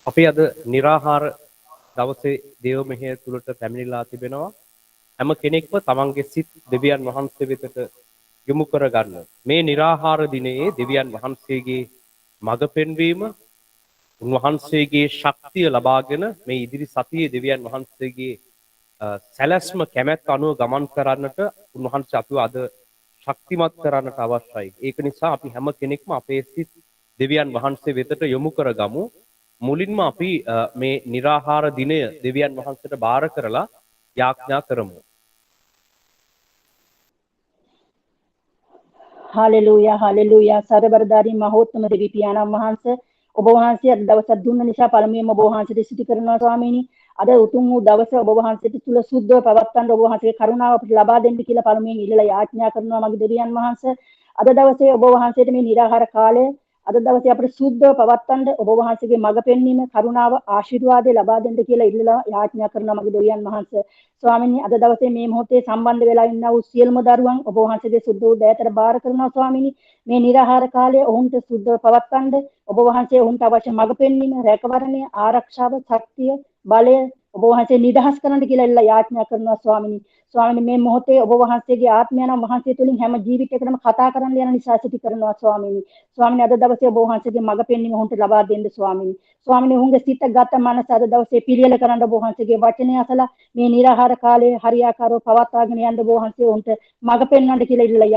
අපි අද निराහාර දවසේ දේව මෙහෙය තුලට පැමිණිලා තිබෙනවා. හැම කෙනෙක්ම තමන්ගේ සිත් දෙවියන් වහන්සේ වෙතට යොමු කරගන්න. මේ निराහාර දිනයේ දෙවියන් වහන්සේගේ මඟ පෙන්වීම, උන්වහන්සේගේ ශක්තිය ලබාගෙන මේ ඉදිරි සතියේ දෙවියන් වහන්සේගේ සැලැස්ම කැමැත්ත අනුව ගමන් කරන්නට උන්වහන්සේ අපිව අද ශක්තිමත් කරන්නට අවශ්‍යයි. ඒක නිසා අපි හැම කෙනෙක්ම අපේ සිත් දෙවියන් වහන්සේ වෙතට යොමු කරගමු. මුලින්ම අපි මේ निराහාර දිනය දෙවියන් වහන්සේට බාර කරලා යාඥා කරමු. हालेलुया हालेलुया සර්වබලධාරී මහෝත්තම දෙවි පියාණන් වහන්සේ ඔබ වහන්සේ අද දවසක් දුන්න නිසා පළමුවෙන්ම ඔබ වහන්සේට ස්තුති කරනවා ස්වාමීනි. අද උතුම් වූ දවසේ ඔබ වහන්සේට තුල සුද්ධව පවත්වන්න ඔබ වහන්සේගේ කරුණාව අපිට ලබා දෙන්න කියලා පළමුවෙන් ඉල්ලලා යාඥා කරනවා මගේ දෙවියන් වහන්සේ. අද දවසේ ඔබ වහන්සේට මේ निराහාර කාලය අද දවසේ අපිට සුද්ධව පවත්වන්න ඔබ වහන්සේගේ මඟ පෙන්වීම කරුණාව ආශිර්වාදය ලබා දෙන්න කියලා ඉල්ලලා යාඥා කරනවා මගේ දෙවියන් වහන්සේ. ස්වාමීනි අද දවසේ මේ මොහොතේ සම්බන්ධ වෙලා ඉන්නා වූ සියලුම දරුවන් ඔබ වහන්සේගේ සුද්ධ වූ දයතට බාර කරනවා ස්වාමීනි. මේ निराහාර කාලයේ ඔවුන්ට සුද්ධව පවත්වන්න ඔබ වහන්සේ ඔවුන්ට අවශ්‍ය මඟ පෙන්වීම, රැකවරණය, ආරක්ෂාව, ශක්තිය, බලය ඔබ වහන්සේ නිදහස් කරන්න කියලා ඉල්ලලා යාඥා කරනවා ස්වාමීනි. ස්වාමීනි මේ මොහොතේ ඔබ වහන්සේගේ ආත්මයන් වහන්සේ තුලින් හැම ජීවිතයකටම කතා කරන්න යන නිසා සිටි කරනවා ස්වාමීනි. ස්වාමීනි අද දවසේ ඔබ වහන්සේගේ මඟ පෙන්වීම ඔවුන්ට ලබා දෙන්න ස්වාමීනි. ස්වාමීනි ඔවුන්ගේ සිත ගත මනස අද දවසේ පිළියෙල කරන්න ඔබ වහන්සේගේ වචනය අසලා මේ निराහාර කාලයේ හරියාකාරව පවත්වාගෙන යන්න ඔබ වහන්සේ ඔවුන්ට මඟ පෙන්වන්න කියලා ඉල්ලලා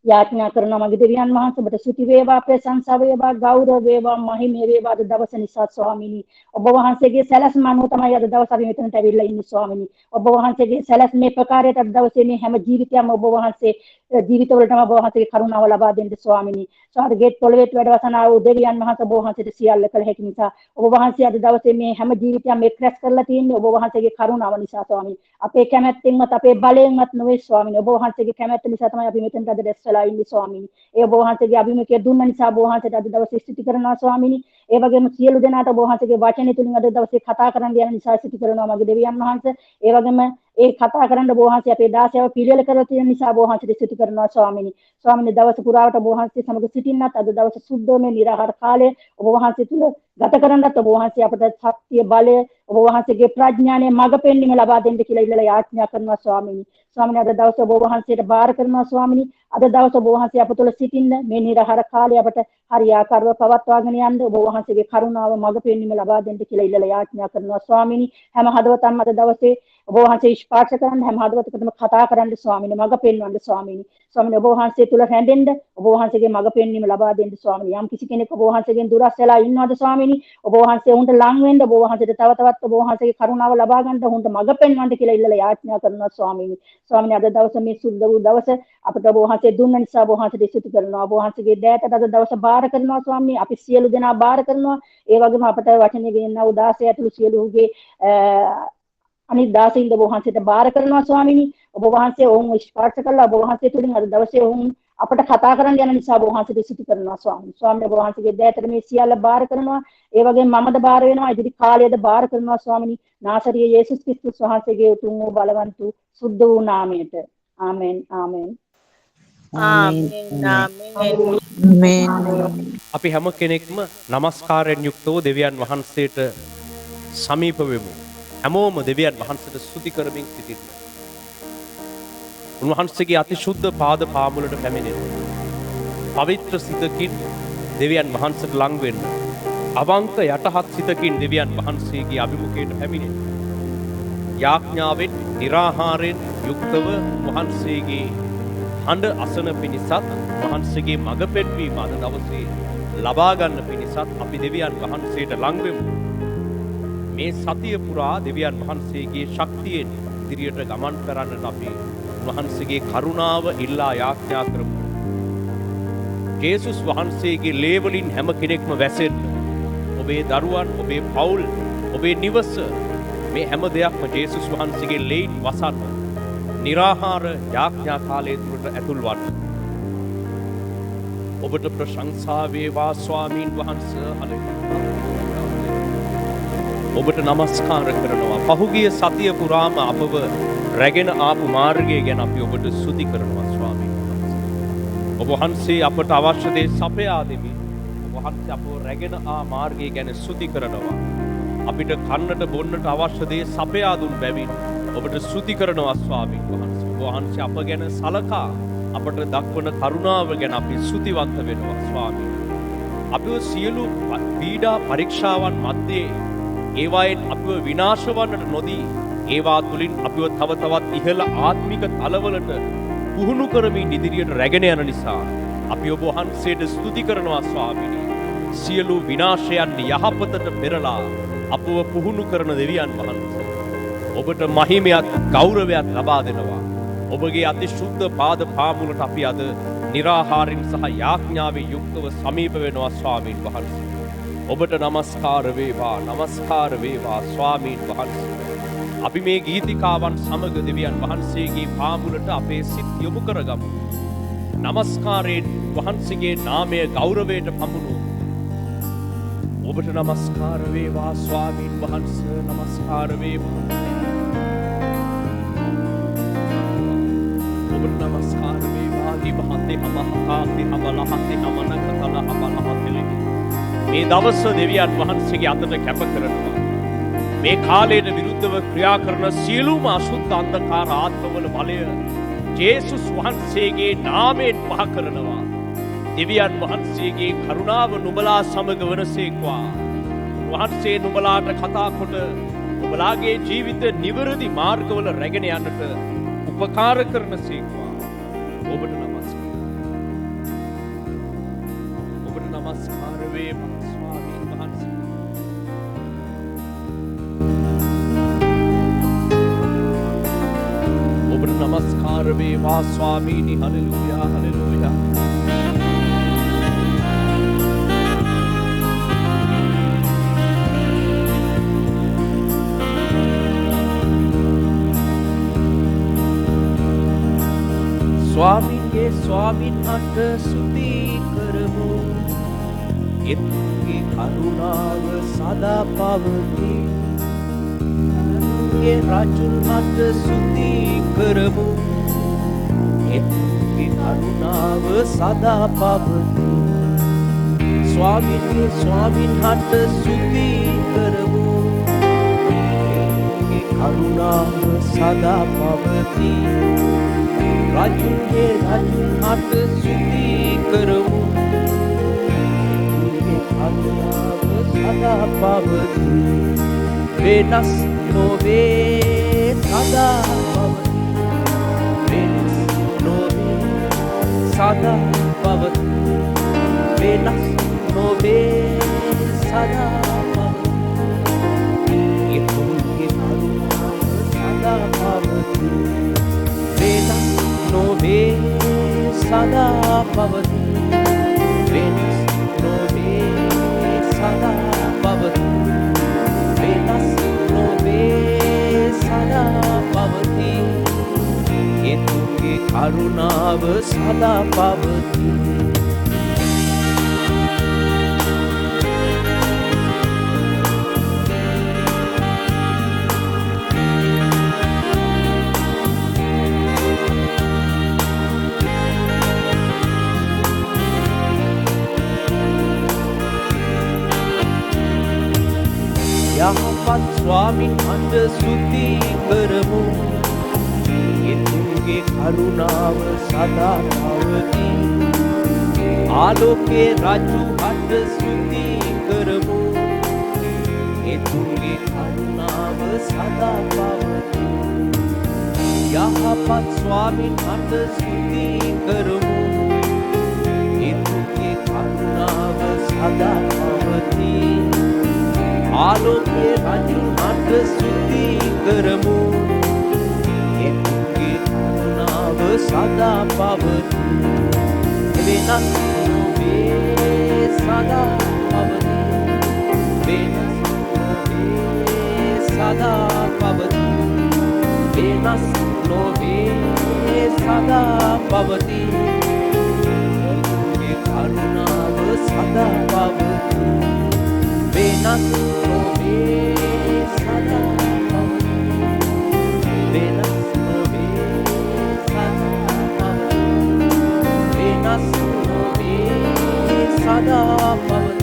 යාඥා කරනවා මගේ දෙවියන් වහන්සේ ඔබට ස්තුති වේවා, ප්‍රශංසා වේවා, ගෞරව වේවා, මහිමය වේවා අද දවස නිසා ස්වාමීනි. ඔබ වහන්සේගේ සැලැස්ම අනුව තමයි අද දවස් අපි මෙතනට ඇවිල්ලා ඉන්නේ ස්වාමීනි. ඔබ වහන්සේගේ සැලැස්මේ ප්‍රකාරයට අද දවසේ මේ හැම ජීවිතයක්ම ඔබ වහන්සේ ජීවිතවලටම ඔබ වහන්සේගේ කරුණාව ලබා දෙන්න ස්වාමීනි. සාරගේ පොළවේ වැඩවසනා වූ දෙවියන් වහන්සේ ඔබ වහන්සේට සියල්ල කළ හැකි නිසා ඔබ වහන්සේ අද දවසේ මේ හැම ජීවිතයක්ම එක්රැස් කරලා තියෙන්නේ ඔබ වහන්සේගේ කරුණාව නිසා ස්වාමීනි. අපේ කැමැත්තෙන්වත් අපේ බලයෙන්වත් නොවේ ස්වාමීනි. ඔබ වහන්සේගේ කැමැත්ත නිසා තමයි අපි මෙතනට අද දැස්සලා ඉන්නේ ස්වාමීනි. ඒ ඔබ වහන්සේගේ අභිමුඛය දුන්න නිසා ඔබ වහන්සේට අද දවසේ ස්තුති කරනවා ස්වාමීනි. ඒ වගේම සියලු දෙනාට ඔබ වහන්සේගේ වචනේ තුලින් අද දවසේ කතා කරන්න යන නිසා ස්තුති කරනවා මගේ දෙවියන් වහන්සේ. ඒ වගේම ඒ කතා කරන්න ඔබ වහන්සේ අපේ දාසයව පිළිවෙල කරලා තියෙන නිසා ඔබ වහන්සේට ස්තුති කරනවා ස්වාමීනි. ස්වාමීනි දවස පුරාවට ඔබ වහන්සේ සමග සිටින්නත් අද දවසේ සුද්ධෝ මේ निराහාර කාලය ඔබ වහන්සේ තුල ගත කරන්නත් ඔබ වහන්සේ අපට ශක්තිය බලය ඔබ වහන්සේගේ ප්‍රඥාණය මඟ පෙන්වීම ලබා දෙන්න කියලා ඉල්ලලා යාඥා කරනවා ස්වාමීනි. ස්වාමීනි අද දවසේ ඔබ වහන්සේට බාර කරනවා ස්වාමීනි. අද දවසේ ඔබ වහන්සේ අප තුළ සිටින්න මේ निराහාර කාලය අපට හරියාකාරව පවත්වාගෙන යන්න ඔබ වහන්සේගේ කරුණාව මඟ පෙන්වීම ලබා දෙන්න කියලා ඉල්ලලා යාඥා කරනවා ස්වාමීනි. හැම හදවතක්ම අද දවසේ ඔබ වහන්සේ ස්පර්ශ කරන්න හැම හදවතකටම කතා කරන්න ස්වාමීනි. මඟ පෙන්වන්න ස්වාමීනි. ස්වාමීනි ඔබ වහන්සේ තුළ රැඳෙන්න ඔබ වහන්සේගේ මඟ පෙන්වීම ලබා දෙන්න ස්වාමීනි. යම් කිසි කෙනෙක් ඔබ වහන්සේගෙන් දුරස් වෙලා ඉන්නවද ස්වාමීනි? ඔබ වහන්සේ උන්ට ලං වෙන්න ඔබ වහන්සේට තව තවත් ඔබ වහන්සේගේ කරුණාව ලබා ගන්න උන්ට මඟ පෙන්වන්න කියලා ඉල්ලලා යාඥා කරනවා ස්වාමීනි. ස්වාමීනි අද දවසේ මේ සුද්ධ වූ දවස අපට ඔබ වහන්සේ දුන්න නිසා ඔබ වහන්සේට ස්තුති කරනවා. ඔබ වහන්සේගේ දෑතට අද දවස බාර කරනවා ස්වාමීනි. අපි සියලු දෙනා බාර කරනවා. ඒ වගේම අපට වචනේ ගෙනනා උදාසය ඇතුළු සියලුගේ අනිත් දාසින්ද ඔබ වහන්සේට බාර කරනවා ස්වාමීනි. ඔබ වහන්සේ ඔවුන් ස්පර්ශ කළා ඔබ වහන්සේ තුලින් අද දවසේ ඔවුන් අපට කතා කරන්න යන නිසා ඔබ වහන්සේට ස්තුති කරනවා ස්වාමීනි. ස්වාමීනි ඔබ වහන්සේගේ දෑතට මේ සියල්ල බාර කරනවා. ඒ වගේම මමද බාර වෙනවා. ඉදිරි කාලයේද බාර කරනවා ස්වාමීනි. නාසරිය යේසුස් ක්‍රිස්තුස් වහන්සේගේ උතුම් වූ බලවන්ත සුද්ධ වූ නාමයට. ආමෙන් ආමෙන්. අපි හැම කෙනෙක්ම নমස්කාරයෙන් යුක්තව දෙවියන් වහන්සේට සමීප වෙමු. හැමෝම දෙවියන් වහන්සේට ස්තුති කරමින් සිටින්න. උන්වහන්සේගේ අතිශුද්ධ පාද පාමුලට පැමිණෙන්න. පවිත්‍ර සිතකින් දෙවියන් වහන්සේට ලං වෙන්න. අවංක යටහත් සිතකින් දෙවියන් වහන්සේගේ අභිමුඛයට පැමිණෙන්න. යාඥාවෙන් निराහාරයෙන් යුක්තව වහන්සේගේ හඬ අසන පිණිසත් වහන්සේගේ මඟ පෙන්වීම අද දවසේ ලබා ගන්න පිණිසත් අපි දෙවියන් වහන්සේට ලං වෙමු. මේ සතිය පුරා දෙවියන් වහන්සේගේ ශක්තියෙන් ඉදිරියට ගමන් කරන්නට අපි වහන්සේගේ කරුණාව ඉල්ලා යාඥා කරමු. ජේසුස් වහන්සේගේ ලේ වලින් හැම කෙනෙක්ම වැසෙන්න. ඔබේ දරුවන්, ඔබේ පවුල්, ඔබේ නිවස මේ හැම දෙයක්ම ජේසුස් වහන්සේගේ ලේන් වසන්න. निराහාර යාඥා කාලයේ තුරට ඇතුල් වන්න. ඔබට ප්‍රශංසා වේවා ස්වාමීන් වහන්සේ. ඔබට নমස්කාර කරනවා. පහුගිය සතිය පුරාම අපව රැගෙන ආපු මාර්ගය ගැන අපි ඔබට ස්තුති කරනවා ස්වාමීන් වහන්සේ. ඔබ වහන්සේ අපට අවශ්‍ය දේ සපයා දෙමින් ඔබ වහන්සේ අපව රැගෙන ආ මාර්ගය ගැන ස්තුති කරනවා. අපිට කන්නට බොන්නට අවශ්‍ය දේ සපයා දුන් බැවින් ඔබට ස්තුති කරනවා ස්වාමීන් වහන්සේ. වහන්සේ අප ගැන සලකා අපට දක්වන කරුණාව ගැන අපි ස්තුතිවන්ත වෙනවා ස්වාමීන්. අපිව සියලු පීඩා පරීක්ෂාවන් මැද්දේ ඒවායින් අපිව විනාශ වන්නට නොදී ඒවා තුලින් අපිව තව තවත් ඉහළ ආත්මික තලවලට පුහුණු කරමින් ඉදිරියට රැගෙන යන නිසා අපි ඔබ වහන්සේට ස්තුති කරනවා ස්වාමීනි. සියලු විනාශයන් යහපතට පෙරලා අපව පුහුණු කරන දෙවියන් වහන්සේ ඔබට මහිමයත් ගෞරවයත් ලබා දෙනවා. ඔබගේ අතිශුද්ධ පාද පාමුලට අපි අද निराहारिන් සහ යාඥාවෙන් යුක්තව සමීප වෙනවා ස්වාමීන් වහන්සේ. ඔබට নমස්කාර වේවා ස්වාමීන් වහන්සේ. අපි මේ ගීතිකාවන් සමග දෙවියන් වහන්සේගේ පාමුලට අපේ සිත් යොමු කරගමු. নমස්කාරයෙන් වහන්සේගේ නාමය ගෞරවයට පමුණු. ඔබට নমස්කාර වේවා ස්වාමීන් වහන්සේ. নমස්කාර වේවා. ඔබට নমස්කාර වේවා. දිවහතේ මහතාති හමලහතේ හමනකතල හමලහතේ. මේ දවස දෙවියන් වහන්සේගේ අතට කැප කරනවා. මේ කාලයට විරුද්ධව ක්‍රියා කරන සියලුම අසුද්ධ අන්ධකාර ආත්මවල බලය ජේසුස් වහන්සේගේ නාමයෙන් පහ කරනවා. දෙවියන් වහන්සේගේ කරුණාව නුඹලා සමග වනසේක්වා. වහන්සේ නුඹලාට කතා කොට නුඹලාගේ ජීවිත නිවැරදි මාර්ගවල රැගෙන යන්නට උපකාර කරනසේක්වා. ඔබට නමස්කාර. ඔබට නමස්කාර වේවා ස්වාමීන් වහන්සේ. ඔබට නමස්කාර වේවා ස්වාමීනි. Hallelujah hallelujah. ස්වාමීන්ගේ ස්වාමීන්ට ස්තුති කරමු. එතුන්ගේ කරුණාව සදා පවතී. ඒ රජුන්ට ස්තුති කරමු. එතුන්ගේ කරුණාව සදා පවතී. ස්වාමීන්ගේ ස්වාමීන්ට ස්තුති කරමු. එතුන්ගේ කරුණාව සදා පවතී. රජුන්ගේ රජුන්ට ස්තුති කරමු. එතුන්ගේ කරුණාව සදා පවතී. වෙනස් නොවේ සදා පවතී. වෙනස් නොවේ සදා පවතී. වෙනස් නොවේ සදා පවතී. එතුන්ගේ කරුණාව සදා පවතී. වෙනස් නොවේ සදා පවතී. වෙනස් නොවේ සදා පවතී. වෙනස් නොවේ සදා පවතී. එතුන්ගේ කරුණාව සදා පවතී. යහපත් ස්වාමීන්ට ස්තුති කරමු. එතුන්ගේ කරුණාව සදා පවතී. ආලෝකේ රජුන්ට ස්තුති කරමු. එතුන්ගේ කරුණාව සදා පවතී. යහපත් ස්වාමීන්ට ස්තුති කරමු. එතුන්ගේ කරුණාව සදා පවතී. ආලෝකයේ රජුන්ට ස්තුති කරමු. එතුන්ගේ කරුණාව සදා පවතී. වෙනස් නොවේ සදා පවතී. වෙනස් නොවේ සදා පවතී. වෙනස් නොවේ සදා පවතී. එතුන්ගේ කරුණාව සදා පවතී. වෙනස් නොවේ සදා පවතී. වෙනස් නොවේ සදා පවතී. වෙනස් නොවේ සදා පවතී.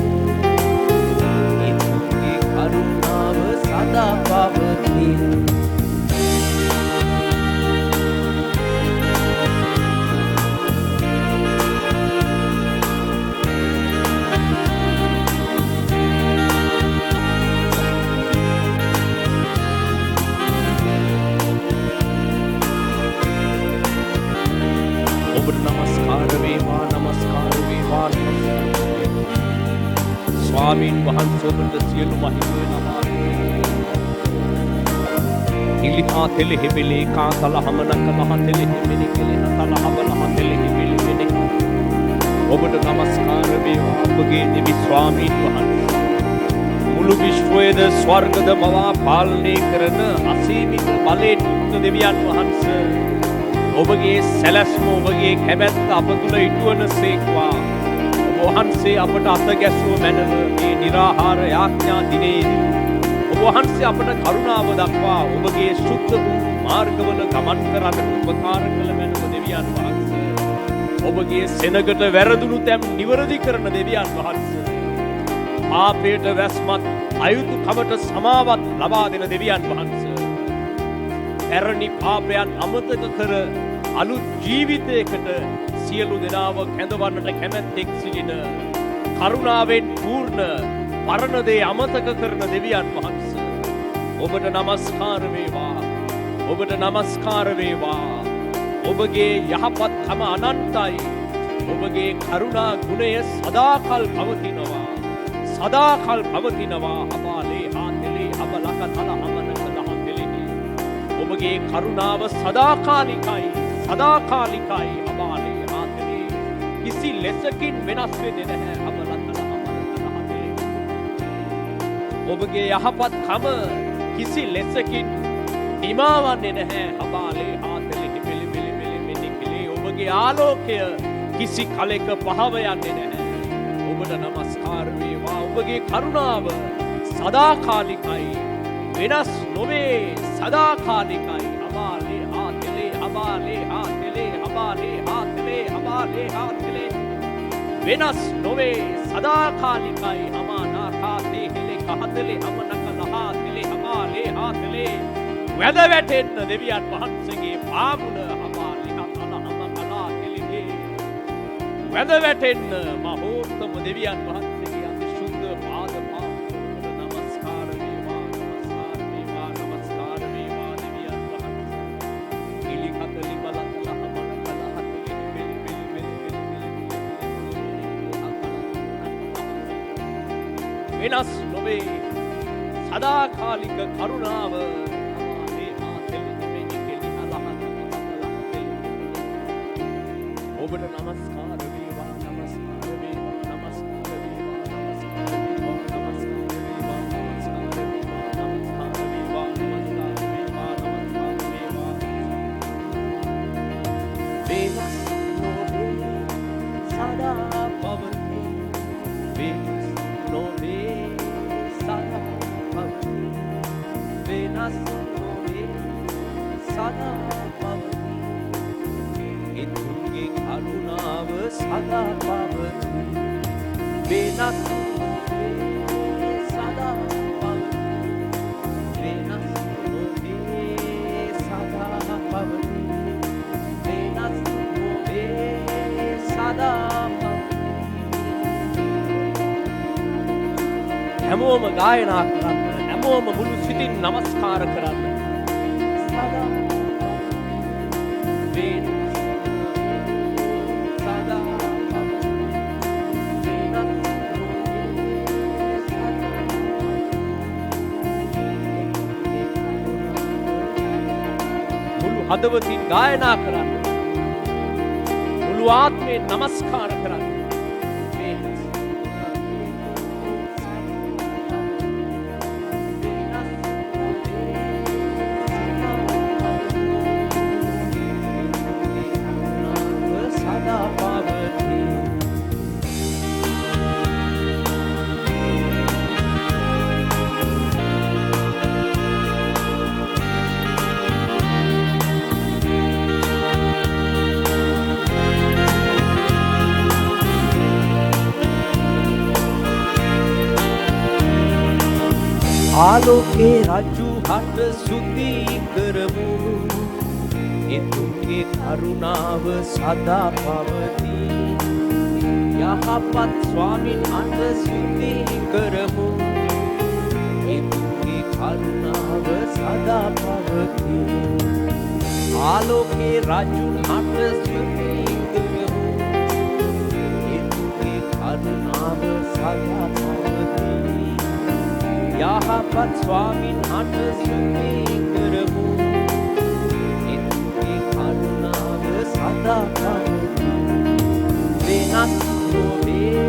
නමස්කාර වේවා ස්වාමීන් වහන්සේ ඔබට සියලු මහිමය ලබා ඉලිහා තෙලෙ හිබිලේ කාසල හමනක ලහ තෙලෙ හිබිලි කෙලෙන තල හබලහ තෙලෙ හිබිලි මෙනි ඔබට නමස්කාර වේවා අපගේ දෙවි ස්වාමීන් වහන්සේ මුළු විශ්වයේද ස්වර්ගද මවා පාලනය කරන අසීමිත බලයෙන් යුක්ත දෙවියන් වහන්සේ ඔබගේ සැලැස්ම ඔබගේ කැමැත්ත අප තුළ ඉටුවන සේක්වා ඔබ වහන්සේ අපට අත ගැසුව මැනව මේ නිරාහාර යාඥා දිනේදී ඔබ වහන්සේ අපට කරුණාව දක්වා ඔබගේ සුද්ධ වූ මාර්ගවල ගමන් කරන්නට උපකාර කළ මැනව දෙවියන් වහන්සේ ඔබගේ සෙනගට වැරදුණු තැන් නිවැරදි කරන දෙවියන් වහන්සේ පාපයට වැස්මත් අයුතුකමට සමාවත් ලබා දෙන දෙවියන් වහන්සේ පැරණි පාපයන් අමතක කර අලුත් ජීවිතයකට සියලු දෙනාව කැඳවන්නට කැමැත්තෙක් සිටින කරුණාවෙන් පූර්ණ පරණ දේ අමතක කරන දෙවියන් වහන්සේ ඔබට නමස්කාර වේවා ඔබට නමස්කාර වේවා ඔබගේ යහපත්කම අනන්තයි ඔබගේ කරුණා ගුණය සදාකල් පවතිනවා සදාකල් පවතිනවා හබාලේ හාතෙලේ හබලක තල හමනක ලහතෙලෙහි ඔබගේ කරුණාව සදාකාලිකයි සදාකාලිකයි හබාලේ හාතෙලේ කිසි ලෙසකින් වෙනස් වෙන්නේ නැහැ හබලක තල හමනක ලහතෙලෙහි ඔබගේ යහපත්කම කිසි ලෙසකින් හිමාවන්නේ නැහැ හබාලේ හාතෙලෙහි මෙලි ඔබගේ ආලෝකය කිසි කලෙක පහව යන්නේ නැහැ ඔබට නමස්කාර වේවා ඔබගේ කරුණාව සදාකාලිකයි වෙනස් නොවේ සදාකාලිකයි හබාලේ හාතෙලේ හබාලේ හාතෙලේ හබාලේ හාතෙලේ හබාලේ හාතෙලේ වෙනස් නොවේ සදාකාලිකයි අමානා කාතේ හිලේ කහතෙලේ හමනක ලහතෙලේ හබාලේ හාතෙලේ වැද වැටෙන්න දෙවියන් වහන්සේගේ පාමුල හබාලේ හතල හමකලා කෙලෙහි වැද වැටෙන්න මහෝත්තම දෙවියන් වහන්සේගේ අති සුද්ධ පාද පාමුලට නමස්කාර වේවා නමස්කාර වේවා නමස්කාර වේවා දෙවියන් වහන්සේ ඉලි කතලි බලතල හමනක ලහතෙලේ වෙනස් නොවේ සදාකාලික කරුණාව ඔබට නමස්කාර වේවා නමස්කාර වේවා නමස්කාර වේවා නමස්කාර වේවා නමස්කාර වේවා නමස්කාර වේවා නමස්කාර වේවා නමස්කාර වේවා නමස්කාර වේවා වෙනස් නොවේ සදා පවති වෙනස් නොවේ සදා පවති වෙනස් නොවේ සදා පවති එතුන්ගේ කරුණාව සදා පවති වෙනස් නොවේ සදා පවති වෙනස් නොවේ සදා පවති වෙනස් නොවේ සදා පවති හැමෝම ගායනා කරන්න හැමෝම මුළු සිතින් නමස්කාර කරන්න සදා වෙනස් හදවතින් ගායනා කරන්න මුළු ආත්මයෙන් නමස්කාර කරන්න සදා පවති ආලෝකේ රජු හට සුති කරමු එතුන්ගේ කරුණාව සදා පවති යහපත් ස්වාමින් අට සුති කරමු එතුන්ගේ කරුණාව සදා පවති ආලෝකේ රජු හට සුති කරමු යහපත් ස්වාමින් හට සුවී කරමු එතුගේ කරුණාව සදා පවතී වෙනස් නොවේ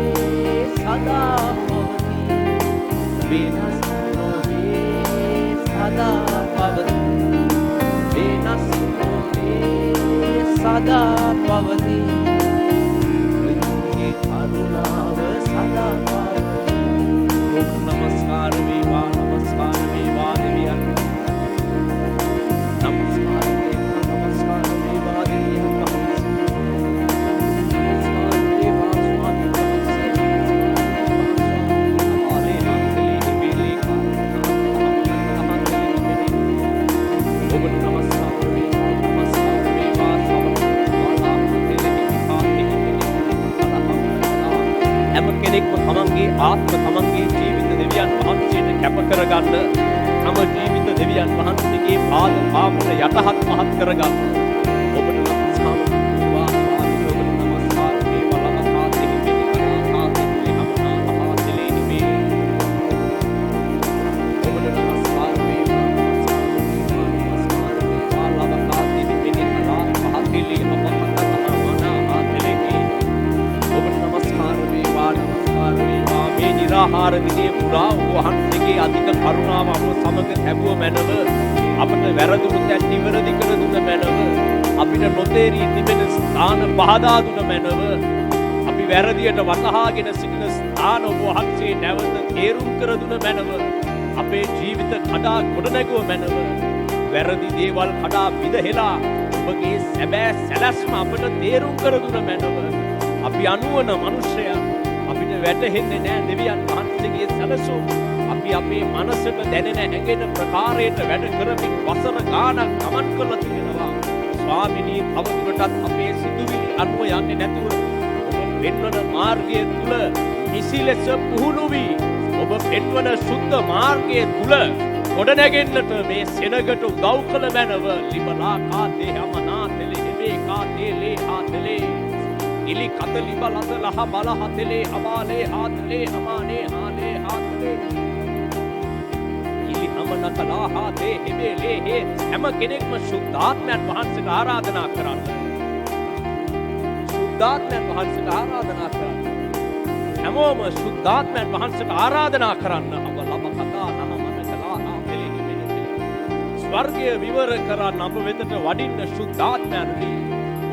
සදා පවතී වෙනස් නොවේ සදා පවතී වෙනස් නොවේ සදා පවතී එතුගේ කරුණාව සදා පවතී नमस्कार विवाह देविया नमस्कार विवाह देविया नमस्कार विवाह स्वामी हमारे हाथले बेले का नमस्कार विवाह හැම කෙනෙක්ම තමන්ගේ ආත්ම තමන්ගේ ජීවිත දෙවියන් වහන්සේට කැප කරගන්න තම ජීවිත දෙවියන් වහන්සේගේ පාද පාමුල යටහත් මහත් කරගන්න ඔබට නමස්කාර වේවා ස්වාමී ඔබට නමස්කාර වේවා ලබා දෙහි පිළිකරා සාතිලේ අපනා මහාතලේ නිමේ ඔබට නමස්කාර වේවා නමස්කාර වේවා ලබා දෙහි පිළිකරා සාතිලේ අපනා මහාතලේ ඔබට නමස්කාර වේවා මේ නිරාහාර දිනේ පුරා වහන්සේගේ අධික කරුණාව අප සමග ලැබුව මැනව අපට වැරදුණු තැන් නිවැරදි කර දුන මැනව අපිට නොතේරී තිබෙන ස්ථාන පහදා දුන මැනව අපි වැරදියට වතහාගෙන සිටින ස්ථාන ඔබ වහන්සේ නැවත තේරුම් කර දුන මැනව අපේ ජීවිත කඩා ගොඩනැගුව මැනව වැරදි දේවල් කඩා විදහෙලා ඔබගේ සැබෑ සැලැස්ම අපට තේරුම් කර දුන මැනව අපි අනුවන මනුෂ්‍යයා අපිට වැටහෙන්නේ නැහැ දෙවියන් වහන්සේගේ සැලසුම් අපි අපේ මනසට දැනෙන හැඟෙන ප්‍රකාරයට වැඩ කරමින් වසර ගානක් ගමන් කරලා තිබෙනවා ස්වාමිනී තවදුරටත් අපේ සිතුවිලි අනුව යන්නේ නැතුව ඔබ පෙන්වන මාර්ගය තුල නිසි ලෙස පුහුණු වී ඔබ පෙන්වන සුද්ධ මාර්ගය තුල ගොඩනැගෙන්නට මේ සෙනගට උදව් කළ මැනව ලිබලා කාතේ යමනාතලේ මේ කාතේ ලේ ආතලේ इली कतली बलत लह बल हतले हमाले हातले हमाने हाले हातले इली हमन कला हाते हेबे ले हे හැම කෙනෙක්ම සුද්ධාත්මයන් වහන්සේට ආරාධනා කරන්න සුද්ධාත්මයන් වහන්සේට ආරාධනා කරන්න හැමෝම සුද්ධාත්මයන් වහන්සේට ආරාධනා කරන්න අප ලබ කතා නමන කලා ආතලේ හිමෙන්නේ ස්වර්ගය විවර කරන්න අප වෙතට වඩින්න සුද්ධාත්මයන්නි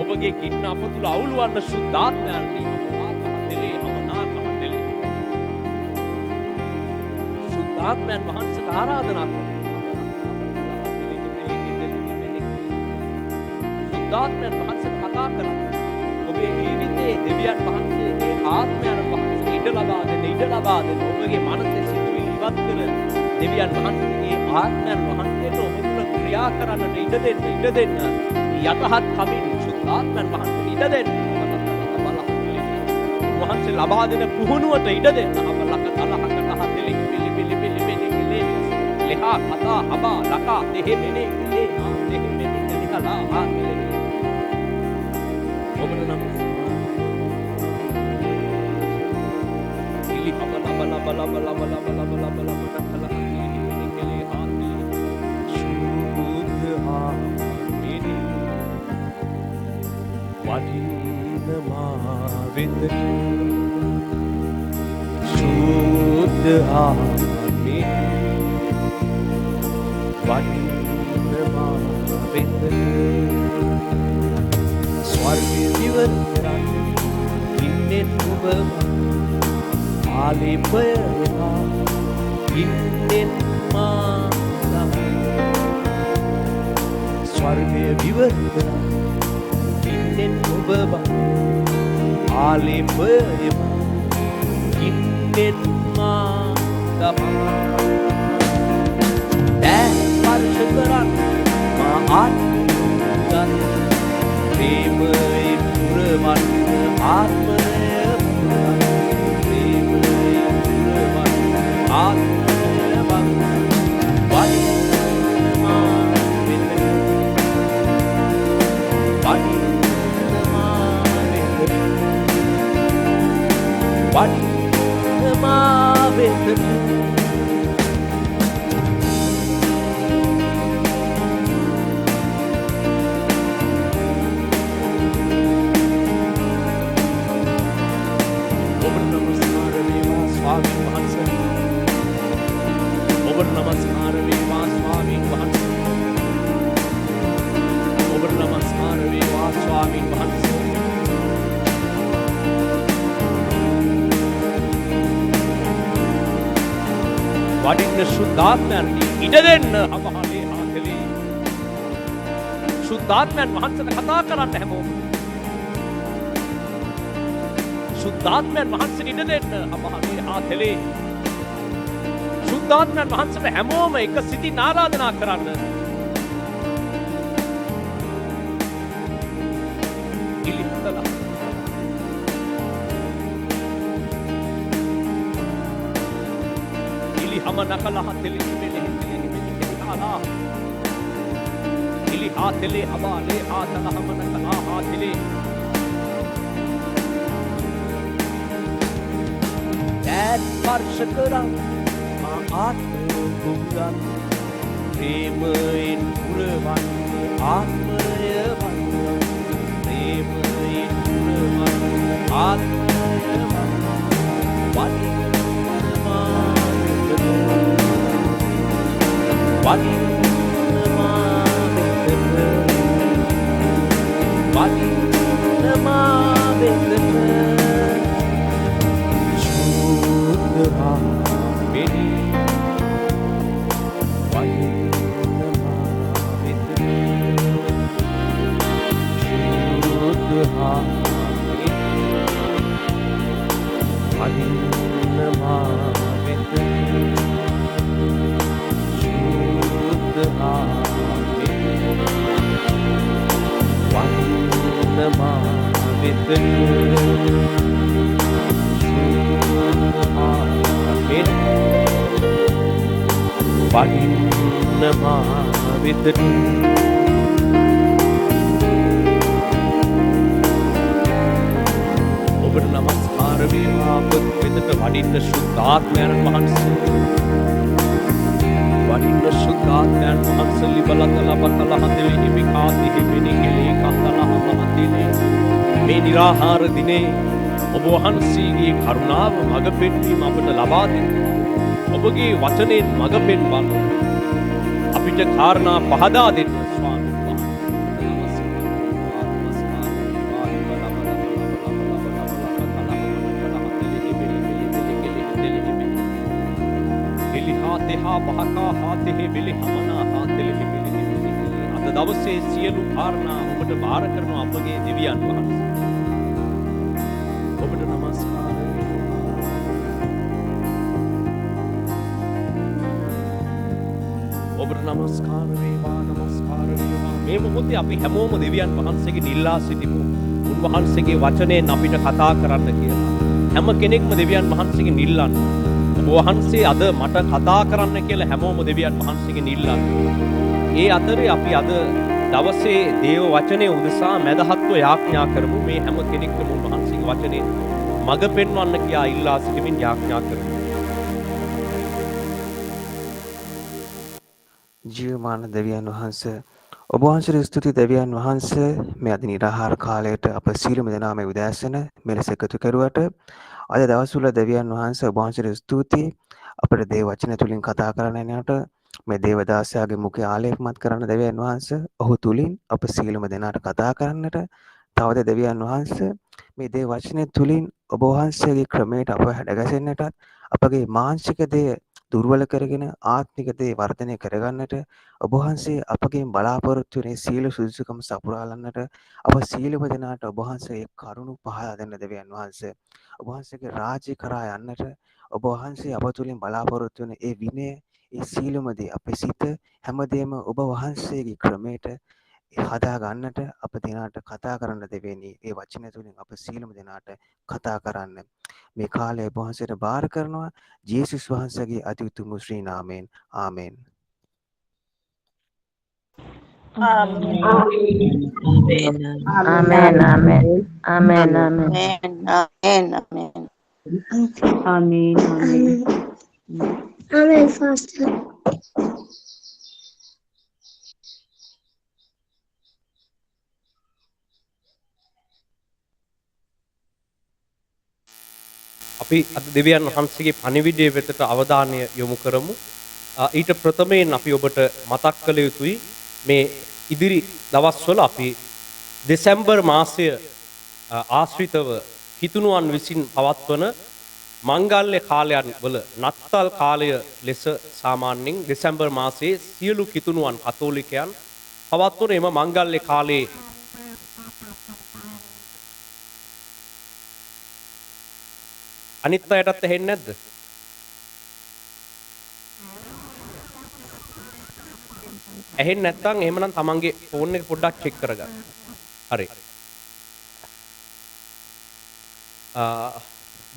ඔබගේ කින්න අප තුළ අවුලවන්න සුද්ධාත්මයන්නි ආත්මහතලේ අමනාත්මහතලේ සුද්ධාත්මයන් වහන්සේට ආරාධනා කරන්න සුද්ධාත්මයන් වහන්සේට කතා කරන්න ඔබේ ජීවිතයේ දෙවියන් වහන්සේගේ ආත්මයන් වහන්සේට ඉඩ ලබා දෙන්න ඔබගේ මනසේ සිතුවිලි ඉවත් කර දෙවියන් වහන්සේගේ ආත්මයන් වහන්සේට ඔබ තුළ ක්‍රියා කරන්නට ඉඩ දෙන්න යටහත් කමින් සුද්ධාත්මයන් වහන්සේට ඉඩ දෙන්න වහන්සේ ලබා දෙන පුහුණුවට ඉඩ දෙන්න අපලක තලහකට හතලි පිලි ලෙහා කතා හබා ලකා දෙහෙ මෙනේ ලේ ආ දෙහෙ මෙනේ නිකලා ආ මෙලේ ඔබට නම් ඉලි හබ ලබ නකලා මෙනේ කෙලේ ආ සුද්ධ ආ මෙනේ වඩින්න මා වෙතට සුද්ධ ආමේ වඩින්න මා වෙතට ස්වර්ගය විවර කරන්න ඉන්නේ ඔබ ආලිපය වෙලා ඉන්නේ මා ස්වර්ගය විවර කරන්න ඔබ ආලිපය ඉන්නෙන් මා තමා දැන් ස්පර්ශ කරන්න මා ආත්මයන් ප්‍රේමයේ පුරවන්න ආත්මය ප්‍රේමයේ පුරවන්න ආත්මය වඩින්න මා වෙතට වඩින්න සුද්ධාත්මයන්ගේ ඉඩ දෙන්න අපහාලේ ආතලේ සුද්ධාත්මයන් වහන්සේට කතා කරන්න හැමෝම සුද්ධාත්මයන් වහන්සේට ඉඩ දෙන්න අපහාලේ ආතලේ සුද්ධාත්මයන් වහන්සේට හැමෝම එක සිතින් ආරාධනා කරන්න ඉලිත්තලා हम नकल हाथले मेले मेले काला इली हाथले हवाले हाथला हम नकल हाथले दैट स्पर्श करं मा आत्म गुरन प्रेम इन पुरवन आत्मय वन प्रेम इन पुरवन आत्मय वन ඔබට නමස්කාර වේවා ඔබ වෙතට වඩින්න සුද්ධාත්මයන් වහන්සේ වඩින්න සුද්ධාත්මයන් වහන්සේ ලිබලත ලබතල හදලි හිමිකාති හිමිනි කෙලී කන්දල හමහතිලි මේ නිරාහාර දිනේ ඔබ වහන්සේගේ කරුණාව මඟ පෙන්වීම අපට ලබා දෙන්න ඔබගේ වචනයෙන් මඟ පෙන්වන්න අපිට කාරණා පහදා දෙන්න ස්වාමීන් අද දවසේ සියලු කාරණා ඔබට බාර කරන අපගේ දෙවියන් වහන්සේ ඔබට නමස්කාර ඔබට නමස්කාර වේවා නමස්කාර වේවා මේ මොහොතේ අපි හැමෝම දෙවියන් වහන්සේගේ නිල්ලා සිටිමු උන්වහන්සේගේ වචනයෙන් අපිට කතා කරන්න කියලා හැම කෙනෙක්ම දෙවියන් වහන්සේගේ නිල්ලන්න ඔබ වහන්සේ අද මට කතා කරන්න කියලා හැමෝම දෙවියන් වහන්සේගේ නිල්ලන්න ඒ අතරේ අපි අද දවසේ දේව වචනේ උදෙසා මැදහත්ව යාඥා කරමු මේ හැම කෙනෙක්ම උන්වහන්සේගේ වචනේ මඟ පෙන්වන්න කියා ඉල්ලා සිටමින් යාඥා කරමු ජීවමාන දෙවියන් වහන්සේ ඔබ වහන්සේට ස්තුති දෙවියන් වහන්සේ මේ අද නිරාහාර කාලයට අප සීලම දෙනා මේ උදෑසන මෙලෙස එකතු කරුවට අද දවස්වල දෙවියන් වහන්සේ ඔබ වහන්සේට ස්තුති අපේ දේව වචන තුලින් කතා කරන්න යනට මේ දේවදාසයාගේ මුඛය ආලේපමත් කරන දෙවියන් වහන්සේ ඔහු තුලින් අප සීලම දෙනාට කතා කරන්නට තවද දෙවියන් වහන්සේ මේ දේව වචනේ තුලින් ඔබ වහන්සේගේ ක්‍රමයට අප හැඩගැසෙන්නටත් අපගේ මානසික දේ දුර්වල කරගෙන ආත්මික දේ වර්ධනය කරගන්නට ඔබ වහන්සේ අපගේ බලාපොරොත්තු වෙන සීල සුදුසුකම් සපුරාලන්නට අප සීලම දෙනාට ඔබ වහන්සේ කරුණු පහදා දෙන්න දෙවියන් වහන්සේ ඔබ වහන්සේගේ රාජ්‍ය කරා යන්නට ඔබ වහන්සේ අප තුලින් බලාපොරොත්තු වෙන ඒ විනය ඒ සීලමදී අපේ සිත හැමදේම ඔබ වහන්සේගේ ක්‍රමයට හදා ගන්නට අප දෙනාට කතා කරන්න දෙවෙනි ඒ වචන තුලින් අප සීලම දෙනාට කතා කරන්න මේ කාලය ඔබ වහන්සේට බාර කරනවා ජේසුස් වහන්සේගේ අති උතුම් ශ්‍රී නාමයෙන් ආමෙන් Amen. Amen. Amen. Amen. Amen. Amen. Amen, Pastor. අපි අද දෙවියන් වහන්සේගේ පණිවිඩය වෙතට අවධානය යොමු කරමු. ඊට ප්‍රථමයෙන් අපි ඔබට මතක් කළ යුතුයි මේ ඉදිරි දවස්වල අපි දෙසැම්බර් මාසය ආශ්‍රිතව හිතුණුවන් විසින් පවත්වන මංගල්‍ය කාලයන් වල නත්තල් කාලය ලෙස සාමාන්‍යයෙන් දෙසැම්බර් මාසයේ සියලු කිතුණුවන් කතෝලිකයන් පවත්වන එම මංගල්‍ය කාලයේ අනිත් අයටත් ඇහෙන්නේ නැද්ද? ඇහෙන්නේ නැත්නම් එහෙමනම් තමන්ගේ ෆෝන් එක පොඩ්ඩක් චෙක් කරගන්න. හරි.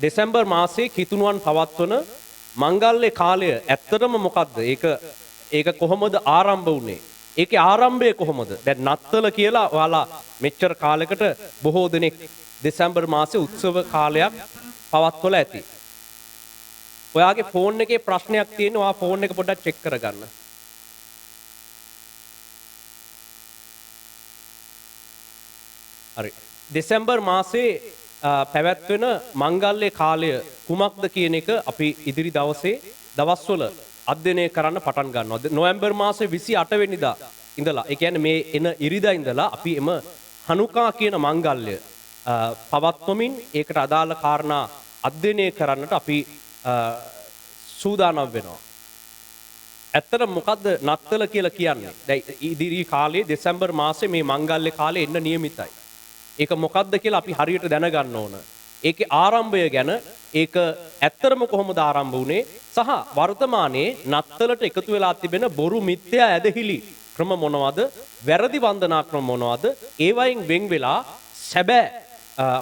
දෙසැම්බර් මාසයේ කිතුණුවන් පවත්වන මංගල්‍ය කාලය ඇත්තටම මොකද්ද? ඒක කොහොමද ආරම්භ වුනේ? ඒකේ ආරම්භය කොහොමද? දැන් නත්තල කියලා ඔයාලා මෙච්චර කාලයකට බොහෝ දෙනෙක් දෙසැම්බර් මාසයේ උත්සව කාලයක් පවත්වලා ඇති. ඔයාගේ ෆෝන් එකේ ප්‍රශ්නයක් තියෙනවා. ඔයා ෆෝන් එක පොඩ්ඩක් චෙක් කරගන්න. හරි. දෙසැම්බර් මාසයේ පැවැත්වෙන මංගල්‍ය කාලය කුමක්ද කියන එක අපි ඉදිරි දවස්වල අධ්‍යයනය කරන්න පටන් ගන්නවා. නොවැම්බර් මාසේ 28 වෙනිදා ඉඳලා ඒ කියන්නේ මේ එන ඉරිදා ඉඳලා අපි එම හනුකා කියන මංගල්‍ය පවත්වමින් ඒකට අදාළ කාරණා අධ්‍යයනය කරන්නට අපි සූදානම් වෙනවා. ඇත්තට මොකද්ද නත්තල කියලා කියන්නේ? දැන් ඉදිරි කාලේ දෙසැම්බර් මාසේ මේ මංගල්‍ය කාලේ එන්න නියමිතයි. ඒක මොකද්ද කියලා අපි හරියට දැනගන්න ඕන. ඒකේ ආරම්භය ගැන ඒක ඇත්තටම කොහොමද ආරම්භ වුනේ සහ වර්තමානයේ නත්තලට එකතු වෙලා තිබෙන බොරු මිත්‍යා ඇදහිලි ක්‍රම මොනවද? වැරදි වන්දනා ක්‍රම මොනවද? ඒවයින් වෙන් වෙලා සැබෑ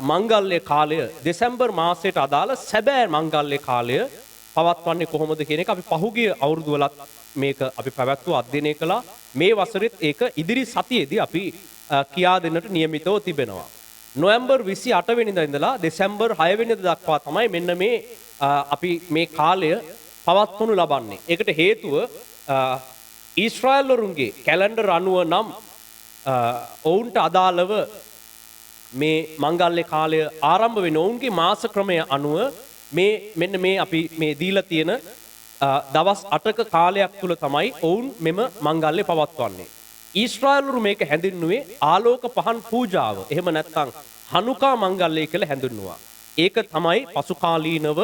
මංගල්‍ය කාලය දෙසැම්බර් මාසයට අදාළ සැබෑ මංගල්‍ය කාලය පවත්වන්නේ කොහොමද කියන එක අපි පහුගිය අවුරුදු වලත් මේක අපි පැවැත්වුව අධ්‍යයනය කළා. මේ වසරෙත් ඒක ඉදිරි සතියේදී අපි කියා දෙන්නට නියමිතව තිබෙනවා. නොවැම්බර් 28 වෙනිදා ඉඳලා දෙසැම්බර් 6 වෙනිදා දක්වා තමයි මෙන්න මේ අපි මේ කාලය පවත්වනු ලබන්නේ. ඒකට හේතුව ඊශ්‍රායල් වරුන්ගේ කැලෙන්ඩර් අනුව නම් ඔවුන්ට අදාළව මේ මංගල්‍ය කාලය ආරම්භ වෙන ඔවුන්ගේ මාස ක්‍රමය අනුව මෙන්න මේ අපි මේ දීලා තියෙන දවස් 8ක කාලයක් තුල තමයි ඔවුන් මෙම මංගල්‍ය පවත්වන්නේ. ඊශ්‍රායල්වරු මේක හැඳින්නුවේ ආලෝක පහන් පූජාව. එහෙම නැත්නම් හනුකා මංගල්‍ය කියලා හැඳින්නුවා. ඒක තමයි පසු කාලීනව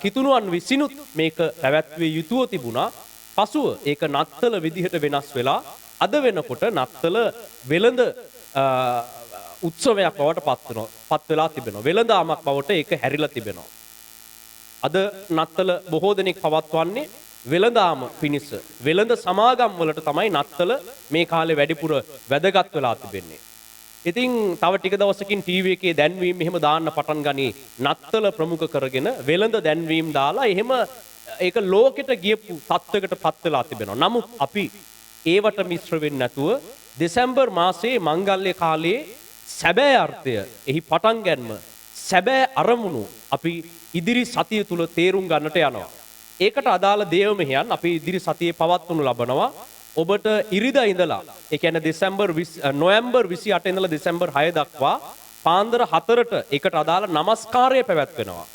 කිතුණුවන් විසිනුත් මේක පැවැත්විය යුතුව තිබුණා. පසුව ඒක නත්තල විදිහට වෙනස් වෙලා අද වෙනකොට නත්තල වෙළඳ උත්සවයක් බවට පත් වෙලා තිබෙනවා. වෙළඳාමක් බවට ඒක හැරිලා තිබෙනවා. අද නත්තල බොහෝ දෙනෙක් පවත්වන්නේ වෙළඳාම පිණිස වෙළඳ සමාගම් වලට තමයි නත්තල මේ කාලේ වැඩිපුර වැදගත් වෙලා තිබෙන්නේ. ඉතින් තව ටික දවසකින් ටීවී එකේ දැන්වීම් එහෙම දාන්න පටන් ගනී. නත්තල ප්‍රමුඛ කරගෙන වෙළඳ දැන්වීම් දාලා එහෙම ඒක ලෝකෙට ගියපු තත්වයකට පත් වෙලා තිබෙනවා. නමුත් අපි ඒවට මිශ්‍ර වෙන්නේ නැතුව දෙසැම්බර් මාසයේ මංගල්‍ය කාලයේ සැබෑ අර්ථය, එහි පටන් ගැනීම, සැබෑ අරමුණු අපි ඉදිරි සතිය තුල තේරුම් ගන්නට යනවා. ඒකට අදාළ දේව මෙහෙයන් අපි ඉදිරි සතියේ පවත්වනු ලබනවා. ඔබට ඉරිදා ඉඳලා ඒ කියන්නේ නොවැම්බර් 28 ඉඳලා දෙසැම්බර් 6 දක්වා පාන්දර 4ට ඒකට අදාළ නමස්කාරය පැවැත්වෙනවා.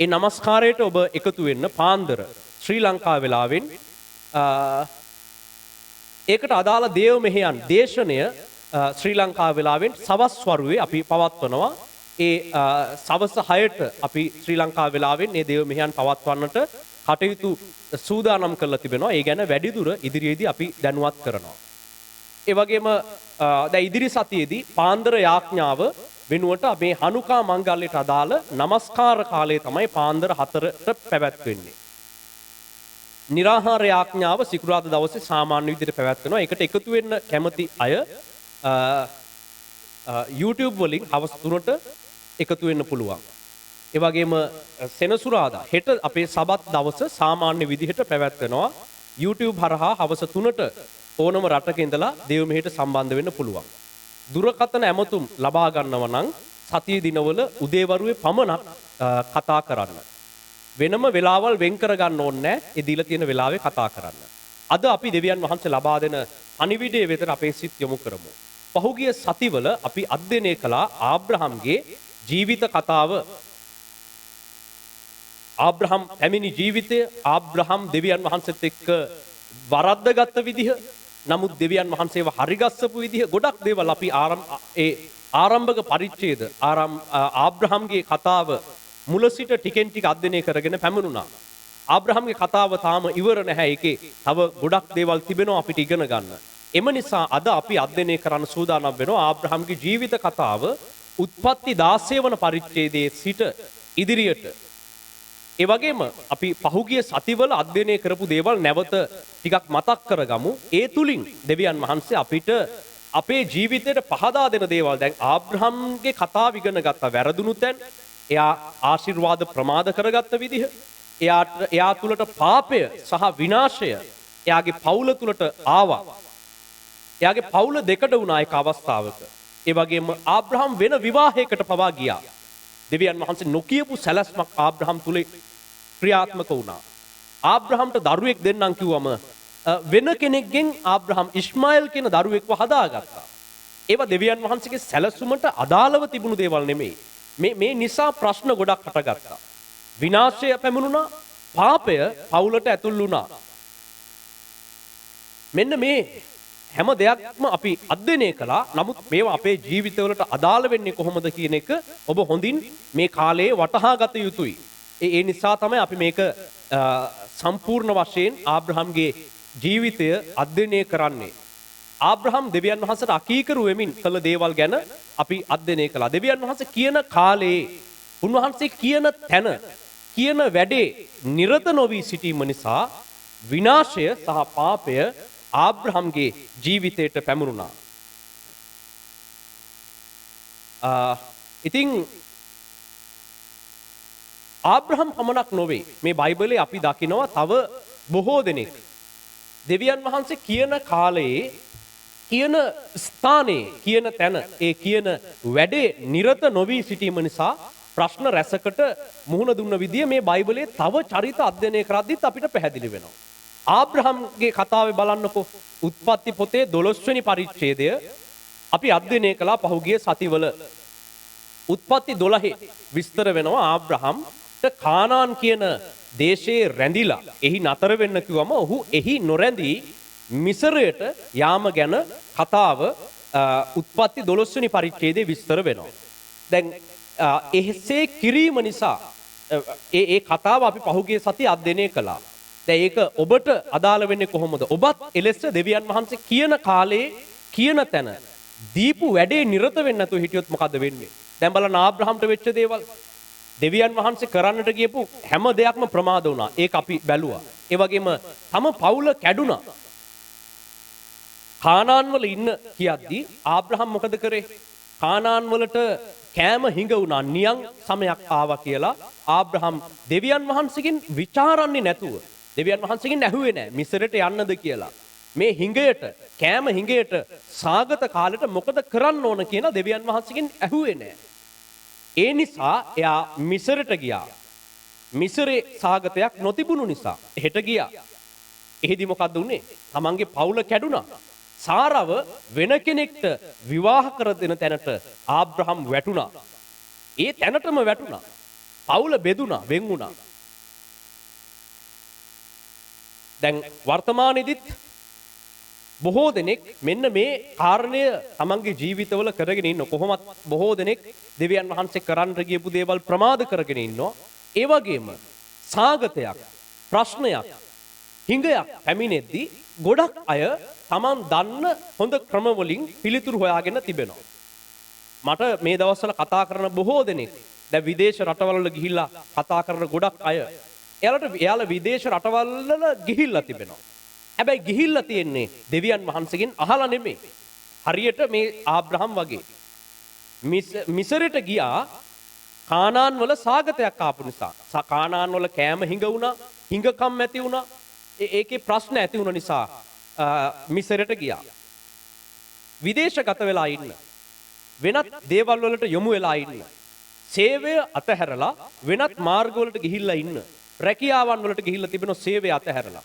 ඒ නමස්කාරයට ඔබ එකතු වෙන්න පාන්දර ශ්‍රී ලංකා වෙලාවෙන් ඒකට අදාළ දේව මෙහෙයන් දේශනය ශ්‍රී ලංකා වෙලාවෙන් සවස් වරුවේ අපි පවත්වනවා. ඒ සවස් 6ට අපි ශ්‍රී ලංකා වෙලාවෙන් මේ දේව මෙහෙයන් පවත්වන්නට කටයුතු සූදානම් කරලා තිබෙනවා. ඒ ගැන වැඩිදුර ඉදිරියේදී අපි දැනුවත් කරනවා. ඒ වගේම දැන් ඉදිරි සතියේදී පාන්දර යාඥාව වෙනුවට මේ හනුකා මංගල්‍යයට අදාළ නමස්කාර කාලය තමයි පාන්දර 4ට පැවැත්වෙන්නේ. නිරාහාර යාඥාව සිකුරාදා දවසේ සාමාන්‍ය විදිහට පැවැත්වෙනවා. ඒකට එකතු වෙන්න කැමති අය YouTube වලින් හවස් 3ට එකතු වෙන්න පුළුවන්. ඒ වගේම සෙනසුරාදා හෙට අපේ සබත් දවස සාමාන්‍ය විදිහට පැවැත්වෙනවා. YouTube හරහා හවස 3ට ඕනම රටක ඉඳලා දේව මෙහෙයට සම්බන්ධ වෙන්න පුළුවන්. දුරකථන ඇමතුම් ලබා ගන්නව නම් සතිය දිනවල උදේවරුේ පමණක් කතා කරන්න. වෙනම වෙලාවල් වෙන් කර ගන්න ඕනේ නැහැ. ඒ දීලා තියෙන වෙලාවේ කතා කරන්න. අද අපි දෙවියන් වහන්සේ ලබා දෙන අනිවිඩේ වෙත අපේ සිත් යොමු කරමු. පහුගිය සතිවල අපි අධ්‍යයනය කළා ආබ්‍රහම්ගේ ජීවිත කතාව. ආබ්‍රහම් පැමිණි ජීවිතය, ආබ්‍රහම් දෙවියන් වහන්සේත් එක්ක වරද්දගත් විදිහ, නමුත් දෙවියන් වහන්සේව හරිගස්සපු විදිහ ගොඩක් දේවල් අපි ආරම්භක පරිච්ඡේද ආබ්‍රහම්ගේ කතාව මුල සිට ටිකෙන් ටික අධ්‍යයනය කරගෙන පැමිණුණා. ආබ්‍රහම්ගේ කතාව තාම ඉවර නැහැ. ඒකේ තව ගොඩක් දේවල් තිබෙනවා අපිට ඉගෙන ගන්න. එම නිසා අද අපි අධ්‍යයනය කරන්න සූදානම් වෙනවා ආබ්‍රහම්ගේ ජීවිත කතාව උත්පත්ති 16 වන පරිච්ඡේදයේ සිට ඉදිරියට. ඒ වගේම අපි පහුගිය සතිවල අධ්‍යයනය කරපු දේවල් නැවත ටිකක් මතක් කරගමු. ඒ තුලින් දෙවියන් වහන්සේ අපිට අපේ ජීවිතයට පහදා දෙන දේවල් දැන් ආබ්‍රහම්ගේ කතාව ඉගෙන ගත්තා. වැරදුණු තැන්, එයා ආශිර්වාද ප්‍රමාද කරගත්ත විදිහ, එයා තුලට පාපය සහ විනාශය එයාගේ පවුල තුලට ආවා. එයාගේ පවුල දෙකට වුණා එක අවස්ථාවක. ඒ වගේම ආබ්‍රහම් වෙන විවාහයකට පවා ගියා. දෙවියන් වහන්සේ නොකියපු සැලැස්මක් ආබ්‍රහම් තුල ක්‍රියාත්මක වුණා. ආබ්‍රහම්ට දරුවෙක් දෙන්නම් කිව්වම වෙන කෙනෙක්ගෙන් ආබ්‍රහම් ඉස්මායිල් කියන දරුවෙක්ව හදාගත්තා. ඒවා දෙවියන් වහන්සේගේ සැලසුමට අදාළව තිබුණු දේවල් නෙමෙයි. මේ නිසා ප්‍රශ්න ගොඩක් හටගත්තා. විනාශය පැමිණුණා, පාපය පවුලට ඇතුල් වුණා. මෙන්න මේ හැම දෙයක්ම අපි අධ්‍යයනය කළා. නමුත් මේවා අපේ ජීවිතවලට අදාළ වෙන්නේ කොහොමද කියන එක ඔබ හොඳින් මේ කාලයේ වටහා ගත යුතුයි. ඒ නිසා තමයි අපි මේක සම්පූර්ණ වශයෙන් ආබ්‍රහම්ගේ ජීවිතය අධ්‍යයනය කරන්නේ. ආබ්‍රහම් දෙවියන් වහන්සේට අකීකරු වෙමින් කළ දේවල් ගැන අපි අධ්‍යයනය කළා. දෙවියන් වහන්සේ කියන කාලේ උන්වහන්සේ කියන තැන කියන වැඩේ නිරත නොවී සිටීම නිසා විනාශය සහ පාපය ආබ්‍රහම්ගේ ජීවිතයට පැමුණුණා. ඉතින් ආබ්‍රහම් පමණක් නොවේ. මේ බයිබලයේ අපි දකිනවා තව බොහෝ දෙනෙක් දෙවියන් වහන්සේ කියන කාලයේ කියන ස්ථානයේ කියන තැන ඒ කියන වැඩේ නිරත නොවී සිටීම නිසා ප්‍රශ්න රැසකට මුහුණ දුන්න විදිය මේ බයිබලයේ තව චරිත අධ්‍යයනය කරද්දිත් අපිට පැහැදිලි වෙනවා. ආබ්‍රහම්ගේ කතාවේ බලන්නකෝ උත්පත්ති පොතේ 12 වෙනි පරිච්ඡේදය අපි අධ්‍යයනය කළා පහුගිය සතිවල. උත්පත්ති 12 විස්තර වෙනවා ආබ්‍රහම්ට කානාන් කියන දේශයේ රැඳිලා එහි නතර වෙන්න කිව්වම ඔහු එහි නොරැඳී මිසරයට යාම ගැන කතාව උත්පත්ති 12 වෙනි පරිච්ඡේදයේ විස්තර වෙනවා. දැන් එසේ කිරීම නිසා ඒ කතාව අපි පහුගිය සතියේ අධ්‍යයනය කළා. දැන් ඒක ඔබට අදාළ වෙන්නේ කොහොමද? ඔබත් එලෙස දෙවියන් වහන්සේ කියන කාලේ කියන තැන දීපු වැඩේ නිරත වෙන්නේ නැතුව හිටියොත් මොකද වෙන්නේ? දැන් බලන්න ආබ්‍රහම්ට වෙච්ච දේවල්. දෙවියන් වහන්සේ කරන්නට ගියපු හැම දෙයක්ම ප්‍රමාද වුණා. ඒක අපි බැලුවා. ඒ වගේම තම පවුල කැඩුනා. කානාන් වල ඉන්න කියද්දී ආබ්‍රහම් මොකද කරේ? කානාන් වලට කෑම හිඟ වුණා. නියං සමයක් ආවා කියලා ආබ්‍රහම් දෙවියන් වහන්සේගෙන් විචාරන්නේ නැතුව දෙවියන් වහන්සේගෙන් ඇහුවේ නැහැ මිසරට යන්නද කියලා. මේ හිඟයට කෑම හිඟයට සාගත කාලෙට මොකද කරන්න ඕන කියලා දෙවියන් වහන්සේගෙන් ඇහුවේ නැහැ. ඒ නිසා එයා මිසරට ගියා. මිසරේ සාගතයක් නොතිබුණු නිසා එහෙට ගියා. එහෙදි මොකද්ද උනේ? තමන්ගේ පවුල කැඩුනා. සාරව වෙන කෙනෙක්ට විවාහ කර දෙන තැනට ආබ්‍රහම් වැටුණා. ඒ තැනටම වැටුණා. පවුල බෙදුණා, වෙන් වුණා. දැන් වර්තමානයේදීත් බොහෝ දෙනෙක් මෙන්න මේ කාරණය තමන්ගේ ජීවිතවල කරගෙන ඉන්න. කොහොමත් බොහෝ දෙනෙක් දෙවියන් වහන්සේ කරන්න ගියපු දේවල් ප්‍රමාද කරගෙන ඉන්නවා. ඒ වගේම සාගතයක්, ප්‍රශ්නයක්, හිඟයක් පැමිණෙද්දී ගොඩක් අය තමන් දන්න හොඳ ක්‍රමවලින් පිළිතුරු හොයාගෙන තිබෙනවා. මට මේ දවස්වල කතා කරන බොහෝ දෙනෙක් දැන් විදේශ රටවල ගිහිල්ලා කතා කරන ගොඩක් අය එයාලා විදේශ රටවල ගිහිල්ලා තිබෙනවා. හැබැයි ගිහිල්ලා තියෙන්නේ දෙවියන් වහන්සේගෙන් අහලා නෙමෙයි. හරියට මේ ආබ්‍රහම් වගේ මිසරට ගියා කානාන් වල සාගතයක් ආපු නිසා. කානාන් වල කෑම හිඟ වුණා, හිඟකම් ඇති වුණා. ඒකේ ප්‍රශ්න ඇති වුණ නිසා මිසරට ගියා. විදේශගත වෙලා ඉන්න. වෙනත් දේවල් වලට යොමු වෙලා ඉන්න. සේවය අතහැරලා වෙනත් මාර්ග වලට ගිහිල්ලා ඉන්න. රැකියාවන් වලට ගිහිල්ලා තිබෙන සේවය අතහැරලා.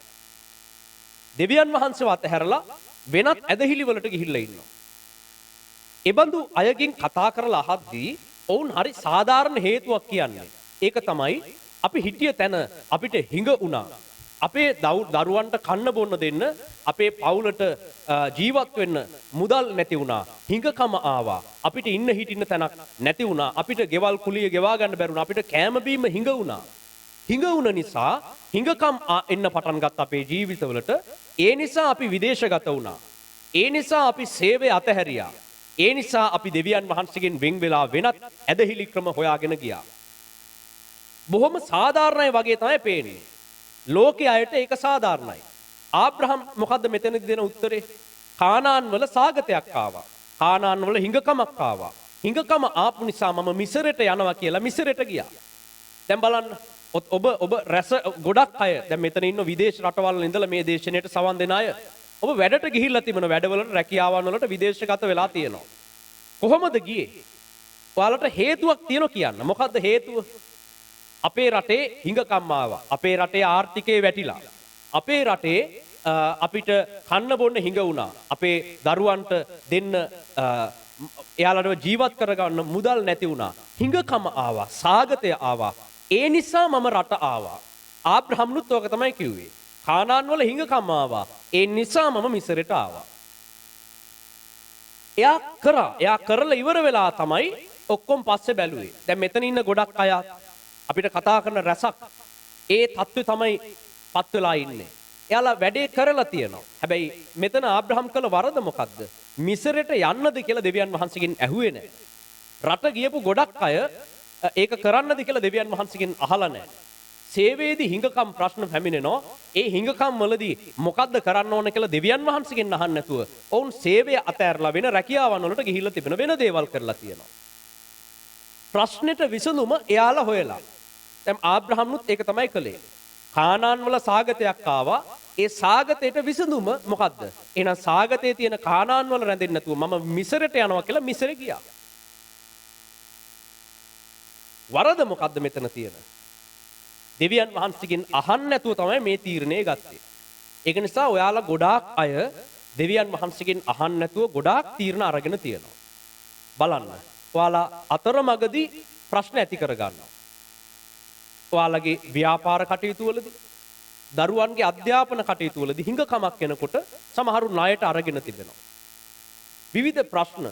දෙවියන් වහන්සේව අතහැරලා වෙනත් ඇදහිලි වලට ගිහිල්ලා ඉන්නවා. එබඳු අයගෙන් කතා කරලා අහද්දී ඔවුන් හරි සාධාරණ හේතුවක් කියන්නේ. ඒක තමයි අපි හිටිය තැන අපිට හිඟ වුණා. අපේ දරුවන්ට කන්න බොන්න දෙන්න අපේ පවුලට ජීවත් වෙන්න මුදල් නැති වුණා. හිඟකම ආවා. අපිට ඉන්න හිටින්න තැනක් නැති වුණා. අපිට ගෙවල් කුලිය ගෙවා ගන්න බැරුණා. අපිට කෑම බීම හිඟ වුණා. හිඟ වුණ නිසා හිඟකම් එන්න පටන් ගත්ත අපේ ජීවිතවලට. ඒ නිසා අපි විදේශගත වුණා. ඒ නිසා අපි සේවය අතහැරියා. ඒ නිසා අපි දෙවියන් වහන්සේගෙන් වෙන් වෙලා වෙනත් ඇදහිලි ක්‍රම හොයාගෙන ගියා. බොහොම සාධාරණයි වගේ තමයි පේන්නේ. ලෝකයේ අයට ඒක සාධාරණයි. ආබ්‍රහම් මොකද්ද මෙතනදී දෙන උත්තරේ? කානාන් වල සාගතයක් ආවා. කානාන් වල හිඟකමක් ආවා. හිඟකම ආපු නිසා මම මිසරට යනවා කියලා මිසරට ගියා. දැන් බලන්න ඔබ රැස ගොඩක් අය දැන් මෙතන ඉන්න විදේශ රටවල් ඉඳලා මේ දේශනෙට සවන් දෙන අය ඔබ වැඩට ගිහිල්ලා තිබෙන වැඩවලට රැකියාවන් වලට විදේශගත වෙලා තියෙනවා. කොහොමද ගියේ? ඔයාලට හේතුවක් තියෙනවා කියන්න. මොකද්ද හේතුව? අපේ රටේ හිඟකම් ආවා. අපේ රටේ ආර්ථිකය වැටිලා. අපේ රටේ අපිට කන්න බොන්න හිඟ වුණා. අපේ දරුවන්ට දෙන්න එයාලට ජීවත් කරගන්න මුදල් නැති වුණා. හිඟකම ආවා. සාගතය ආවා. ඒ නිසා මම රට ආවා. ආබ්‍රහම්නුත් ඔක තමයි කිව්වේ. කානාන් වල හිඟකම් ආවා. ඒ නිසා මම මිසරට ආවා. එයා කරලා ඉවර වෙලා තමයි ඔක්කොම පස්සේ බැලුවේ. දැන් මෙතන ඉන්න ගොඩක් අය අපිට කතා කරන රසක් ඒ தත්ත්වය තමයි පත් වෙලා ඉන්නේ. එයාලා වැඩේ කරලා තියෙනවා. හැබැයි මෙතන ආබ්‍රහම් කළ වරද මොකද්ද? මිසරට යන්නද කියලා දෙවියන් වහන්සේගෙන් ඇහුවේ නැහැ. රට ගියපු ගොඩක් අය ඒක කරන්නද කියලා දෙවියන් වහන්සේගෙන් අහලා නැහැ. සේවයේදී හිඟකම් ප්‍රශ්න පැමිණෙනවා. ඒ හිඟකම් වලදී මොකද්ද කරන්න ඕන කියලා දෙවියන් වහන්සේගෙන් අහන්න නැතුව ඔවුන් සේවය අතහැරලා වෙන රැකියාවන් වලට ගිහිල්ලා තිබෙන වෙන දේවල් කරලා තියෙනවා. ප්‍රශ්නෙට විසඳුම එයාලා හොයලා. දැන් ආබ්‍රහම්නුත් ඒක තමයි කළේ. කානාන් වල සාගතයක් ආවා. ඒ සාගතයට විසඳුම මොකද්ද? එහෙනම් සාගතයේ තියෙන කානාන් වල රැඳෙන්නේ නැතුව මම මිසරට යනවා කියලා මිසරේ ගියා. වරද මොකද්ද මෙතන තියෙන? දෙවියන් වහන්සේගෙන් අහන්න නැතුව තමයි මේ තීරණය ගත්තේ. ඒක නිසා ඔයාලා ගොඩාක් අය දෙවියන් වහන්සේගෙන් අහන්න නැතුව ගොඩාක් තීරණ අරගෙන තියෙනවා. බලන්න. ඔයාලා අතරමඟදී ප්‍රශ්න ඇති කරගන්නවා. ඔයාලගේ ව්‍යාපාර කටයුතු වලදී දරුවන්ගේ අධ්‍යාපන කටයුතු වලදී හිඟකමක් එනකොට සමහරු ණයට අරගෙන තිබෙනවා. විවිධ ප්‍රශ්න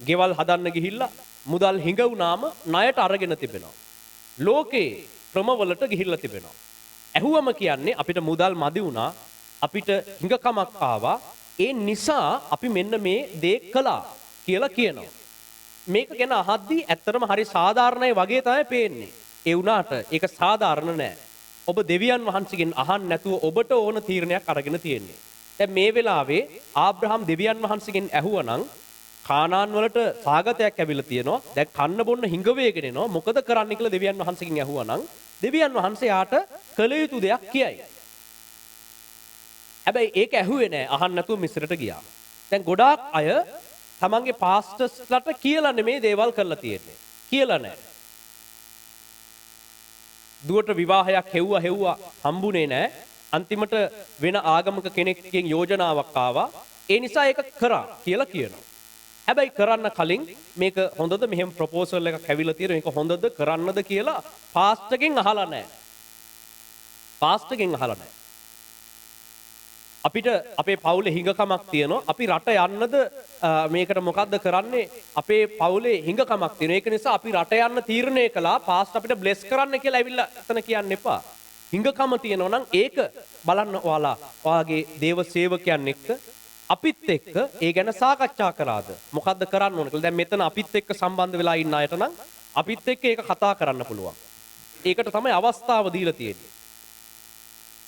ගෙවල් හදන්න ගිහිල්ලා මුදල් හිඟ වුණාම ණයට අරගෙන තිබෙනවා. ලෝකේ ක්‍රමවලට ගිහිල්ලා තිබෙනවා. ඇහුවම කියන්නේ අපිට මුදල් මදි වුණා, අපිට හිඟකමක් ආවා, ඒ නිසා අපි මෙන්න මේ දේ කළා කියලා කියනවා. මේක ගැන අහද්දී ඇත්තටම හරි සාධාරණයි වගේ තමයි පේන්නේ. ඒ වුණාට ඒක සාධාරණ නෑ. ඔබ දෙවියන් වහන්සේගෙන් අහන්න නැතුව ඔබට ඕන තීරණයක් අරගෙන තියෙන්නේ. දැන් මේ වෙලාවේ ආබ්‍රහම් දෙවියන් වහන්සේගෙන් ඇහුවනම් කානාන් වලට සාගතයක් ඇවිල්ලා තියෙනවා. දැන් කන්න බොන්න හිඟ වේගෙන එනවා. මොකද කරන්න කියලා දෙවියන් වහන්සේගෙන් ඇහුවනම් දෙවියන් වහන්සේ යාට කළ යුතු දෙයක් කියයි. හැබැයි ඒක ඇහුවේ නෑ. අහන්න නැතුව මිස්රට ගියා. දැන් ගොඩාක් අය තමන්ගේ පාස්ටර්ස්ලට කියලා නෙමේ දේවල් කරලා තියෙන්නේ. කියලා නෑ. දුවට විවාහයක් හෙව්වා හම්බුනේ නෑ. අන්තිමට වෙන ආගමක කෙනෙක්ගෙන් යෝජනාවක් ආවා. ඒ නිසා ඒක කරා කියලා කියනවා. හැබැයි කරන්න කලින් මේක හොඳද මෙහෙම ප්‍රොපෝසල් එකක් ඇවිල්ලා තියෙනවා. මේක හොඳද කරන්නද කියලා පාස්ටර්ගෙන් අහලා නෑ. පාස්ටර්ගෙන් අහලා නෑ. අපිට අපේ පවුලේ හිඟකමක් තියෙනවා. අපි රට යන්නද මේකට මොකද්ද කරන්නේ? අපේ පවුලේ හිඟකමක් තියෙනවා. ඒක නිසා අපි රට යන්න තීරණය කළා. පාස්ට් අපිට බ්ලෙස් කරන්න කියලා ඇවිල්ලා එතන කියන්න එපා. හිඟකම තියෙනවා නම් ඒක බලන්න ඔයාගේ දේව සේවකයන් එක්ක අපිත් එක්ක ඒ ගැන සාකච්ඡා කරාද? මොකද්ද කරන්න ඕන කියලා. දැන් මෙතන අපිත් එක්ක සම්බන්ධ වෙලා ඉන්න අයට නම් අපිත් එක්ක ඒක කතා කරන්න පුළුවන්. ඒකට තමයි අවස්ථාව දීලා තියෙන්නේ.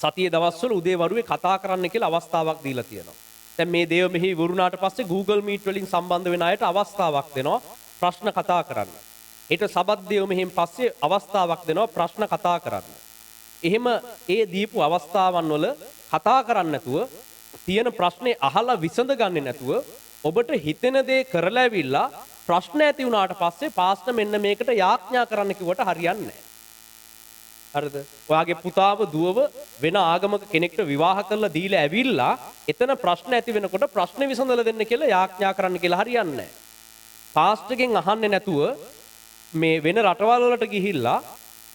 සතියේ දවස්වල උදේ වරුවේ කතා කරන්න කියලා අවස්ථාවක් දීලා තියෙනවා. දැන් මේ දේව මෙහි වුණාට පස්සේ Google Meet වලින් සම්බන්ධ වෙන අයට අවස්ථාවක් දෙනවා ප්‍රශ්න කතා කරන්න. ඊට සබත් දේව මෙහින් පස්සේ අවස්ථාවක් දෙනවා ප්‍රශ්න කතා කරන්න. එහෙම ඒ දීපු අවස්ථාවන් වල කතා කරන්න නැතුව තියෙන ප්‍රශ්නේ අහලා විසඳ ගන්නේ නැතුව ඔබට හිතෙන දේ කරලා ඇවිල්ලා ප්‍රශ්න ඇති වුණාට පස්සේ පාස්ටර් මෙන්න මේකට යාඥා කරන්න කිව්වට හරියන්නේ නැහැ. හරිද? ඔයාගේ පුතාව දුවව වෙන ආගමක කෙනෙක්ට විවාහ කරලා දීලා ඇවිල්ලා එතන ප්‍රශ්න ඇති වෙනකොට ප්‍රශ්න විසඳලා දෙන්න කියලා යාඥා කරන්න කියලා හරියන්නේ නැහැ. පාස්ටර්ගෙන් අහන්නේ නැතුව මේ වෙන රටවල් වලට ගිහිල්ලා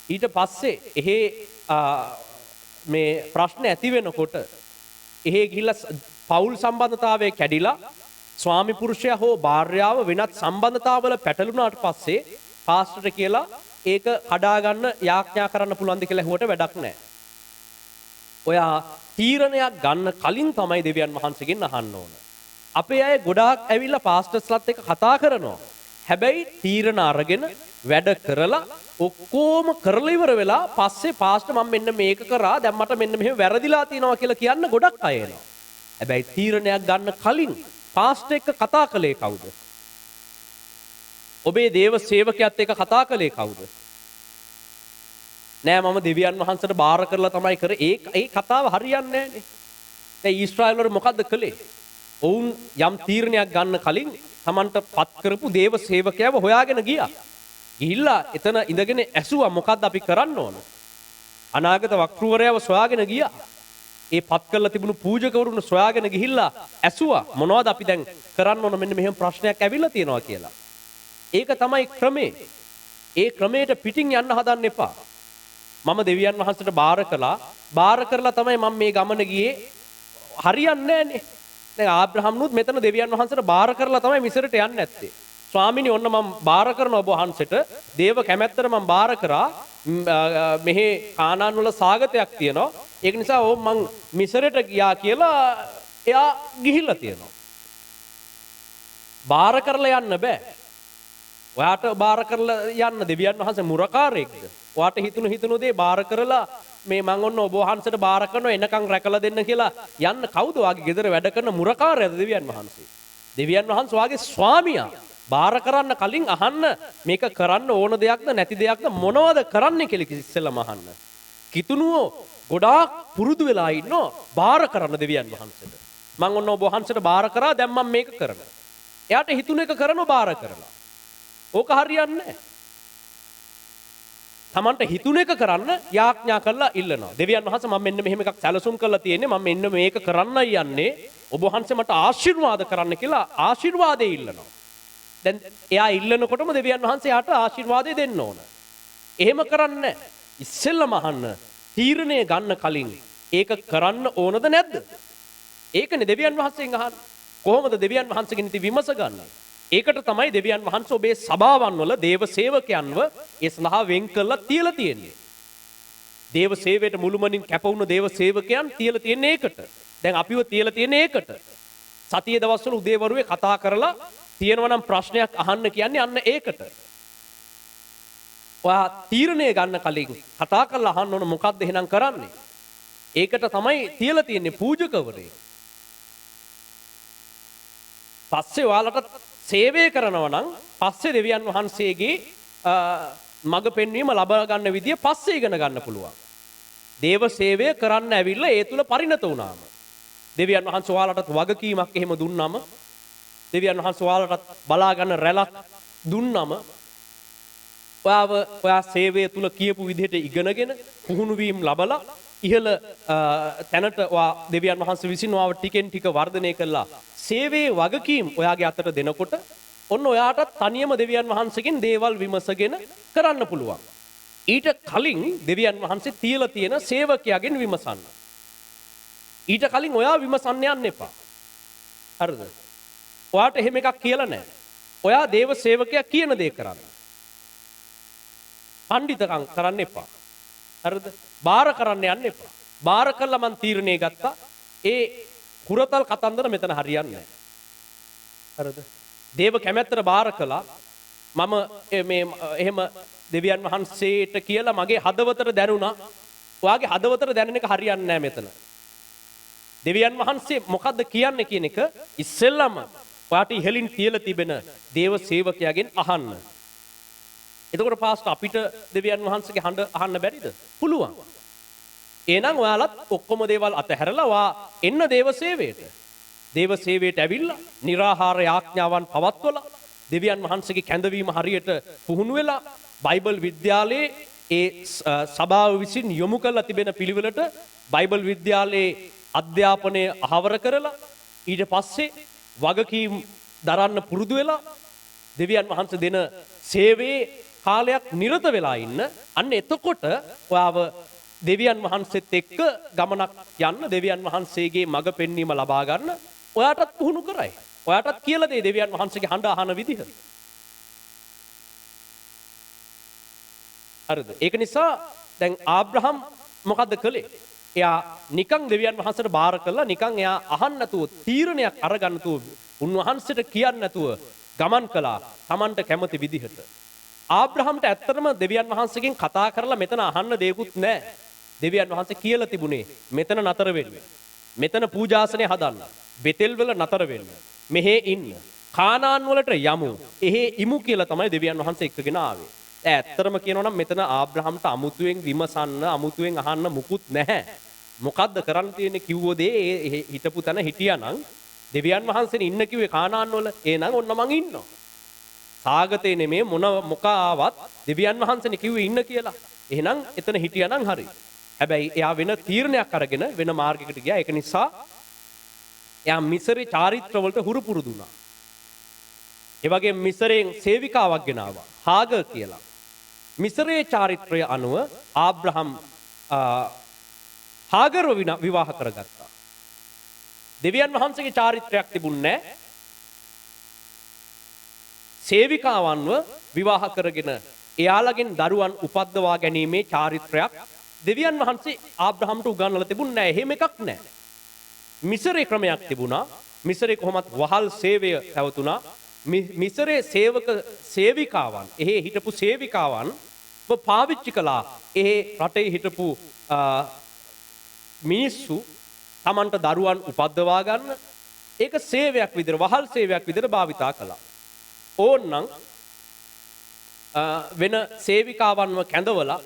ඊට පස්සේ එහෙ මේ ප්‍රශ්න ඇති වෙනකොට එහෙ ගිහිල්ලා පෞල් සම්බන්ධතාවය කැඩිලා ස්වාමි පුරුෂයා හෝ භාර්යාව වෙනත් සම්බන්ධතාවල පැටලුණාට පස්සේ පාස්ටර්ට කියලා ඒක කඩා ගන්න යාඥා කරන්න පුළුවන්ද කියලා ඇහුවට වැඩක් නැහැ. ඔයා තීරණයක් ගන්න කලින් තමයි දෙවියන් වහන්සේගෙන් අහන්න ඕන. අපේ අය ගොඩාක් ඇවිල්ලා පාස්ටර්ස්ලත් එක්ක කතා කරනවා. හැබැයි තීරණ අරගෙන වැඩ කරලා ඔක්කොම කරලා ඉවර වෙලා පස්සේ පාස්ටර් මම මෙන්න මේක කරා දැන් මට මෙන්න මෙහෙම වැරදිලා තියෙනවා කියලා කියන්න ගොඩක් අය එනවා. හැබැයි තීරණයක් ගන්න කලින් පාස්ටර් එක්ක කතා කළේ කවුද? ඔබේ දේව සේවකයාත් එක්ක කතා කළේ කවුද? නෑ මම දෙවියන් වහන්සේට බාර කරලා තමයි කරේ. ඒ කතාව හරියන්නේ නෑනේ. දැන් ඊශ්‍රායල් වල මොකද්ද කළේ? ඔවුන් යම් තීරණයක් ගන්න කලින් Tamanට පත් කරපු දේව සේවකයව හොයාගෙන ගියා. ගිහිල්ලා එතන ඉඳගෙන ඇසුවා මොකද්ද අපි කරන්න ඕන? අනාගත වක්තෘවරයව සොයාගෙන ගියා. ඒ පත් කරලා තිබුණු පූජකවරුන් සොයාගෙන ගිහිල්ලා ඇසුවා මොනවද අපි දැන් කරන්න ඕන මෙන්න මෙහෙම ප්‍රශ්නයක් ඇවිල්ලා තියෙනවා කියලා. ඒක තමයි ක්‍රමේ. ඒ ක්‍රමයට පිටින් යන්න හදන්න එපා. මම දෙවියන් වහන්සේට බාර කළා. බාර කරලා තමයි මම මේ ගමන ගියේ. හරියන්නේ නැහනේ. දැන් ආබ්‍රහම්නුත් මෙතන දෙවියන් වහන්සේට බාර කරලා තමයි මිසරට යන්නේ නැත්තේ. ස්වාමිනී ඔන්න මම බාර කරන ඔබ වහන්සේට දේව කැමැත්තට මම බාර කරා. මෙහි කානාන් වල සාගතයක් තියෙනවා. ඒක නිසා ඕ මං මිසරට ගියා කියලා එයා ගිහිල්ලා තියෙනවා. බාර කරලා යන්න බෑ. ඔයාට බාර කරලා යන්න දෙවියන් වහන්සේ මුරකාරයෙක්ද? ඔයාට හිතුණු දේ බාර කරලා මේ මං ඔන්න ඔබ වහන්සේට බාර කරනවා එනකන් රැකලා දෙන්න කියලා යන්න කවුද වාගේ ගෙදර වැඩ කරන මුරකාරයද දෙවියන් වහන්සේ? දෙවියන් වහන්සේ වාගේ ස්වාමියා බාර කරන්න කලින් අහන්න මේක කරන්න ඕන දෙයක්ද නැති දෙයක්ද මොනවද කරන්නේ කියලා ඉස්සෙල්ලාම අහන්න. කිතුණුවෝ ගොඩාක් පුරුදු වෙලා ඉන්නෝ බාර කරන්න දෙවියන් වහන්සේට. මං ඔන්න ඔබ වහන්සේට බාර කරා දැන් මම මේක කරනවා. එයාට හිතුණ එක කරනවා බාර කරලා. ඕක හරියන්නේ නැහැ. Tamanට හිතුණ එක කරන්න යාඥා කරලා ඉල්ලනවා. දෙවියන් වහන්සේ මම මෙන්න මෙහෙම එකක් සැලසුම් කරලා තියෙන්නේ මම මෙන්න මේක කරන්නයි යන්නේ. ඔබ වහන්සේ මට ආශිර්වාද කරන්න කියලා ආශිර්වාදේ ඉල්ලනවා. දැන් එයා ඉල්ලනකොටම දෙවියන් වහන්සේ යාට ආශිර්වාදය දෙන්න ඕන. එහෙම කරන්නේ ඉස්සෙල්ලම අහන්න තීරණය ගන්න කලින් ඒක කරන්න ඕනද නැද්ද? ඒකනේ දෙවියන් වහන්සේගෙන් අහන්නේ. කොහොමද දෙවියන් වහන්සේගෙන් ඉති විමස ගන්න? ඒකට තමයි දෙවියන් වහන්සේ ඔබේ සභාවන් වල දේව සේවකයන්ව ඒ සඳහා වෙන් කරලා තියලා තියෙන්නේ. දේව සේවයට මුළුමනින් කැප වුණු දේව සේවකයන් තියලා තියෙන්නේ ඒකට. දැන් අපිව තියලා තියෙන්නේ ඒකට. සතියේ දවස්වල උදේවරුේ කතා කරලා තියෙනවා නම් ප්‍රශ්නයක් අහන්න කියන්නේ අන්න ඒකට. ඔයා තීරණය ගන්න කලින් කතා කරලා අහන්න ඕන මොකද්ද එහෙනම් කරන්නේ? ඒකට තමයි තියලා තියෙන්නේ පූජකවරේ. පස්සේ ඔයාලට සේවය කරනවා නම් පස්සේ දෙවියන් වහන්සේගේ මඟ පෙන්වීම ලබා ගන්න විදිය පස්සේ ඉගෙන ගන්න පුළුවන්. දේව සේවය කරන්න ඇවිල්ලා ඒ තුල පරිණත වුණාම දෙවියන් වහන්සේ ඔයාලට වගකීමක් එහෙම දුන්නාම දෙවියන් වහන්සේ ඔයාලට බලා ගන්න රැලක් දුන්නම ඔයා සේවය තුල කියපු විදිහට ඉගෙනගෙන පුහුණු වීම ලබලා ඉහළ තැනට ඔයා දෙවියන් වහන්සේ විසින් ඔයාව ටිකෙන් ටික වර්ධනය කළා. සේවයේ වගකීම් ඔයාගේ අතට දෙනකොට ඔන්න ඔයාටත් තනියම දෙවියන් වහන්සේගෙන් දේවල් විමසගෙන කරන්න පුළුවන්. ඊට කලින් දෙවියන් වහන්සේ තියලා තියෙන සේවකයාගෙන් විමසන්න. ඊට කලින් ඔයා විමසන්න යන්න එපා. හරිද? ඔයාට එහෙම එකක් කියලා නැහැ. ඔයා දේව සේවකයා කියන දේ කරන්න. පඬිතකම් කරන්න එපා. හරිද? බාර කරන්න යන්න එපා. බාර කළා මං තීරණය ගත්තා. ඒ කුරතල් කතන්දර මෙතන හරියන්නේ නැහැ. හරිද? දේව කැමැත්තට බාර කළා. මම මේ එහෙම දෙවියන් වහන්සේට කියලා මගේ හදවතට දැනුණා. ඔයාගේ හදවතට දැනෙන එක හරියන්නේ නැහැ මෙතන. දෙවියන් වහන්සේ මොකද්ද කියන්නේ කියන එක ඉස්සෙල්ලම ඔයාට ඉහලින් තියලා තිබෙන දේව සේවකයාගෙන් අහන්න. එතකොට පාස්ටර් අපිට දෙවියන් වහන්සේගේ හඬ අහන්න බැරිද? පුළුවන්. එහෙනම් ඔයාලත් ඔක්කොම දේවල් අතහැරලා ඔයා එන්න දේව සේවයට. දේව සේවයට ඇවිල්ලා निराහාර යාඥාවන් පවත්වලා දෙවියන් වහන්සේගේ කැඳවීම හරියට පුහුණු වෙලා බයිබල් විද්‍යාලයේ ඒ සභාව විසින් යොමු කරලා තිබෙන පිළිවෙලට බයිබල් විද්‍යාලයේ අධ්‍යාපනය අහවර කරලා ඊට පස්සේ වගකීම් දරන්න පුරුදු වෙලා දෙවියන් වහන්සේ දෙන සේවයේ කාලයක් නිරත වෙලා ඉන්න. අන්න එතකොට ඔයාව දෙවියන් වහන්සේත් එක්ක ගමනක් යන්න දෙවියන් වහන්සේගේ මඟ පෙන්වීම ලබා ගන්න ඔයාටත් පුහුණු කරයි. ඔයාටත් කියලා දෙයි දෙවියන් වහන්සේගේ හඬ අහන විදිහ. හරිද? ඒක නිසා දැන් ආබ්‍රහම් මොකද්ද කළේ? එයා නිකන් දෙවියන් වහන්සේට බාර කළා නිකන් එයා අහන්න නැතුව තීරණයක් අරගන්න නැතුව උන්වහන්සේට කියන්න නැතුව ගමන් කළා Tamanට කැමති විදිහට. ආබ්‍රහම්ට ඇත්තටම දෙවියන් වහන්සේගෙන් කතා කරලා මෙතන අහන්න දෙයක්වත් නැහැ. දෙවියන් වහන්සේ කියලා තිබුණේ මෙතන නතර වෙන්න. මෙතන පූජාසනය හදන්න. බෙතෙල් වල නතර වෙන්න. මෙහෙ ඉන්න. කානාන් වලට යමු. එහෙ ඉමු කියලා තමයි දෙවියන් වහන්සේ එක්කගෙන ආවේ. ඇත්තටම කියනවා නම් මෙතන ආබ්‍රහම්ට අමුතුවෙන් විමසන්න අමුතුවෙන් අහන්න මුකුත් නැහැ. මොකද්ද කරන්න තියෙන්නේ කිව්වෝ දේ හිටපු තැන හිටියානම් දෙවියන් වහන්සේ ඉන්න කිව්වේ කානාන් වල එහෙනම් ඔන්න මං ඉන්නවා. සාගතේ නෙමේ මොකාවත් දෙවියන් වහන්සේනේ කිව්වේ ඉන්න කියලා. එහෙනම් එතන හිටියානම් හරි. හැබැයි එයා වෙන තීරණයක් අරගෙන වෙන මාර්ගයකට ගියා. ඒක නිසා එයා මිසරේ චාරිත්‍ර වලට හුරු පුරුදු වුණා. ඒ වගේම මිසරෙන් සේවිකාවක් ගෙනාවා. හාගර් කියලා. මිසරේ චාරිත්‍රය අනුව ආබ්‍රහම් හාගර්ව විවාහ කරගත්තා. දෙවියන් වහන්සේගේ චාරිත්‍රයක් තිබුණේ නැහැ. සේවිකාවන්ව විවාහ කරගෙන එයාලගෙන් දරුවන් උපද්දවා ගැනීමේ චාරිත්‍රයක් දෙවියන් වහන්සේ ආබ්‍රහම්ට උගන්වලා තිබුණේ නැහැ. එහෙම එකක් නැහැ. මිසරේ ක්‍රමයක් තිබුණා. මිසරේ කොහොමත් වහල් සේවය පැවතුණා. මිසරේ සේවිකාවන් එහෙ හිටපු සේවිකාවන් පාවිච්චි කළා. එහෙ රටේ හිටපු මිනිස්සු Tamanට දරුවන් උපද්දවා ගන්න ඒක සේවයක් විදිහට වහල් සේවයක් විදිහට භාවිතා කළා. ඕන්නම් වෙන සේවිකාවන්ව කැඳවලා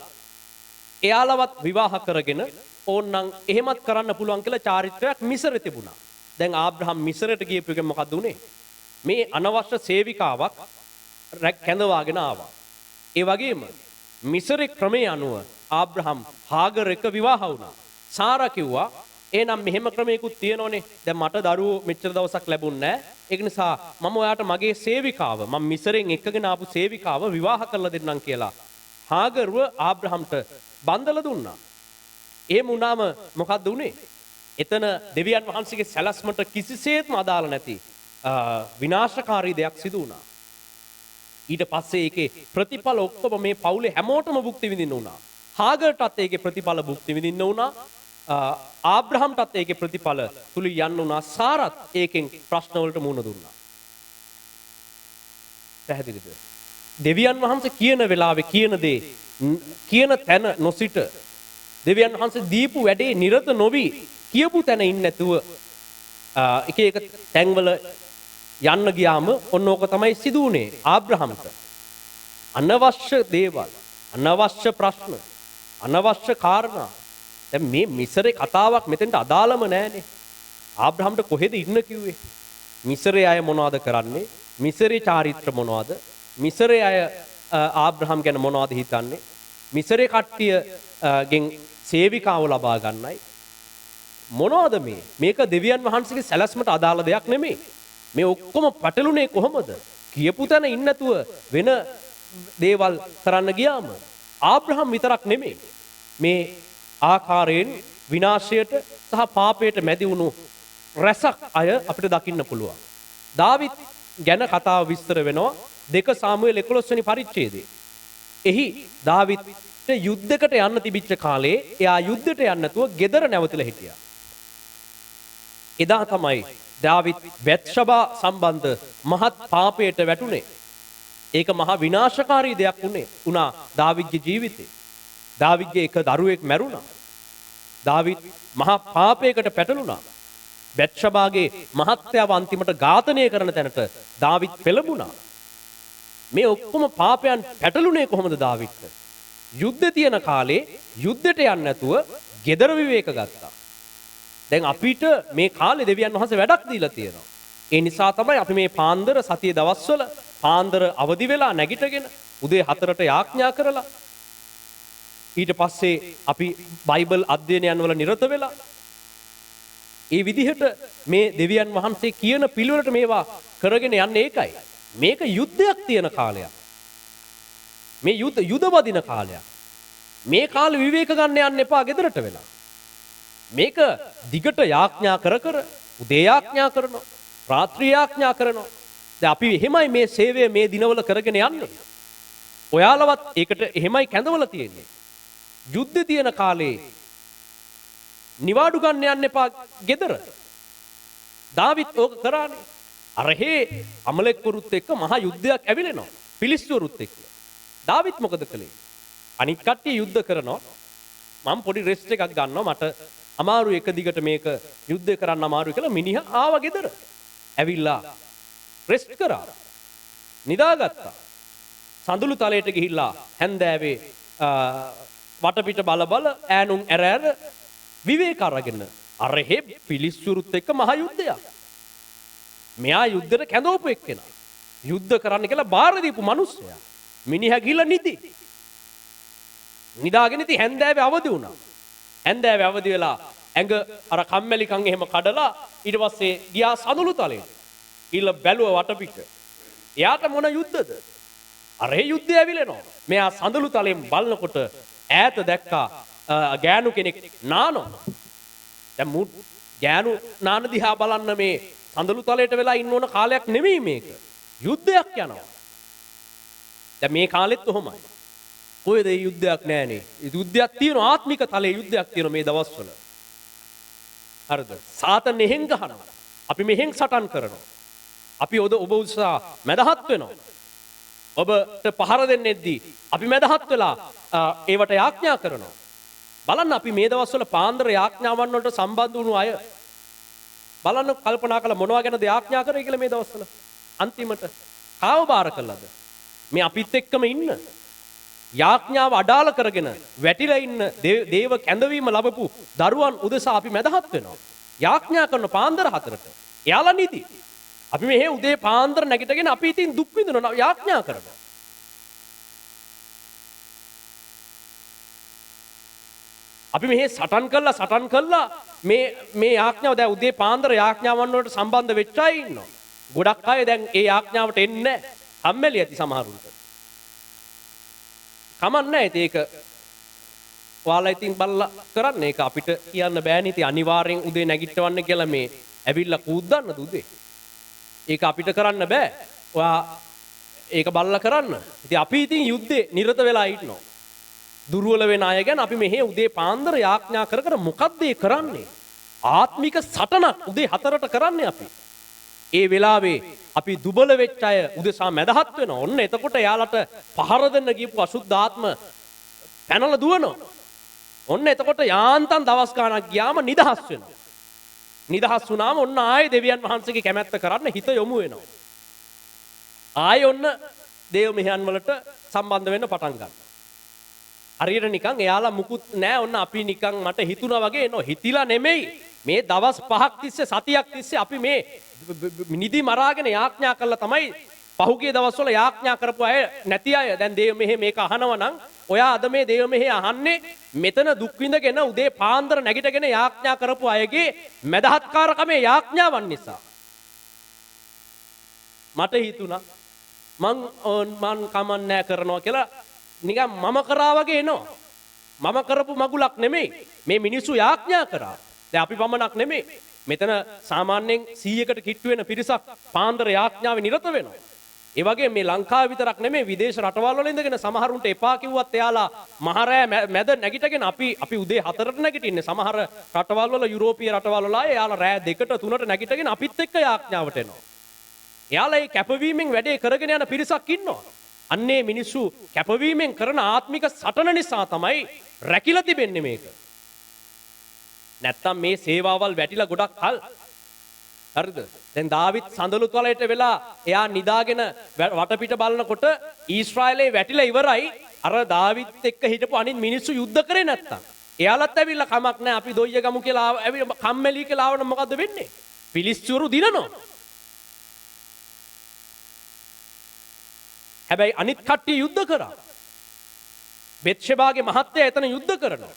එයාලවත් විවාහ කරගෙන ඕන්නම් එහෙමත් කරන්න පුළුවන් කියලා චාරිත්‍රයක් මිසරේ තිබුණා. දැන් ආබ්‍රහම් මිසරට ගියපු එක මොකක්ද උනේ? මේ අනවශ්‍ය සේවිකාවක් කැඳවාගෙන ආවා. ඒ වගේම මිසරේ ක්‍රමයේ අනුව ආබ්‍රහම් හාගර් එක්ක විවාහ වුණා. සාරා කිව්වා එහෙනම් මෙහෙම ක්‍රමයකුත් තියෙනෝනේ. දැන් මට දරුවෝ මෙච්චර දවසක් ලැබුණේ නැහැ. ඒක නිසා මම ඔයාට මගේ සේවිකාව මම මිසරෙන් එක්කගෙන ආපු සේවිකාව විවාහ කරලා දෙන්නම් කියලා හාගර්ව ආබ්‍රහම්ට බන්දලා දුන්නා. එහෙම වුණාම මොකද්ද උනේ? එතන දෙවියන් වහන්සේගේ සැලැස්මට කිසිසේත්ම අදාළ නැති විනාශකාරී දෙයක් සිදු වුණා. ඊට පස්සේ ඒකේ ප්‍රතිඵල ඔක්කොම මේ පවුලේ හැමෝටම භුක්ති විඳින්න වුණා. හාගර්ටත් ඒකේ ප්‍රතිඵල භුක්ති විඳින්න වුණා. ආබ්‍රහම්ටත් ඒකේ ප්‍රතිඵල තුලින් යන්න වුණා. සාරත් ඒකෙන් ප්‍රශ්න වලට මුහුණ දුන්නා. පැහැදිලිද? දෙවියන් වහන්සේ කියන වෙලාවේ කියන දේ කියන තැන නොසිට දෙවියන් වහන්සේ දීපු වැඩේ නිරත නොවි කියපු තැන ඉන්නේ නැතුව එක එක තැන්වල යන්න ගියාම ඔන්න ඕක තමයි සිදු වුනේ ආබ්‍රහම්ට. අනවශ්‍ය දේවල්, අනවශ්‍ය ප්‍රශ්න, අනවශ්‍ය කාරණා. දැන් මේ මිසරේ කතාවක් මෙතෙන්ට අදාළම නැහැනේ. ආබ්‍රහම්ට කොහෙද ඉන්න කිව්වේ? මිසරේ අය මොනවද කරන්නේ? මිසරේ චාරිත්‍ර මොනවද? මිසරේ අය ආබ්‍රහම් ගැන මොනවද හිතන්නේ? මිසරේ කට්ටිය ගෙන් සේවිකාව ලබා ගන්නයි. මොනවද මේ? මේක දෙවියන් වහන්සේගේ සැලැස්මට අදාළ දෙයක් නෙමෙයි. මේ ඔක්කොම පැටළුනේ කොහොමද? කියපු තැන ඉන්න නැතුව වෙන දේවල් කරන්න ගියාම ආබ්‍රහම් විතරක් නෙමෙයි. මේ ආකාරයෙන් විනාශයට සහ පාපයට මැදි වුණු රැසක් අය අපිට දකින්න පුළුවන්. දාවිත් ගැන කතාව විස්තර වෙනවා 2 සාමුවෙල් 11 වෙනි පරිච්ඡේදයේ. එහි දාවිත් යුද්ධයකට යන්න තිබිච්ච කාලේ එයා යුද්ධයට යන්න නැතුව ගෙදර නැවතිලා හිටියා. එදා තමයි දාවිත් බැත්ෂබා සම්බන්ධ මහත් පාපයට වැටුනේ. ඒක මහා විනාශකාරී දෙයක් වුණා දාවිත්ගේ ජීවිතේ. දාවිත්ගේ එක දරුවෙක් මැරුණා. දාවිත් මහා පාපයකට පැටළුණා. බැත්ෂබාගේ මහත්යාව අන්තිමට ඝාතනය කරන තැනට දාවිත් පෙළඹුණා. මේ ඔක්කොම පාපයන් පැටළුනේ කොහොමද දාවිත්ට? යුද්ධ තියෙන කාලේ යුද්ධයට යන්න නැතුව ගෙදර විවේක ගත්තා. දැන් අපිට මේ කාලේ දෙවියන් වහන්සේ වැඩක් දීලා තියෙනවා. ඒ නිසා තමයි අපි මේ පාන්දර සතියේ දවස්වල පාන්දර අවදි වෙලා නැගිටගෙන උදේ 4ට යාඥා කරලා ඊට පස්සේ අපි බයිබල් අධ්‍යයනයන් වල නිරත වෙලා ඒ විදිහට මේ දෙවියන් වහන්සේ කියන පිළිවෙලට මේවා කරගෙන යන්නේ ඒකයි. මේක යුද්ධයක් තියෙන කාලයක්. මේ යුද වදින කාලයක්. මේ කාලේ විවේක ගන්න යන්න එපා ගෙදරට වෙලා. මේක දිගට යාඥා කර කර උදේ යාඥා කරනවා. රාත්‍රී යාඥා කරනවා. දැන් අපි එහෙමයි මේ සේවය මේ දිනවල කරගෙන යන්නේ. ඔයාලවත් ඒකට එහෙමයි කැඳවලා තියෙන්නේ. යුද්ධ තියෙන කාලේ නිවාඩු ගන්න යන්න එපා ගෙදර. දාවිත් ඕක කරානේ. අරහේ අමලෙක්වරුත් එක්ක මහා යුද්ධයක් ඇවිලෙනවා. පිලිස්තුවරුත් එක්ක. දාවිත් මොකද කළේ? අනිත් කට්ටිය යුද්ධ කරනවා. මම පොඩි රෙස්ට් එකක් ගන්නවා. මට අමාරු එක දිගට මේක යුද්ධ කරන්න අමාරුයි කියලා මිනිහා ආවා ගෙදර. ඇවිල්ලා රෙස්ට් කරා. නිදාගත්තා. සඳුළු තලයට ගිහිල්ලා හැන්දෑවේ වටපිට බල බල ඈනුම් ඇර ඇර විවේක අරගෙන අරහේ පිලිස්තුරුත් එක්ක මහ යුද්ධයක්. මෙයා යුද්ධයට කැඳවපු එක්කෙනා. යුද්ධ කරන්න කියලා බාර දීපු මිනිස්සයා. මිනිහා ගිහලා නිදි. නිදාගෙන ඉති හැන්දෑවේ අවදි වුණා. හැන්දෑවේ අවදි වෙලා ඇඟ අර කම්මැලිකම් එහෙම කඩලා ඊට පස්සේ ගියා සඳුළු තලයට. ඊළ බැලුව වටපිට. එයාට මොන යුද්ධද? අරහේ යුද්ධය ඇවිලෙනවා. මෙයා සඳුළු තලයෙන් බලනකොට ඈත දැක්කා ගෑනු කෙනෙක් නානවා. දැන් මු ගෑනු නාන දිහා බලන්න මේ සඳුළු තලයට වෙලා ඉන්න ඕන කාලයක් නෙමෙයි මේක. යුද්ධයක් යනවා. දැන් මේ කාලෙත් ඔහොමයි. කොහෙද මේ යුද්ධයක් නැහනේ. යුද්ධයක් තියෙනවා ආත්මික තලයේ යුද්ධයක් තියෙනවා මේ දවස්වල. හරිද? සාතන් එහෙන් ගහනවා. අපි මෙහෙන් සටන් කරනවා. අපි ඔබ උත්සාහ මැදහත් වෙනවා. ඔබට පහර දෙන්නෙද්දී අපි මැදහත් වෙලා ඒවට යාඥා කරනවා. බලන්න අපි මේ දවස්වල පාන්දර යාඥාවන් වලට සම්බන්ධ වුණු අය බලන්න කල්පනා කළ මොනවා ගැනද යාඥා කරේ කියලා මේ දවස්වල අන්තිමට කාව බාර කළාද? මේ අපිත් එක්කම ඉන්න යාඥාව අඩාල කරගෙන වැටිලා ඉන්න දේව කැඳවීම ලැබපු දරුවන් උදෙසා අපි මැදහත් වෙනවා. යාඥා කරන පාන්දර 4ට. එයාලා නිදි. අපි මෙහෙ උදේ පාන්දර නැගිටගෙන අපි ඉතින් දුක් විඳිනවා යාඥා කරනවා. අපි මෙහෙ සටන් කළා මේ යාඥාව දැන් උදේ පාන්දර යාඥාවන් වලට සම්බන්ධ වෙච්ච අය ඉන්නවා. ගොඩක් අය දැන් ඒ යාඥාවට එන්නේ නැහැ. කම්මැලි ඇති සමහරුන්ට. කමන්නේ නැහැ ඒක. ඔයාලා ඉතින් බලලා කරන්න ඒක අපිට කියන්න බෑනේ. ඉතින් අනිවාර්යෙන් උදේ නැගිටවන්න කියලා මේ ඇවිල්ලා කූද්දන්නද උදේ? ඒක අපිට කරන්න බෑ. ඔයා ඒක බලලා කරන්න. ඉතින් අපි ඉතින් යුද්ධේ නිරත වෙලා ඉන්නවා. දුර්වල වෙන අය ගැන අපි මෙහෙ උදේ පාන්දර යාඥා කර කර මොකද්ද ඒ කරන්නේ? ආත්මික සටනක් උදේ 4ට කරන්නේ අපි. ඒ වෙලාවේ අපි දුබල වෙච්ච අය උදෙසා මැදහත් වෙනවා. ඔන්න එතකොට යාලට පහර දෙන්න ගියපු අසුද්ධ ආත්ම පැනලා දුවනවා. ඔන්න එතකොට යාන්තම් දවස් ගාණක් ගියාම නිදහස් වෙනවා. නිදහස් වුණාම ඔන්න ආයේ දෙවියන් වහන්සේගේ කැමැත්ත කරන්න හිත යොමු වෙනවා. ආයේ ඔන්න දේව මෙහෙයන් වලට සම්බන්ධ වෙන්න පටන් ගන්නවා. හරියට නිකන් එයාලා මුකුත් නැහැ ඔන්න අපි නිකන් මට හිතුණා වගේ එනවා. හිතිලා නෙමෙයි. මේ දවස් 5ක් තිස්සේ සතියක් තිස්සේ අපි මේ නිදි මරාගෙන යාඥා කළා තමයි පහුගිය දවස්වල යාඥා කරපු අය නැති අය දැන් දේව මෙහෙ මේක අහනවා නම් ඔයා අද මේ දේව මෙහෙ අහන්නේ මෙතන දුක් විඳගෙන උදේ පාන්දර නැගිටගෙන යාඥා කරපු අයගේ මදහත්කාරකමේ යාඥාවන් නිසා. මට හිතුණා මං කමන්නේ කරනවා කියලා නිකන් මම කරා වගේ එනවා. මම කරපු මගුලක් නෙමෙයි. මේ මිනිස්සු යාඥා කරා. දැන් අපි පමණක් නෙමෙයි. මෙතන සාමාන්‍යයෙන් 100කට කිට්ටු වෙන පිරිසක් පාන්දර යාඥාවේ නිරත වෙනවා. ඒ වගේ මේ ලංකාව විතරක් නෙමෙයි විදේශ රටවල් වල ඉඳගෙන සමහරුන්ට එපා කිව්වත් එයාලා මහරෑ මැද නැගිටගෙන අපි උදේ 4ට නැගිටින්නේ. සමහර රටවල් වල යුරෝපීය රටවල් වල එයාලා රෑ 2ට 3ට නැගිටගෙන අපිත් එක්ක යාඥාවට එනවා. එයාලා මේ කැපවීමෙන් වැඩේ කරගෙන යන පිරිසක් ඉන්නවා. අන්නේ මිනිස්සු කැපවීමෙන් කරන ආත්මික සටන නිසා තමයි රැකිලා තිබෙන්නේ මේක. නැත්තම් මේ සේවාවල් වැටිලා ගොඩක් කල්. හරිද? දැන් දාවිත් සඳලු තලයට වෙලා එයා නිදාගෙන වටපිට බලනකොට ඊශ්‍රායලේ වැටිලා ඉවරයි. අර දාවිත් එක්ක හිටපු අනිත් මිනිස්සු යුද්ධ කරේ නැත්තම්. එයාලත් ඇවිල්ලා කමක් නැහැ අපි දොයිය ගමු කියලා ඇවිල්ලා කම්මැලි කියලා ආවනම් මොකද්ද වෙන්නේ? පිලිස්තුරු දිනනවා. හැබැයි අනිත් කට්ටිය යුද්ධ කරා. බෙත්ෂෙබාගේ මහත්තයා එතන යුද්ධ කරනවා.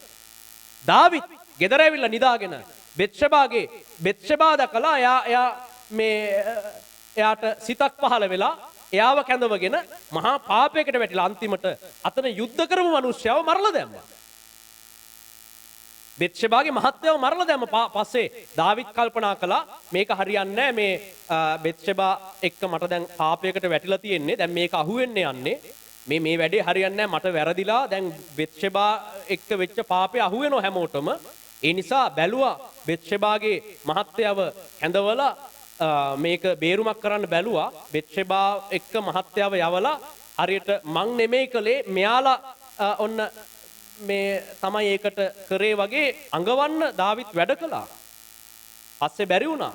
දාවිත් ගෙදර ඇවිල්ලා නිදාගෙන බෙත්ෂෙබා දැකලා එයාට සිතක් පහළ වෙලා එයාව කැඳවගෙන මහා පාපයකට වැටිලා අන්තිමට අතන යුද්ධ කරපු මිනිස්සයව මරලා දැම්මා. බෙත්ෂෙබාගේ මහත්තයව මරලා දැම්ම පස්සේ දාවිත් කල්පනා කළා මේක හරියන්නේ නැහැ මේ බෙත්ෂෙබා එක්ක මට දැන් පාපයකට වැටිලා තියෙන්නේ දැන් මේක අහුවෙන්නේ යන්නේ මේ වැඩේ හරියන්නේ නැහැ මට වැරදිලා දැන් බෙත්ෂෙබා එක්ක වෙච්ච පාපේ අහුවෙනවා හැමෝටම ඒ නිසා බැලුවා බෙත්ෂෙබාගේ මහත්තයව ඇඳවලා මේක බේරුමක් කරන්න බැලුවා බෙත්ෂෙබා එක්ක මහත්තයව යවලා හරියට මං නෙමෙයි කළේ මෙයාලා ඔන්න මේ තමයි ඒකට කරේ වගේ අඟවන්න දාවිත් වැඩ කළා. පස්සේ බැරි වුණා.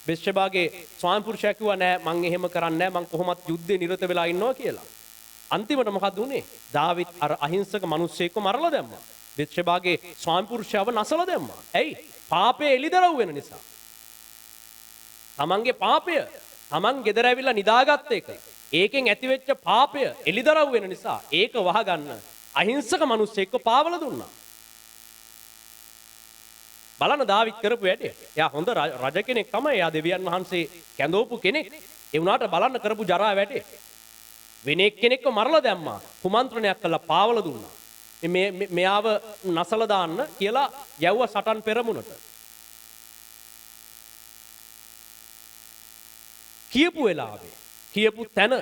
බෙත්ෂෙබාගේ ස්වාමි පුරුෂයා කිව්වා නෑ මං එහෙම කරන්නේ නෑ මං කොහොමත් යුද්ධේ නිරත වෙලා ඉන්නවා කියලා. අන්තිමට මොකද උනේ? දාවිත් අර අහිංසක මිනිස්සෙක්ව මරලා දැම්මා. බෙත්ෂෙබාගේ ස්වාමි පුරුෂයාව නසලා දැම්මා. ඇයි? පාපේ එලිදරව් වෙන නිසා. තමන්ගේ පාපය තමන් ගෙදර ඇවිල්ලා නිදාගත්ත එක. ඒකෙන් ඇතිවෙච්ච පාපය එලිදරව් වෙන නිසා ඒක වහගන්න අහිංසක මිනිස්සෙක්ව පාවල දුන්නා. බලන්න දාවිත් කරපු වැඩේ. එයා හොඳ රජ කෙනෙක් තමයි. එයා දෙවියන් වහන්සේ කැඳවපු කෙනෙක්. ඒ වුණාට බලන්න කරපු ජරා වැඩේ. වෙන එක්කෙනෙක්ව මරලා දැම්මා. කුමන්ත්‍රණයක් කළා පාවල දුන්නා. මෙයාව නසල දාන්න කියලා යවුව සටන් පෙරමුණට. කියපු වෙලාවේ කියපු තැන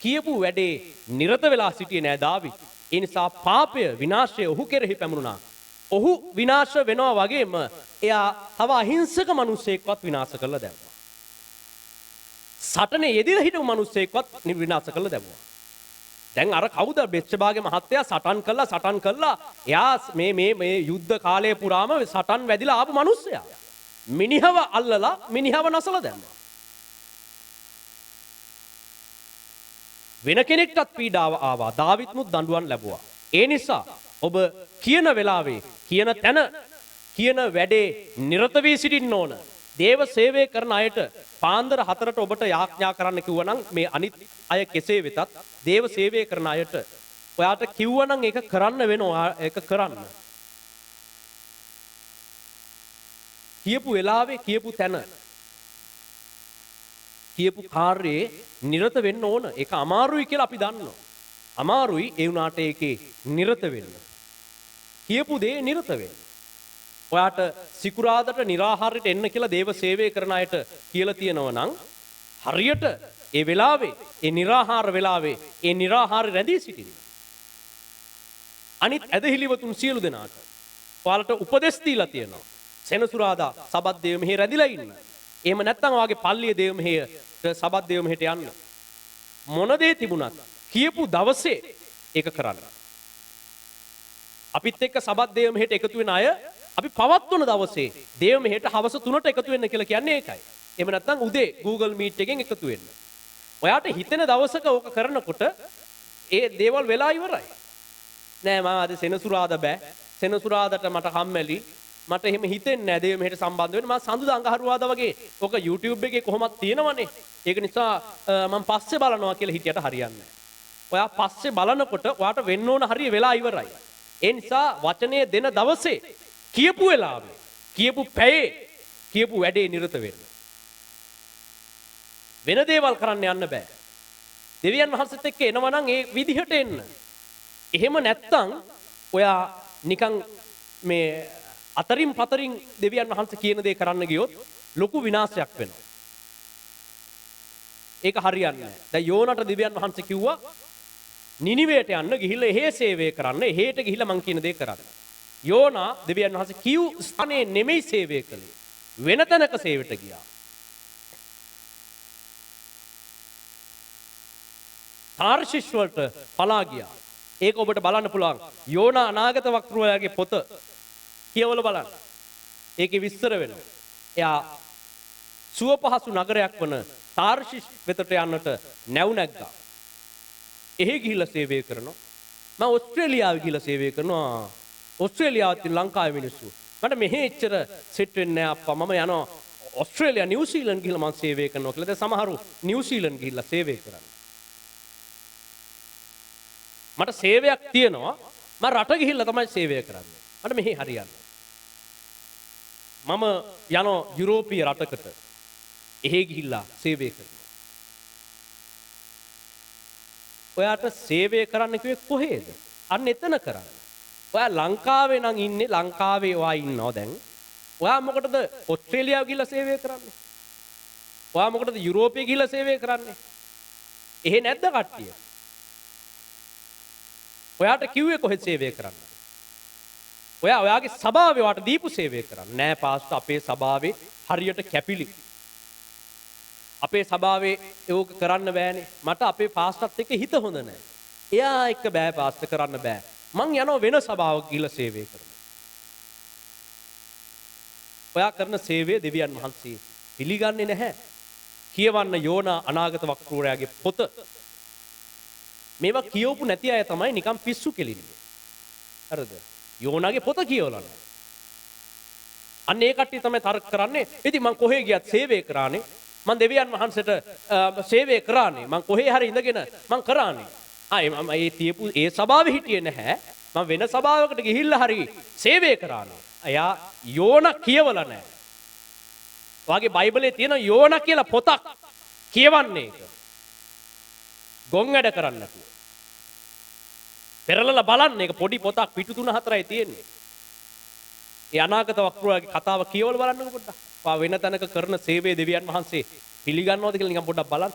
කියපු වැඩේ නිරත වෙලා සිටියේ නෑ දාවිත්. ඒ නිසා පාපය විනාශය ඔහු කෙරෙහි පැමුණා. ඔහු විනාශ වෙනවා වගේම එයා තව අහිංසක මිනිසෙක්වත් විනාශ කරලා දැම්මා. සටනේ යෙදিলা හිටපු මිනිසෙක්වත් විනාශ කරලා දැම්මා. දැන් අර කවුද බෙත්ෂෙබාගේ මහත්තයා සටන් කළා එයා මේ යුද්ධ කාලය පුරාම සටන් වැදිලා ආපු මිනිස්සයා. මිනිහව අල්ලලා මිනිහව නසලා දැම්මා. වෙන කෙනෙක්ටත් පීඩාව ආවා. දාවිත්මුත් දඬුවම් ලැබුවා. ඒ නිසා ඔබ කියන වෙලාවේ කියන තැන කියන වැඩේ නිරත වී සිටින්න ඕන. දේව සේවය කරන අයට පාන්දර 4ට ඔබට යාඥා කරන්න කිව්වනම් මේ අනිත් අය කෙසේ වෙතත් දේව සේවය කරන අයට ඔයාට කිව්වනම් ඒක කරන්න වෙනවා. ඒක කරන්න. කියපු වෙලාවේ කියපු තැන කියපු කාර්යයේ නිරත වෙන්න ඕන. ඒක අමාරුයි කියලා අපි දන්නවා. අමාරුයි ඒ වුණාට ඒකේ නිරත වෙන්න. කියපු දේ නිරත වෙන්න. ඔයාට සිකුරාදට निराහාරයට එන්න කියලා දේව සේවය කරන අයට කියලා තියෙනවා නම් හරියට ඒ වෙලාවේ ඒ निराහාර වෙලාවේ ඒ निराහාරය රැඳී සිටින්න. අනිත් ඇදහිලිවතුන් සියලු දෙනාට ඔයාලට උපදෙස් දීලා තියෙනවා. සෙනසුරාදා සබත් දේව මෙහෙ රැඳිලා ඉන්න. එහෙම නැත්නම් ඔයාගේ පල්ලියේ දේව මෙහෙට සබත් දේව මෙහෙට යන්න. මොන දේ තිබුණත් කියපු දවසේ ඒක කරන්න. අපිත් එක්ක සබත් දේව මෙහෙට එකතු වෙන අය අපි පවත්වන දවසේ දේව මෙහෙට හවස 3ට එකතු වෙන්න කියලා කියන්නේ ඒකයි. එහෙම නැත්නම් උදේ Google Meet එකෙන් එකතු වෙන්න. ඔයාට හිතෙන දවසක ඕක කරනකොට ඒ දේවල් වෙලා ඉවරයි. නෑ මම අද සෙනසුරාදා බෑ. සෙනසුරාදාට මට කම්මැලි. මට එහෙම හිතෙන්නේ නෑ දේව මෙහෙට සම්බන්ධ වෙන්න. මම සඳුදා අඟහරුවාදා වගේ ඕක YouTube එකේ කොහොමත් තියෙනවනේ. ඒක නිසා මම පස්සේ බලනවා කියලා හිතියට හරියන්නේ නෑ. ඔයා පස්සේ බලනකොට ඔයාට වෙන්න ඕන හරිය වෙලා ඉවරයි. ඒ නිසා වචනේ දෙන දවසේ කියපු වෙලාවේ කියපු පැයේ කියපු වැඩේ නිරත වෙන්න. වෙන දේවල් කරන්න යන්න බෑ. දෙවියන් වහන්සේත් එක්ක එනවා නම් ඒ විදිහට එන්න. එහෙම නැත්තම් ඔයා නිකන් මේ අතරින් පතරින් දෙවියන් වහන්සේ කියන දේ කරන්න ගියොත් ලොකු විනාශයක් වෙනවා. ඒක හරියන්නේ නැහැ. දැන් යෝනට දෙවියන් වහන්සේ කිව්වා නිනිවේට යන්න ගිහිල්ලා එහෙ සේවය කරන්න. එහෙට ගිහිල්ලා මං කියන දේ කරන්න. යෝනා දෙවියන් වහන්සේ කිව් ස්ථානයේ නෙමෙයි සේවය කළේ. වෙන තැනක සේවයට ගියා. තාර්ෂිෂ් වලට පලා ගියා. ඒක ඔබට බලන්න පුළුවන්. යෝනා අනාගත වක්තෘයාගේ පොත කියවල බලන්න. ඒකේ විස්තර වෙනවා. එයා සුවපහසු නගරයක් වන තාර්ෂිෂ් වෙතට යන්නට නැව් නැග්ගා. එහෙ ගිහිල්ලා සේවය කරනවා. මම ඕස්ට්‍රේලියාවේ ගිහිල්ලා සේවය කරනවා. ඕස්ට්‍රේලියාවත් ලංකාවේ මිනිස්සු. මට මෙහෙ එච්චර සෙට් වෙන්නේ නැහැ අප්පා. මම යනවා ඕස්ට්‍රේලියා නිව්සීලන්ත ගිහිල්ලා මම සේවය කරනවා කියලා. දැන් සමහරු නිව්සීලන්ත ගිහිල්ලා සේවය කරනවා. මට සේවයක් තියෙනවා. මම රට ගිහිල්ලා තමයි සේවය කරන්නේ. මට මෙහෙ හරියන්නේ. මම යනවා යුරෝපීය රටකට. එහෙ ගිහිල්ලා සේවය කරනවා. ඔයාට සේවය කරන්න කිව්වේ කොහේද? අන්න එතන කරන්න. ඔයා ලංකාවේ නම් ඉන්නේ ලංකාවේ ඔයා ඉන්නවා දැන්. ඔයා මොකටද ඕස්ට්‍රේලියාව ගිහලා සේවය කරන්නේ? ඔයා මොකටද යුරෝපේ ගිහලා සේවය කරන්නේ? එහෙ නැද්ද කට්ටිය? ඔයාට කිව්වේ කොහෙද සේවය කරන්න? ඔයාගේ සභාවේ ඔයාට දීපු සේවය කරන්න. නෑ පාස්ටර් අපේ සභාවේ හරියට කැපිලි. අපේ සභාවේ ඒක කරන්න බෑනේ. මට අපේ පාස්ටර්ත් එක්ක හිත හොඳ නෑ. එයා එක්ක බෑ පාස්ටර් කරන්න බෑ. මං යනවා වෙන සභාවක ගිහලා සේවය කරන්න. ඔයා කරන සේවය දෙවියන් වහන්සේ පිළිගන්නේ නැහැ. කියවන්න යෝනා අනාගත වක්‍රෝරයාගේ පොත. මේවා කියවපු නැති අය තමයි නිකන් පිස්සු කෙලින්නේ. හරිද? යෝනාගේ පොත කියවලා නැහැ. අන්න ඒ කට්ටිය තමයි තර්ක කරන්නේ. ඉතින් මං කොහේ ගියත් සේවය කරානේ. මං දෙවියන් වහන්සේට සේවය කරානේ. මං කොහේ හරි ඉඳගෙන මං කරානේ. මම ඒ තියපු ඒ සභාවේ හිටියේ නැහැ. මම වෙන සභාවකට ගිහිල්ලා හරි සේවය කරානේ. අයා යෝනා කියවලා නැහැ. වාගේ බයිබලේ තියෙන යෝනා කියලා පොතක් කියවන්නේ ඒක. ගොන් වැඩ කරන්න නැතුව. පෙරලලා බලන්න ඒක පොඩි පොතක් පිටු 3-4යි තියෙන්නේ. ඒ අනාගත වක්‍රයාගේ කතාව කියවලා බලන්නකො පොඩ්ඩක්. පා වෙන තැනක කරන සේවයේ දෙවියන් වහන්සේ පිළිගන්නවද කියලා නිකන් පොඩ්ඩක් බලන්න.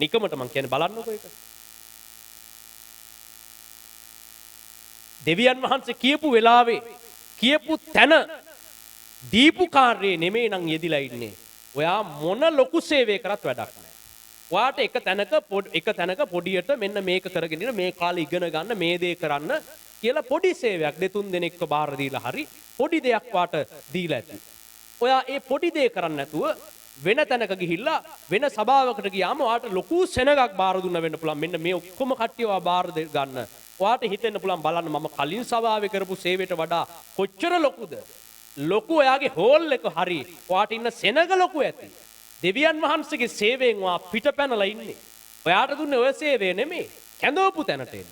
නිකමට මං කියන්නේ බලන්නකො ඒක. දෙවියන් වහන්සේ කියපු වෙලාවේ කියපු තැන දීපු කාර්යයේ නෙමෙයි නම් යෙදිලා ඉන්නේ. ඔයා මොන ලොකු සේවය කරත් වැඩක් නැහැ. ඔයාට එක තැනක පොඩියට මෙන්න මේක කරගෙන ඉන්න මේ කාලේ ඉගෙන ගන්න මේ දේ කරන්න කියලා පොඩි සේවයක් දෙතුන් දෙනෙක්ව බාර දීලා හරි පොඩි දෙයක් වාට දීලා ඇති. ඔයා ඒ පොඩි දේ කරන්න නැතුව වෙන තැනක ගිහිල්ලා වෙන සභාවකට ගියාම ඔයාට ලොකු සෙනගක් බාර දුන්න වෙන්න පුළුවන්. මෙන්න මේ ඔක්කොම කට්ටිය ඔයා බාර ගන්න. ඔයාට හිතෙන්න පුළුවන් බලන්න මම කලින් සභාවේ කරපු සේවයට වඩා කොච්චර ලොකුද? ලොකු ඔයාගේ හෝල් එක හරි ඔයාට ඉන්න සෙනග ලොකු ඇති. දෙවියන් වහන්සේගේ සේවයෙන් ඔයා පිටපැනලා ඉන්නේ. ඔයාට දුන්නේ ඔය සේවය නෙමෙයි. කැඳවපු තැනට එන්න.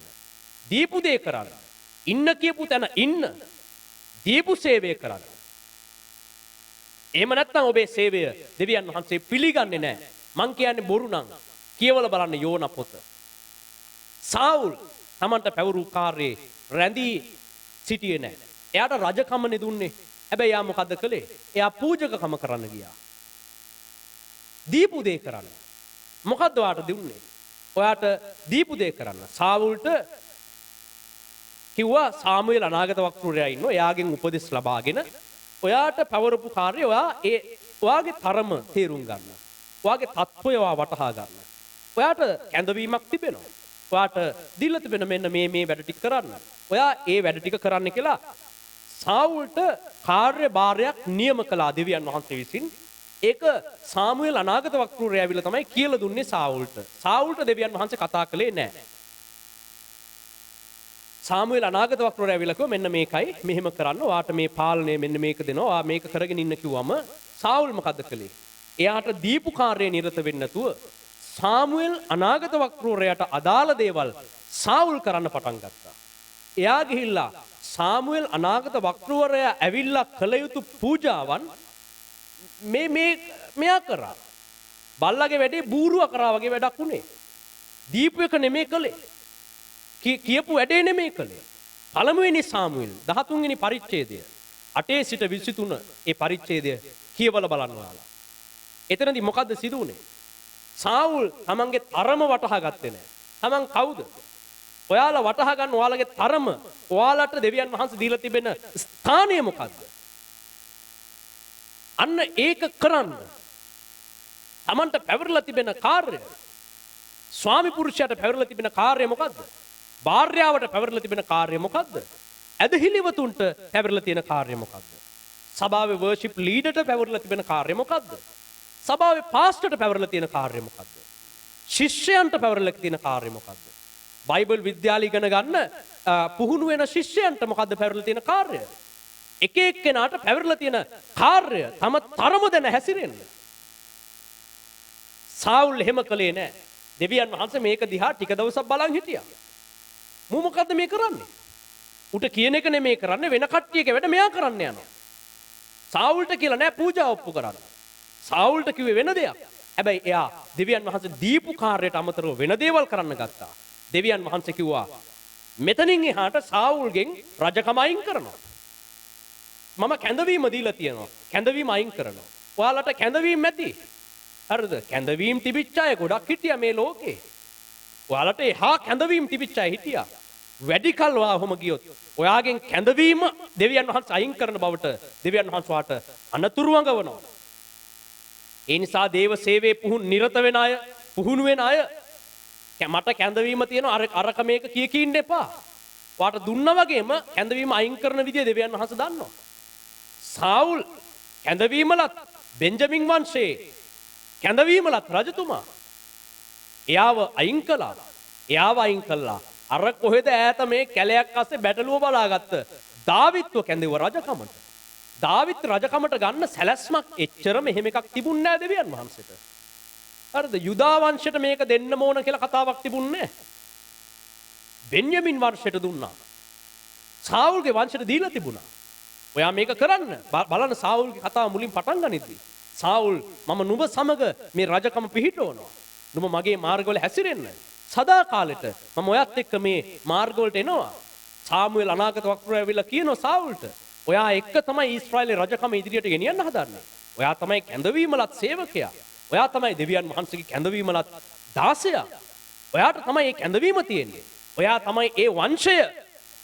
දීපු දේ කරන්න. ඉන්න කියපු තැන ඉන්න. දීපු සේවය කරන්න. එහෙම නැත්නම් ඔබේ සේවය දෙවියන් වහන්සේ පිළිගන්නේ නැහැ. මං කියන්නේ බොරු නම් කියවලා බලන්න යෝනා පොත. සාවුල් තමන්ට පැවරු කාර්යයේ රැඳී සිටියේ නැහැ. එයාට රජකමනේ දුන්නේ. හැබැයි යා මොකද්ද කළේ? එයා පූජකකම කරන්න ගියා. දීපු දේ කරන්න. මොකද්ද ඔයාට දුන්නේ? ඔයාට දීපු දේ කරන්න. සාවුල්ට කිව්වා සාමුවෙල් අනාගත වක්‍රෝරයා ඉන්නවා. එයාගෙන් උපදෙස් ලබාගෙන ඔයාට පැවරපු කාර්යය ඔයාගේ තරම තේරුම් ගන්න. ඔයාගේ තත්ත්වය වටහා ගන්න. ඔයාට කැඳවීමක් තිබෙනවා. ඔයාට දීලා තිබෙන මෙන්න මේ වැඩ ටික කරන්න. ඔයා ඒ වැඩ ටික කරන්න කියලා සාවුල්ට කාර්ය භාරයක් නියම කළා දෙවියන් වහන්සේ විසින්. ඒක සාමුවෙල් අනාගත වක්‍රෝරයා ඇවිල්ලා තමයි කියලා දුන්නේ සාවුල්ට. සාවුල්ට දෙවියන් වහන්සේ කතා කළේ නැහැ. සාමුවෙල් අනාගත වක්‍රෝරයා ඇවිල්ලා කිව්වා මෙන්න මේකයි මෙහෙම කරන්න. ඔයාට මේ පාලනය මෙන්න මේක දෙනවා. ඔයා මේක කරගෙන ඉන්න කිව්වම සාවුල් මොකද්ද කළේ? එයාට දීපු කාර්යයේ නිරත වෙන්න නැතුව සාමුවෙල් අනාගත වක්‍රෝරයාට අදාළ දේවල් සාවුල් කරන්න පටන් ගත්තා. එයා ගිහිල්ලා සාමුවෙල් අනාගත වක්‍රෝරයා ඇවිල්ලා කළ යුතු පූජාවන් මෙයා කරා. බල්ලගේ වැඩේ බූරුව කරා වගේ වැඩක් උනේ. දීපු එක නෙමෙයි කළේ. කියපු වැඩේ නෙමෙයි කළේ. පළමුවෙනි සාමුවෙල් 13 වෙනි පරිච්ඡේදය 8 සිට 23 ඒ පරිච්ඡේදය කියවලා බලන්න ඔයාලා. එතනදී මොකද්ද සිදු වුනේ? සාවුල් තමන්ගේ තරම වටහා ගත්තේ නැහැ. තමන් කවුද? ඔයාලා වටහා ගන්න ඔයාලගේ තරම ඔයාලට දෙවියන් වහන්සේ දීලා තිබෙන ස්ථානය මොකද්ද? අන්න ඒක කරන්න. තමන්ට පැවරලා තිබෙන කාර්යය. ස්වාමි පුරුෂයාට පැවරලා තිබෙන කාර්යය මොකද්ද? භාර්යාවට පැවරලා තිබෙන කාර්යය මොකද්ද? ඇදහිලිවතුන්ට පැවරලා තියෙන කාර්යය මොකද්ද? සභාවේ වර්ෂිප් ලීඩර්ට පැවරලා තිබෙන කාර්යය මොකද්ද? සභාවේ පාස්ටර්ට පැවරලා තියෙන කාර්යය මොකද්ද? ශිෂ්‍යයන්ට පැවරලා තියෙන කාර්යය මොකද්ද? බයිබල් විද්‍යාලය ඉගෙන ගන්න පුහුණු වෙන ශිෂ්‍යයන්ට මොකද්ද පැවරලා තියෙන කාර්යය? එක එක්කෙනාට පැවරලා තියෙන කාර්යය තම තරම දැන හැසිරෙන්න. සාවුල් එහෙම කළේ නැහැ. දෙවියන් වහන්සේ මේක දිහා ටික දවසක් බලන් හිටියා. මූ මොකද්ද මේ කරන්නේ? උට කියන එක නෙමෙයි කරන්නේ වෙන කට්ටියක වැඩ මෙයා කරන්න යනවා. සාවුල්ට කියලා නෑ පූජා ඔප්පු කරන්න. සාවුල්ට කිව්වේ වෙන දෙයක්. හැබැයි එයා දෙවියන් වහන්සේ දීපු කාර්යයට අමතරව වෙන දේවල් කරන්න ගත්තා. දෙවියන් වහන්සේ කිව්වා මෙතනින් එහාට සාවුල්ගෙන් රජකම අයින් කරනවා. මම කැඳවීම දීලා තියෙනවා. කැඳවීම අයින් කරනවා. ඔයාලට කැඳවීම ඇති. හරිද? කැඳවීම තිබිච්ච අය ගොඩක් හිටියා මේ ලෝකේ. ඔයාලට එහා කැඳවීම තිබිච්ච අය හිටියා. වැඩි කල් ඔයා ඔහොම ගියොත් ඔයාගෙන් කැඳවීම දෙවියන් වහන්සේ අයින් කරන බවට දෙවියන් වහන්සේ වාට අනතුරු වඟවනවා. ඒ නිසා දේව සේවයේ නිරත වෙන අය, පුහුණු වෙන අය මට කැඳවීම තියෙනවා අරක මේක කී ඉන්න එපා. වාට දුන්නා වගේම කැඳවීම අයින් කරන විදිය දෙවියන් වහන්සේ දන්නවා. සාවුල් කැඳවීමලත් බෙන්ජමින් වංශයේ කැඳවීමලත් රජතුමා එයාව අයින් කළා. එයාව අයින් කළා. අර කොහෙද ඈත මේ කැලයක් අස්සේ බැටළුව බලාගත්ත දාවිත්ව කැඳෙව රජකමට. දාවිත් රජකමට ගන්න සැලැස්මක් එච්චර මෙහෙම එකක් තිබුණේ නැහැ දෙවියන් වහන්සේට. හරිද? යුදා වංශයට මේක දෙන්න ඕන කියලා කතාවක් තිබුණේ නැහැ. බෙන්යමින් වංශයට දුන්නා. සාවුල්ගේ වංශයට දීලා තිබුණා. ඔයා මේක කරන්න. බලන්න සාවුල්ගේ කතාව මුලින් පටන් ගනිද්දී. සාවුල් මම නුඹ සමග මේ රජකම පිහිටවනවා. නුඹ මගේ මාර්ගවල හැසිරෙන්න. සදා කාලෙට මම ඔයත් එක්ක මේ මාර්ගවලට එනවා. සාමුවෙල් අනාගත වක්තෘ ඇවිල්ලා කියනවා සාවුල්ට ඔයා එක්ක තමයි ඊශ්‍රායලේ රජකම ඉදිරියට ගෙනියන්න හදන්නේ. ඔයා තමයි කැඳවීමලත් සේවකයා. ඔයා තමයි දෙවියන් වහන්සේගේ කැඳවීමලත් දාසයා. ඔයාට තමයි මේ කැඳවීම තියෙන්නේ. ඔයා තමයි ඒ වංශය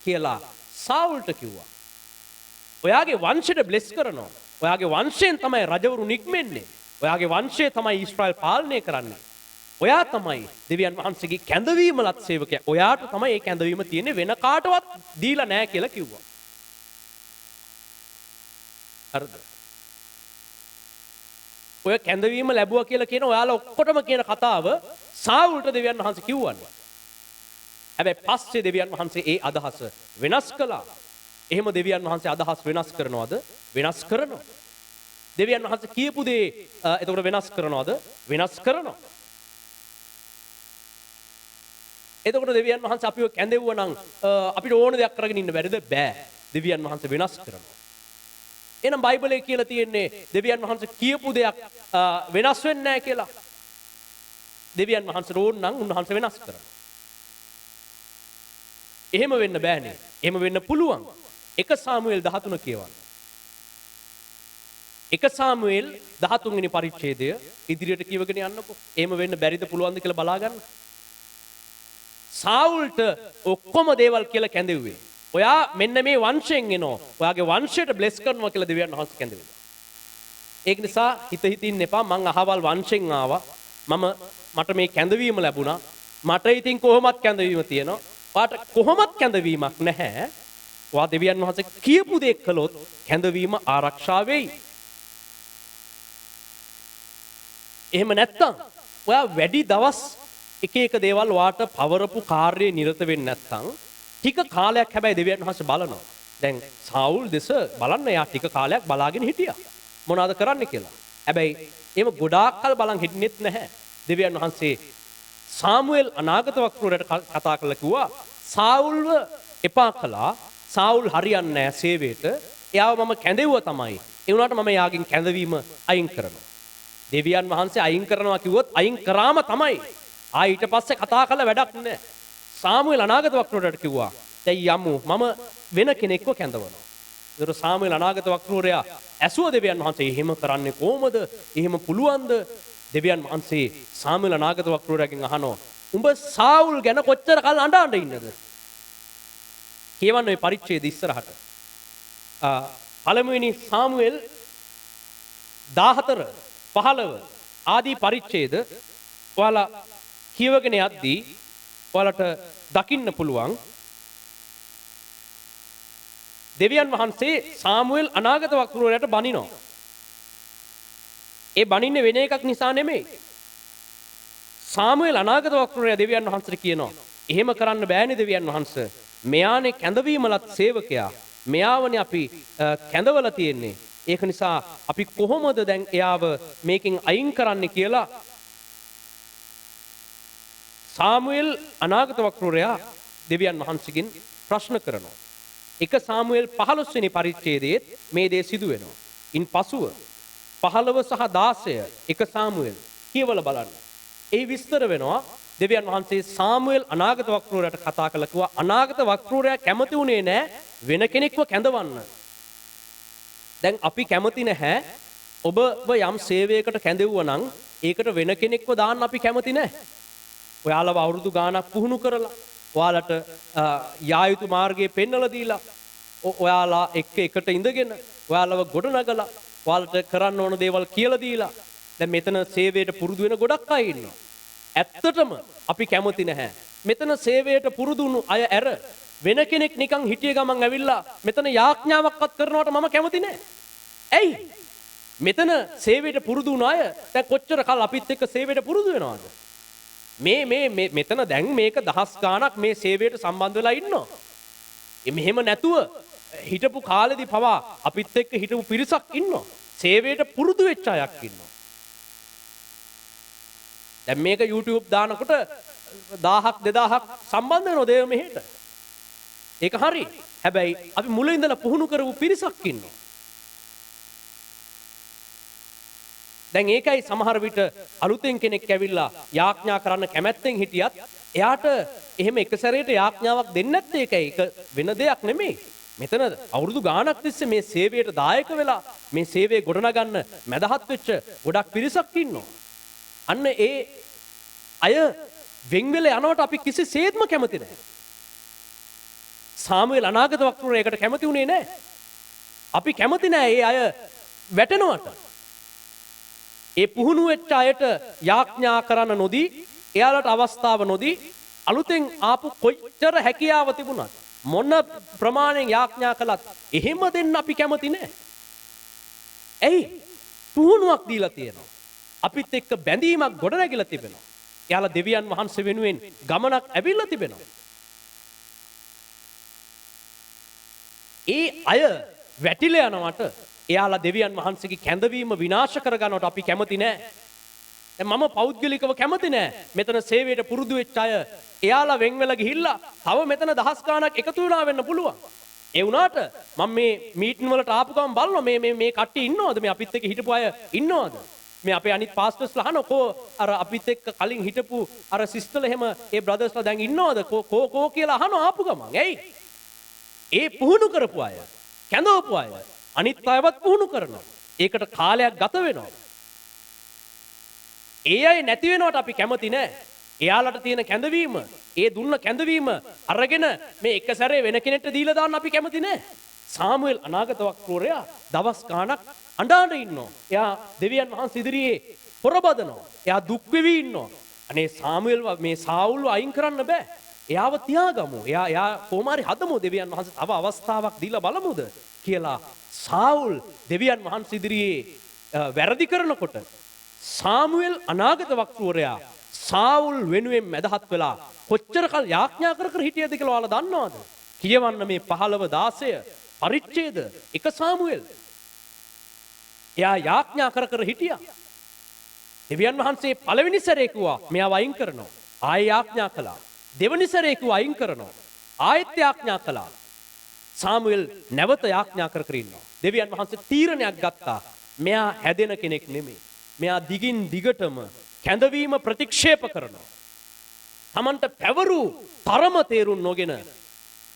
කියලා සාවුල්ට කිව්වා. ඔයාගේ වංශයට බ්ලෙස් කරනවා. ඔයාගේ වංශයෙන් තමයි රජවරු නික්මෙන්නේ. ඔයාගේ වංශය තමයි ඊශ්‍රායල් පාලනය කරන්නේ. ඔයා තමයි දෙවියන් වහන්සේගේ කැඳවීමලත් සේවකයා. ඔයාට තමයි මේ කැඳවීම තියෙන්නේ වෙන කාටවත් දීලා නැහැ කියලා කිව්වා. හරිද? ඔය කැඳවීම ලැබුවා කියලා කියන ඔයාලා ඔක්කොටම කියන කතාව සාවුල්ට දෙවියන් වහන්සේ කිව්වන්නේ. හැබැයි පස්සේ දෙවියන් වහන්සේ ඒ අදහස වෙනස් කළා. එහෙම දෙවියන් වහන්සේ අදහස් වෙනස් කරනවද? වෙනස් කරනවා. දෙවියන් වහන්සේ කියපු දේ එතකොට වෙනස් කරනවද? වෙනස් කරනවා. එතකොට දෙවියන් වහන්සේ අපිව කැඳෙවුවා නම් අපිට ඕන දෙයක් කරගෙන ඉන්න බැරිද? බෑ. දෙවියන් වහන්සේ වෙනස් කරනවා. එහෙනම් බයිබලයේ කියලා තියෙන්නේ දෙවියන් වහන්සේ කියපු දෙයක් වෙනස් වෙන්නේ නැහැ කියලා. දෙවියන් වහන්සේට ඕන නම් උන්වහන්සේ වෙනස් කරනවා. එහෙම වෙන්න බෑනේ. එහෙම වෙන්න පුළුවන්. 1 සාමුවෙල් 13 කියවන්න. 1 සාමුවෙල් 13 වෙනි පරිච්ඡේදය ඉදිරියට කියවගෙන යන්නකෝ. එහෙම වෙන්න බැරිද පුළුවන්ද කියලා බලා ගන්න. සාවුල්ට ඔක්කොම දේවල් කියලා කැඳෙව්වේ. ඔයා මෙන්න මේ වංශයෙන් එනවා. ඔයාගේ වංශයට බ්ලෙස් කරනවා කියලා දෙවියන් වහන්සේ කැඳෙව්වා. ඒක නිසා හිතින් එපා මං අහවල් වංශයෙන් ආවා. මට මේ කැඳවීම ලැබුණා. මට ඉතින් කොහොමත් කැඳවීම තියෙනවා. ඔයාට කොහොමත් කැඳවීමක් නැහැ. ඔයා දෙවියන් වහන්සේ කියපු දේ කළොත් කැඳවීම ආරක්ෂා වෙයි. එහෙම නැත්තම් ඔයා වැඩි දවස් එක දේවල් වාට පවරපු කාර්යයේ නිරත වෙන්නේ නැත්තම් ටික කාලයක් හැබැයි දෙවියන් වහන්සේ බලනවා. දැන් සාවුල් දෙස බලන්න එයා ටික කාලයක් බලාගෙන හිටියා. මොනවද කරන්න කියලා. හැබැයි එහෙම ගොඩාක් කල් බලන් හිටින්නෙත් නැහැ. දෙවියන් වහන්සේ සාමුවෙල් අනාගත වක්තෘරට කතා කරලා කිව්වා සාවුල්ව එපා කළා. සාවුල් හරියන්නේ නැහැ සේවයට. එයාව මම කැඳෙවුවා තමයි. ඒ වුණාට මම යාගෙන් කැඳවීම අයින් කරනවා. දෙවියන් වහන්සේ අයින් කරනවා කිව්වොත් අයින් කරාම තමයි. ඊට පස්සේ කතා කළ වැඩක් නැහැ. සාමුවෙල් අනාගත වක්තෘරට කිව්වා දැන් යමු මම වෙන කෙනෙක්ව කැඳවනවා. ඒතර සාමුවෙල් අනාගත වක්තෘරයා ඇසුව දෙවියන් වහන්සේ එහෙම කරන්නේ කොහොමද? එහෙම පුළුවන්ද? දෙවියන් වහන්සේ සාමුවෙල් අනාගත වක්තෘරයාගෙන් අහනවා උඹ සාවුල් ගැන කොච්චර කල් අඬ ඉන්නද? කියවන්න ওই පරිච්ඡේද ඉස්සරහට. පළමුවෙනි සාමුවෙල් 14 15 ආදී පරිච්ඡේද ඔයාලා කියවගෙන යද්දී ඔයාලට දකින්න පුළුවන් දෙවියන් වහන්සේ සාමුවෙල් අනාගත වක්තෘරයට බනිනවා. ඒ බනින්නේ වෙන එකක් නිසා නෙමෙයි. සාමුවෙල් අනාගත වක්තෘරයා දෙවියන් වහන්සේට කියනවා එහෙම කරන්න බෑනේ දෙවියන් වහන්සේ. මෙයානේ කැඳවීමලත් සේවකයා. මෙයාවනේ අපි කැඳවලා තියෙන්නේ. ඒක නිසා අපි කොහොමද දැන් එයාව මේකෙන් අයින් කරන්නේ කියලා සාමුවෙල් අනාගත වක්තෘරයා දෙවියන් වහන්සේගෙන් ප්‍රශ්න කරනවා. 1 සාමුවෙල් 15 වෙනි පරිච්ඡේදයේ මේ දේ සිදු වෙනවා. ඉන් පසුව 15 සහ 16 1 සාමුවෙල් කියවලා බලන්න. ඒ විස්තර වෙනවා දෙවියන් වහන්සේ සාමුවෙල් අනාගත වක්‍රූරයාට කතා කළා කිව්වා අනාගත වක්‍රූරයා කැමති උනේ නැහැ වෙන කෙනෙක්ව කැඳවන්න. දැන් අපි කැමති නැහැ ඔබව යම් සේවයකට කැඳෙවුවා නම් ඒකට වෙන කෙනෙක්ව දාන්න අපි කැමති නැහැ. ඔයාලව අවුරුදු ගාණක් පුහුණු කරලා ඔයාලට යා යුතු මාර්ගයේ පෙන්වලා දීලා ඔයාලා එකට ඉඳගෙන ඔයාලව ගොඩනගලා ඔයාලට කරන්න ඕන දේවල් කියලා දීලා දැන් මෙතන සේවයට පුරුදු වෙන ගොඩක් අය ඉන්නවා. ඇත්තටම අපි කැමති නැහැ. මෙතන සේවයට පුරුදු වුණු අය ඇර වෙන කෙනෙක් නිකන් හිටිය ගමන් ඇවිල්ලා මෙතන යාඥාවක්වත් කරනවට මම කැමති නැහැ. ඇයි? මෙතන සේවයට පුරුදු වුණ අය දැන් කොච්චර කල් අපිත් එක්ක සේවයට පුරුදු වෙනවද? මෙතන දැන් මේක දහස් ගාණක් මේ සේවයට සම්බන්ධ වෙලා ඉන්නවා. මෙහෙම නැතුව හිටපු කාලෙදී පවා අපිත් එක්ක හිටපු පිරිසක් ඉන්නවා. සේවයට පුරුදු වෙච්ච අයක් ඉන්නවා. දැන් මේක YouTube දානකොට 1000ක් 2000ක් සම්බන්ධ වෙනවා දේව මෙහෙට. ඒක හරි. හැබැයි අපි මුලින් ඉඳලා පුහුණු කරපු පිරිසක් ඉන්නවා. දැන් ඒකයි සමහර විට අලුතෙන් කෙනෙක් ඇවිල්ලා යාඥා කරන්න කැමැත්තෙන් හිටියත් එයාට එහෙම එක සැරේට යාඥාවක් දෙන්නේ නැත්තේ ඒකයි. ඒක වෙන දෙයක් නෙමෙයි. මෙතන අවුරුදු ගාණක් තිස්සේ මේ සේවයට දායක වෙලා මේ සේවය ගොඩනගන්න මැදහත් වෙච්ච ගොඩක් පිරිසක් ඉන්නවා. අන්න ඒ අය වෙන් වෙලා යනවට අපි කිසිසේත්ම කැමති නැහැ. සාමුවෙල් අනාගත වක්‍රූරයාට කැමති උනේ නැහැ. අපි කැමති නැහැ ඒ අය වැටෙනවට. ඒ පුහුණු වෙච්ච අයට යාඥා කරන්න නොදී එයාලට අවස්ථාව නොදී අලුතෙන් ආපු කොච්චර හැකියාව තිබුණත් මොන ප්‍රමාණයෙන් යාඥා කළත් එහෙම දෙන්න අපි කැමති නැහැ. ඇයි? පුහුණුවක් දීලා තියෙනවා. අපිත් එක්ක බැඳීමක් ගොඩනැගිලා තිබෙනවා. එයාලා දෙවියන් වහන්සේ වෙනුවෙන් ගමනක් ඇවිල්ලා තිබෙනවා. ඒ අය වැටිලා යනවට එයාලා දෙවියන් වහන්සේගේ කැඳවීම විනාශ කරගන්නවට අපි කැමති නෑ. දැන් මම පෞද්ගලිකව කැමති නෑ. මෙතන සේවයට පුරුදු වෙච්ච අය එයාලා වෙන් වෙලා ගිහිල්ලා තව මෙතන දහස් ගාණක් එකතු වෙලා වෙන්න පුළුවන්. ඒ වුණාට මම මේ මීටින් වලට ආපු ගමන් බලනවා මේ කට්ටිය ඉන්නවද? මේ අපිත් එක්ක හිටපු අය ඉන්නවද? මේ අපේ අනිත් පාස්ටර්ස්ලා අහනකෝ අර අපිත් එක්ක කලින් හිටපු අර සිස්ටර්ලා එහෙම ඒ බ්‍රදර්ස්ලා දැන් ඉන්නවද? කෝ කියලා අහනවා ආපු ගමන්. ඇයි? ඒ පුහුණු කරපු අය, කැඳවපු අය අනිත් අයවත් පුහුණු කරනවා. ඒකට කාලයක් ගත වෙනවා. ඒ අය නැති වෙනවට අපි කැමති නෑ. එයාලට තියෙන කැඳවීම, ඒ දුන්න කැඳවීම අරගෙන මේ එක සැරේ වෙන කෙනෙක්ට දීලා දාන්න අපි කැමති නෑ. සාමුවෙල් අනාගත වක්‍රූරයා දවස් ගාණක් අඬාඬ ඉන්නවා. එයා දෙවියන් වහන්සේ ඉදිරියේ පොරබදනවා. එයා දුක් වෙවි ඉන්නවා. අනේ සාමුවෙල් මේ සාවුල්ව අයින් කරන්න බෑ. එයාව තියාගමු. එයා කොහොම හරි හදමු දෙවියන් වහන්සේ තව අවස්ථාවක් දීලා බලමුද කියලා සාවුල් දෙවියන් වහන්සේ ඉදිරියේ වැරදි කරනකොට සාමුවෙල් අනාගත වක්‍රූරයා සාවුල් වෙනුවෙන් මැදහත් වෙලා කොච්චර කල් යාඥා කර හිටියද කියලා ඔයාලා දන්නවද? කියවන්න මේ 15-16 පරිච්ඡේද එක සාමුවෙල්. එයා යාඥා කර හිටියා. දෙවියන් වහන්සේ පළවෙනි සැරේ කිව්වා මෙයා වයින් කරනවා. ආයෙ යාඥා කළා. දෙවනි සැරේ කිව්වා අයින් කරනවා. ආයෙත් යාඥා කළා. සාමුවෙල් නැවත යාඥා කර ඉන්නවා. දෙවියන් වහන්සේ තීරණයක් ගත්තා. මෙයා හැදෙන කෙනෙක් නෙමෙයි. මෙයා දිගින් දිගටම කැඳවීම ප්‍රතික්ෂේප කරනවා. Tamanට පැවරු තරම තේරුම් නොගෙන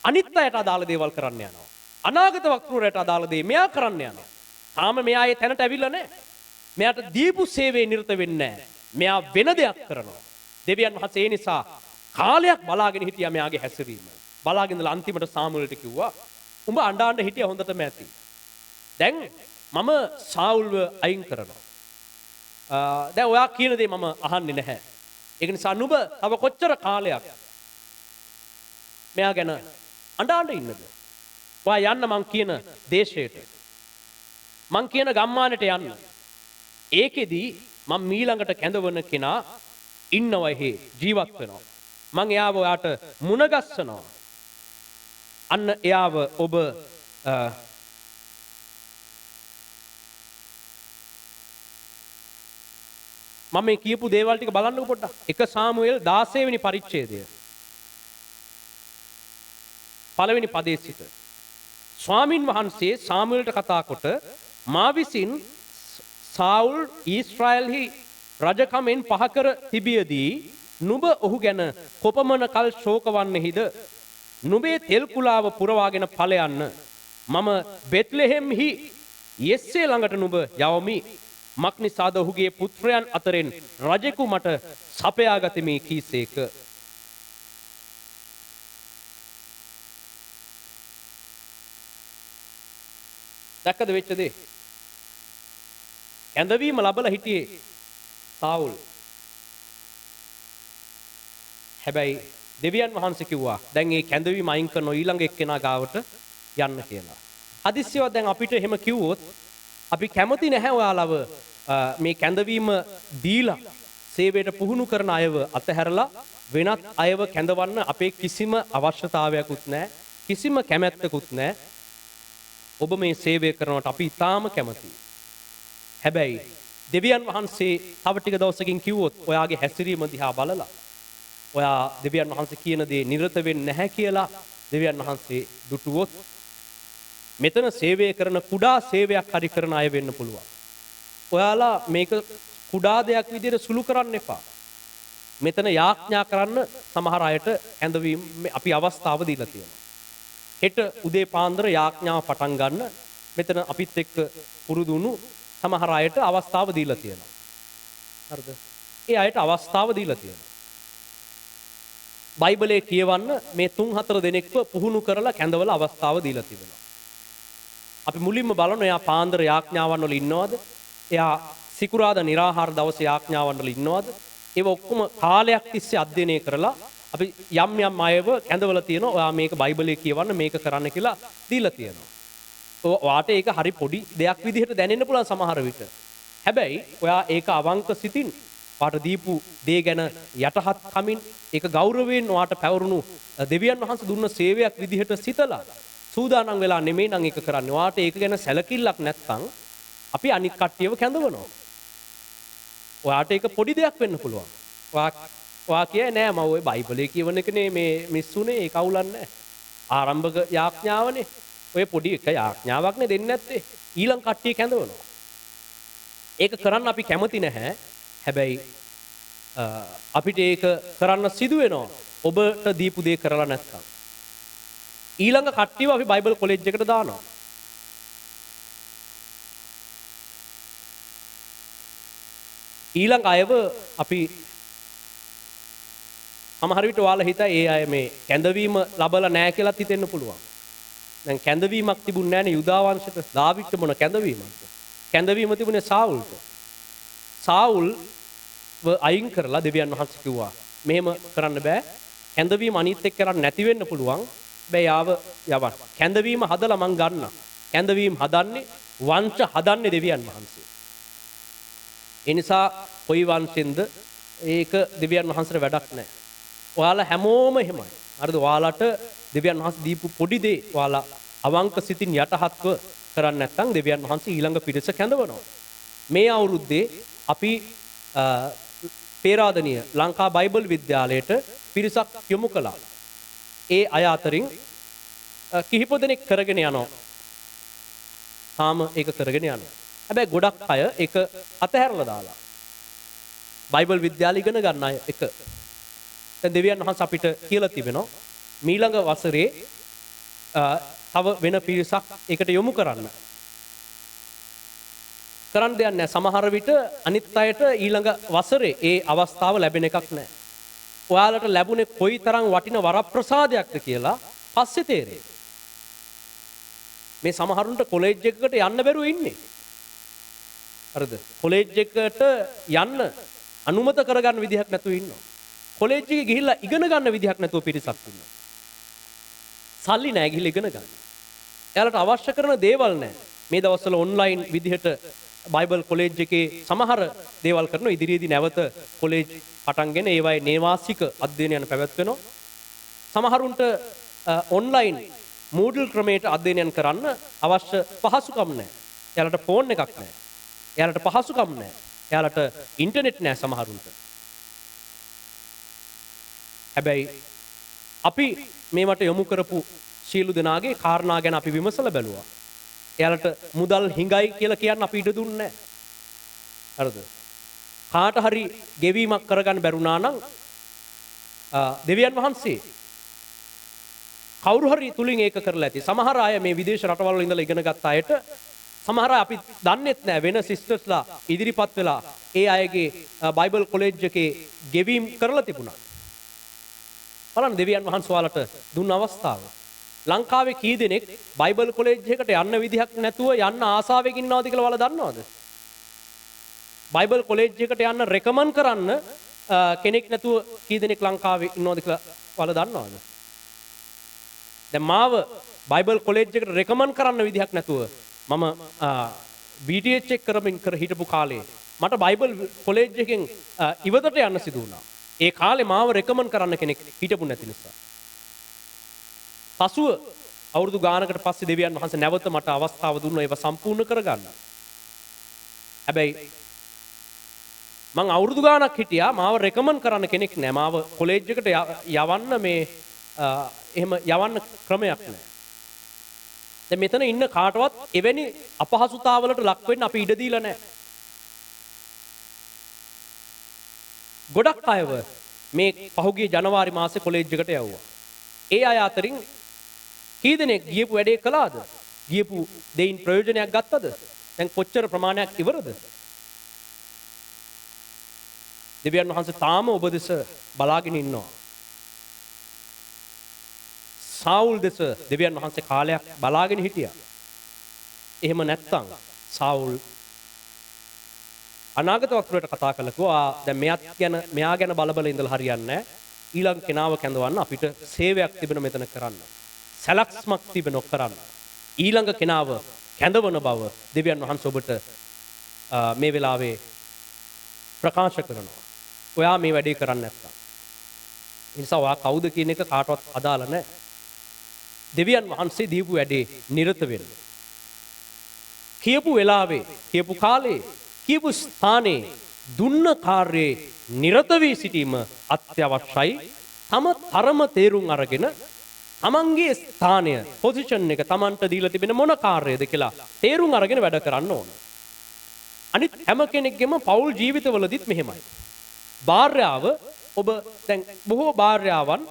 අනිත් අයට අදාළ දේවල් කරන්න යනවා. අනාගත වක්‍රූරයට අදාළ දේ මෙයා කරන්න යනවා. තාම මෙයා ඒ තැනට ඇවිල්ලා නැහැ. මෙයාට දීපු සේවයේ නිරත වෙන්නේ නැහැ. මෙයා වෙන දෙයක් කරනවා. දෙවියන් වහන්සේ ඒ නිසා කාලයක් බලාගෙන හිටියා මෙයාගේ හැසිරීම. බලාගෙන ඉඳලා අන්තිමට සාමුවෙල්ට කිව්වා උඹ අඬ හිටියා හොඳටම ඇති. දැන් මම සාවුල්ව අයින් කරනවා. දැන් ඔයා කියන දේ මම අහන්නේ නැහැ. ඒක නිසා නුඹ තව කොච්චර කාලයක් මෙයා ගැන අඬ ඉන්නද? ඔයා යන්න මං කියන දේශයට. මං කියන ගම්මානට යන්න. ඒකෙදි මම මීළඟට කැඳවන කෙනා ඉන්නවා එහි ජීවත් වෙනවා. මං එයාව ඔයාට මුණ ගස්සනවා. අන්න එයාව ඔබ මම මේ කියපු දේවල් ටික බලන්නකො පොඩ්ඩක්. 1 සාමුවෙල් 16 වෙනි පරිච්ඡේදය. පළවෙනි පදයේ සිට. ස්වාමින් වහන්සේ සාමුවෙල්ට කතා කොට මා විසින් සාවුල් ඊශ්‍රායල්හි රජකමෙන් පහකර තිබියදී නුඹ ඔහු ගැන කොපමණ කල් ශෝක වන්නේහිද? නුඹේ තෙල් කුලාව පුරවාගෙන ඵලයන්න. මම බෙත්ලෙහෙම්හි යෙස්සේ ළඟට නුඹ යවමි. මක්නිසාද ඔහුගේ පුත්‍රයන් අතරින් රජෙකු මට සපයාගතිමි කීසේක. දැක්කද වෙච්ච දේ? ඇඳවීම ලබලා හිටියේ සාවුල්. හැබැයි දෙවියන් වහන්සේ කිව්වා දැන් මේ කැඳවීම අයින් කරන ඊළඟ එක්කෙනා ගාවට යන්න කියලා. හදිස්සියව දැන් අපිට එහෙම කිව්වොත් අපි කැමති නැහැ ඔයාලව මේ කැඳවීම දීලා සේවයට පුහුණු කරන අයව අතහැරලා වෙනත් අයව කැඳවන්න අපේ කිසිම අවශ්‍යතාවයක්වත් නැහැ. කිසිම කැමැත්තකුත් නැහැ. ඔබ මේ සේවය කරනවට අපි ඉතාම කැමතියි. හැබැයි දෙවියන් වහන්සේ තව ටික දවසකින් කිව්වොත් ඔයාගේ හැසිරීම දිහා බලලා ඔයා දෙවියන් වහන්සේ කියන දේ නිරත වෙන්නේ නැහැ කියලා දෙවියන් වහන්සේ දුටුවොත් මෙතන සේවය කරන කුඩා සේවයක් හරි කරන අය වෙන්න පුළුවන්. ඔයාලා මේක කුඩා දෙයක් විදිහට සුළු කරන්න එපා. මෙතන යාඥා කරන්න සමහර අයට ඇඳවීම අපි අවස්ථාව දීලා තියෙනවා. හෙට උදේ පාන්දර යාඥාව පටන් ගන්න මෙතන අපිත් එක්ක පුරුදු වුණු සමහර අයට අවස්ථාව දීලා තියෙනවා. හරිද? ඒ අයට අවස්ථාව දීලා තියෙනවා. බයිබලයේ කියවන්න මේ 3-4 දෙනෙක්ව පුහුණු කරලා කැඳවල අවස්ථාව දීලා තිබෙනවා. අපි මුලින්ම බලන එයා පාන්දර යාඥාවන් වල ඉන්නවද? එයා සිකුරාදා නිරාහාර දවසේ යාඥාවන් වල ඉන්නවද? ඒව ඔක්කොම කාලයක් තිස්සේ අධ්‍යයනය කරලා අපි යම් යම් අයව කැඳවලා තියෙනවා. ඔයා මේක බයිබලයේ කියවන්න මේක කරන්න කියලා දීලා තියෙනවා. ඔයාට ඒක හරි පොඩි දෙයක් විදිහට දැනෙන්න පුළුවන් සමහර විට. හැබැයි ඔයා ඒක අවංක සිතින් ඔයාට දීපු දේ ගැන යටහත් කමින් ඒක ගෞරවයෙන් ඔයාට පැවරුණු දෙවියන් වහන්සේ දුන්න සේවයක් විදිහට සිතලා සූදානම් වෙලා නෙමෙයි නම් ඒක කරන්නේ. ඔයාට ඒක ගැන සැලකිල්ලක් නැත්නම් අපි අනිත් කට්ටියව කැඳවනවා. ඔයාට ඒක පොඩි දෙයක් වෙන්න පුළුවන්. ඔයා කියන්නේ නෑ මම ওই බයිබලයේ කියවන එකනේ මේ මිස්සුනේ ඒක අවුලක් නෑ. ආරම්භක යාඥාවනේ. ඔය පොඩි එක යාඥාවක්නේ දෙන්නේ නැත්තේ. ඊළඟ කට්ටිය කැඳවනවා. ඒක කරන්න අපි කැමති නැහැ. හැබැයි අපිට ඒක කරන්න සිදු වෙනවා. ඔබට දීපු දේ කරලා නැත්නම්. ඊළඟ කට්ටියව අපි බයිබල් කොලෙජ් එකට දානවා. ඊළඟ අයව අපි සමහර විට ඔයාලා හිතා ඒ අය මේ කැඳවීම ලබලා නැහැ කියලාත් හිතෙන්න පුළුවන්. දැන් කැඳවීමක් තිබුණ නැහැනේ යුදා වංශයට. දාවිද්ට මොන කැඳවීමක්ද? කැඳවීම තිබුණේ සාවුල්ට. සාවුල්ව අයින් කරලා දෙවියන් වහන්සේ කිව්වා මෙහෙම කරන්න බෑ. කැඳවීම අනිත් එක්ක කරන්න නැති වෙන්න පුළුවන්. බෑ යාව යවන්න. කැඳවීම හදලා මං ගන්න. කැඳවීම හදන්නේ වංශ හදන්නේ දෙවියන් වහන්සේ. ඒ නිසා කොයි වංශෙන්ද ඒක දෙවියන් වහන්සේට වැඩක් නැහැ. ඔයාලා හැමෝම එහෙමයි. හරිද? ඔයාලට දෙවියන් වහන්සේ දීපු පොඩි දේ ඔයාලා අවංක සිතින් යටහත්ව කරන්නේ නැත්නම් දෙවියන් වහන්සේ ඊළඟ පිරිස කැඳවනවා. මේ අවුරුද්දේ අපි පේරාදෙණිය ලංකා බයිබල් විද්‍යාලයට පිරිසක් යොමු කළා. ඒ අය අතරින් කිහිප දෙනෙක් කරගෙන යනවා. තාම ඒක කරගෙන යනවා. හැබැයි ගොඩක් අය ඒක අතහැරලා දාලා. බයිබල් විද්‍යාලය ඉගෙන ගන්න අය එක. දැන් දෙවියන් වහන්සේ අපිට කියලා තිබෙනවා මීළඟ වසරේ තව වෙන පිරිසක් ඒකට යොමු කරන්න. කරන්න දෙයක් නැහැ. සමහර විට අනිත් අයට ඊළඟ වසරේ ඒ අවස්ථාව ලැබෙන එකක් නැහැ. ඔයාලට ලැබුණේ කොයිතරම් වටින වරප්‍රසාදයක්ද කියලා පස්සේ තේරෙයි. මේ සමහරුන්ට කොලෙජ් එකකට යන්න බැරුව ඉන්නේ. හරිද? කොලෙජ් එකට යන්න අනුමත කරගන්න විදිහක් නැතුව ඉන්නවා. කොලෙජ් එකේ ගිහිල්ලා ඉගෙන ගන්න විදිහක් නැතුව පිරිසක් ඉන්නවා. සල්ලි නැහැ ගිහිල්ලා ඉගෙන ගන්න. එයාලට අවශ්‍ය කරන දේවල් නැහැ. මේ දවස්වල ඔන්ලයින් විදිහට බයිබල් කොලෙජ් එකේ සමහර දේවල් කරනවා. ඉදිරියේදී නැවත කොලෙජ් පටන්ගෙන ඒවායේ නේවාසික අධ්‍යයනයන් පැවැත්වෙනවා. සමහරුන්ට ඔන්ලයින් Moodle ක්‍රමයට අධ්‍යයනයන් කරන්න අවශ්‍ය පහසුකම් නැහැ. එයාලට ෆෝන් එකක් නැහැ. එයාලට පහසුකම් නැහැ. එයාලට ඉන්ටර්නෙට් නැහැ සමහරුන්ට. හැබැයි අපි මේවට යොමු කරපු සීලු දෙනාගේ කාරණා ගැන අපි විමසලා බැලුවා. එයාලට මුදල් හිඟයි කියලා කියන්න අපි ඉඩ දුන්නේ නැහැ. හරිද? කාට හරි ගෙවීමක් කරගන්න බැරුණා නම් දෙවියන් වහන්සේ කවුරු හරි තුලින් ඒක කරලා ඇති. සමහර අය මේ විදේශ රටවල් වල ඉඳලා ඉගෙන ගත්ත අයට සමහර අය අපි දන්නෙත් නෑ වෙන සිස්ටර්ස්ලා ඉදිරිපත් වෙලා ඒ අයගේ බයිබල් කොලෙජ් එකේ ගෙවීම් කරලා තිබුණා. බලන්න දෙවියන් වහන්සේ ඔයාලට දුන්න අවස්ථාව. ලංකාවේ කී දෙනෙක් බයිබල් කොලෙජ් එකට යන්න විදිහක් නැතුව යන්න ආසාවෙකින් ඉන්නවද කියලා ඔයාලා දන්නවද? බයිබල් කොලෙජ් එකට යන්න රෙකමන්ඩ් කරන්න කෙනෙක් නැතුව කී දෙනෙක් ලංකාවේ ඉන්නවද කියලා ඔයාලා දන්නවද? දැන් මාව බයිබල් කොලෙජ් එකට රෙකමන්ඩ් කරන්න විදිහක් නැතුව මම BTH එක කරමින් කර හිටපු කාලේ මට බයිබල් කොලෙජ් එකෙන් ඉවතට යන්න සිදු වුණා. ඒ කාලේ මාව රෙකමන්ඩ් කරන්න කෙනෙක් හිටපු නැති නිසා. පසුව අවුරුදු ගානකට පස්සේ දෙවියන් වහන්සේ නැවත මට අවස්ථාව දුන්නා ඒව සම්පූර්ණ කරගන්න. හැබැයි මං අවුරුදු ගානක් හිටියා මාව රෙකමන්ඩ් කරන්න කෙනෙක් නෑ. මාව කොලෙජ් එකට යවන්න මේ එහෙම යවන්න ක්‍රමයක් නෑ. දැන් මෙතන ඉන්න කාටවත් එවැනි අපහසුතාවලට ලක් වෙන්න අපි ඉඩ දීලා නෑ. ගොඩක් අයව මේ පහුගිය ජනවාරි මාසේ කොලෙජ් එකට යවුවා. ඒ අය අතරින් කී දෙනෙක් ගියපු වැඩේ කළාද? ගියපු දෙයින් ප්‍රයෝජනයක් ගත්තද? දැන් කොච්චර ප්‍රමාණයක් ඉවරද? දෙවියන් වහන්සේ තාම ඔබ දෙස බලාගෙන ඉන්නවා. සාවුල් දෙස දෙවියන් වහන්සේ කාලයක් බලාගෙන හිටියා. එහෙම නැත්තම් සාවුල් අනාගත වක්‍රයට කතා කළා කිව්වා දැන් මෙයා ගැන බලබල ඉඳලා හරියන්නේ නැහැ. ඊළඟ කෙනාව කැඳවන්න අපිට සේවයක් තිබෙන මෙතන කරන්න. සැලක්ස්මක් තිබෙන කරන්න. ඊළඟ කෙනාව කැඳවන බව දෙවියන් වහන්සේ ඔබට මේ වෙලාවේ ප්‍රකාශ කරනවා. ඔයා මේ වැඩේ කරන්නේ නැත්තම්. ඒ නිසා ඔයා කවුද කියන එක කාටවත් අදාළ නැහැ. දෙවියන් වහන්සේ දීපු වැඩේ නිරත වෙන්න. කියපු වෙලාවේ, කියපු කාලේ, කියපු ස්ථානයේ දුන්න කාර්යයේ නිරත වී සිටීම අත්‍යවශ්‍යයි. තම තරම තේරුම් අරගෙන තමන්ගේ ස්ථානය, පොසිෂන් එක තමන්ට දීලා තිබෙන මොන කාර්යයද කියලා තේරුම් අරගෙන වැඩ කරන්න ඕන. අනිත් හැම කෙනෙක්ගේම පෞල් ජීවිතවලදීත් මෙහෙමයි. භාර්යාව ඔබ දැන් බොහෝ භාර්යාවන්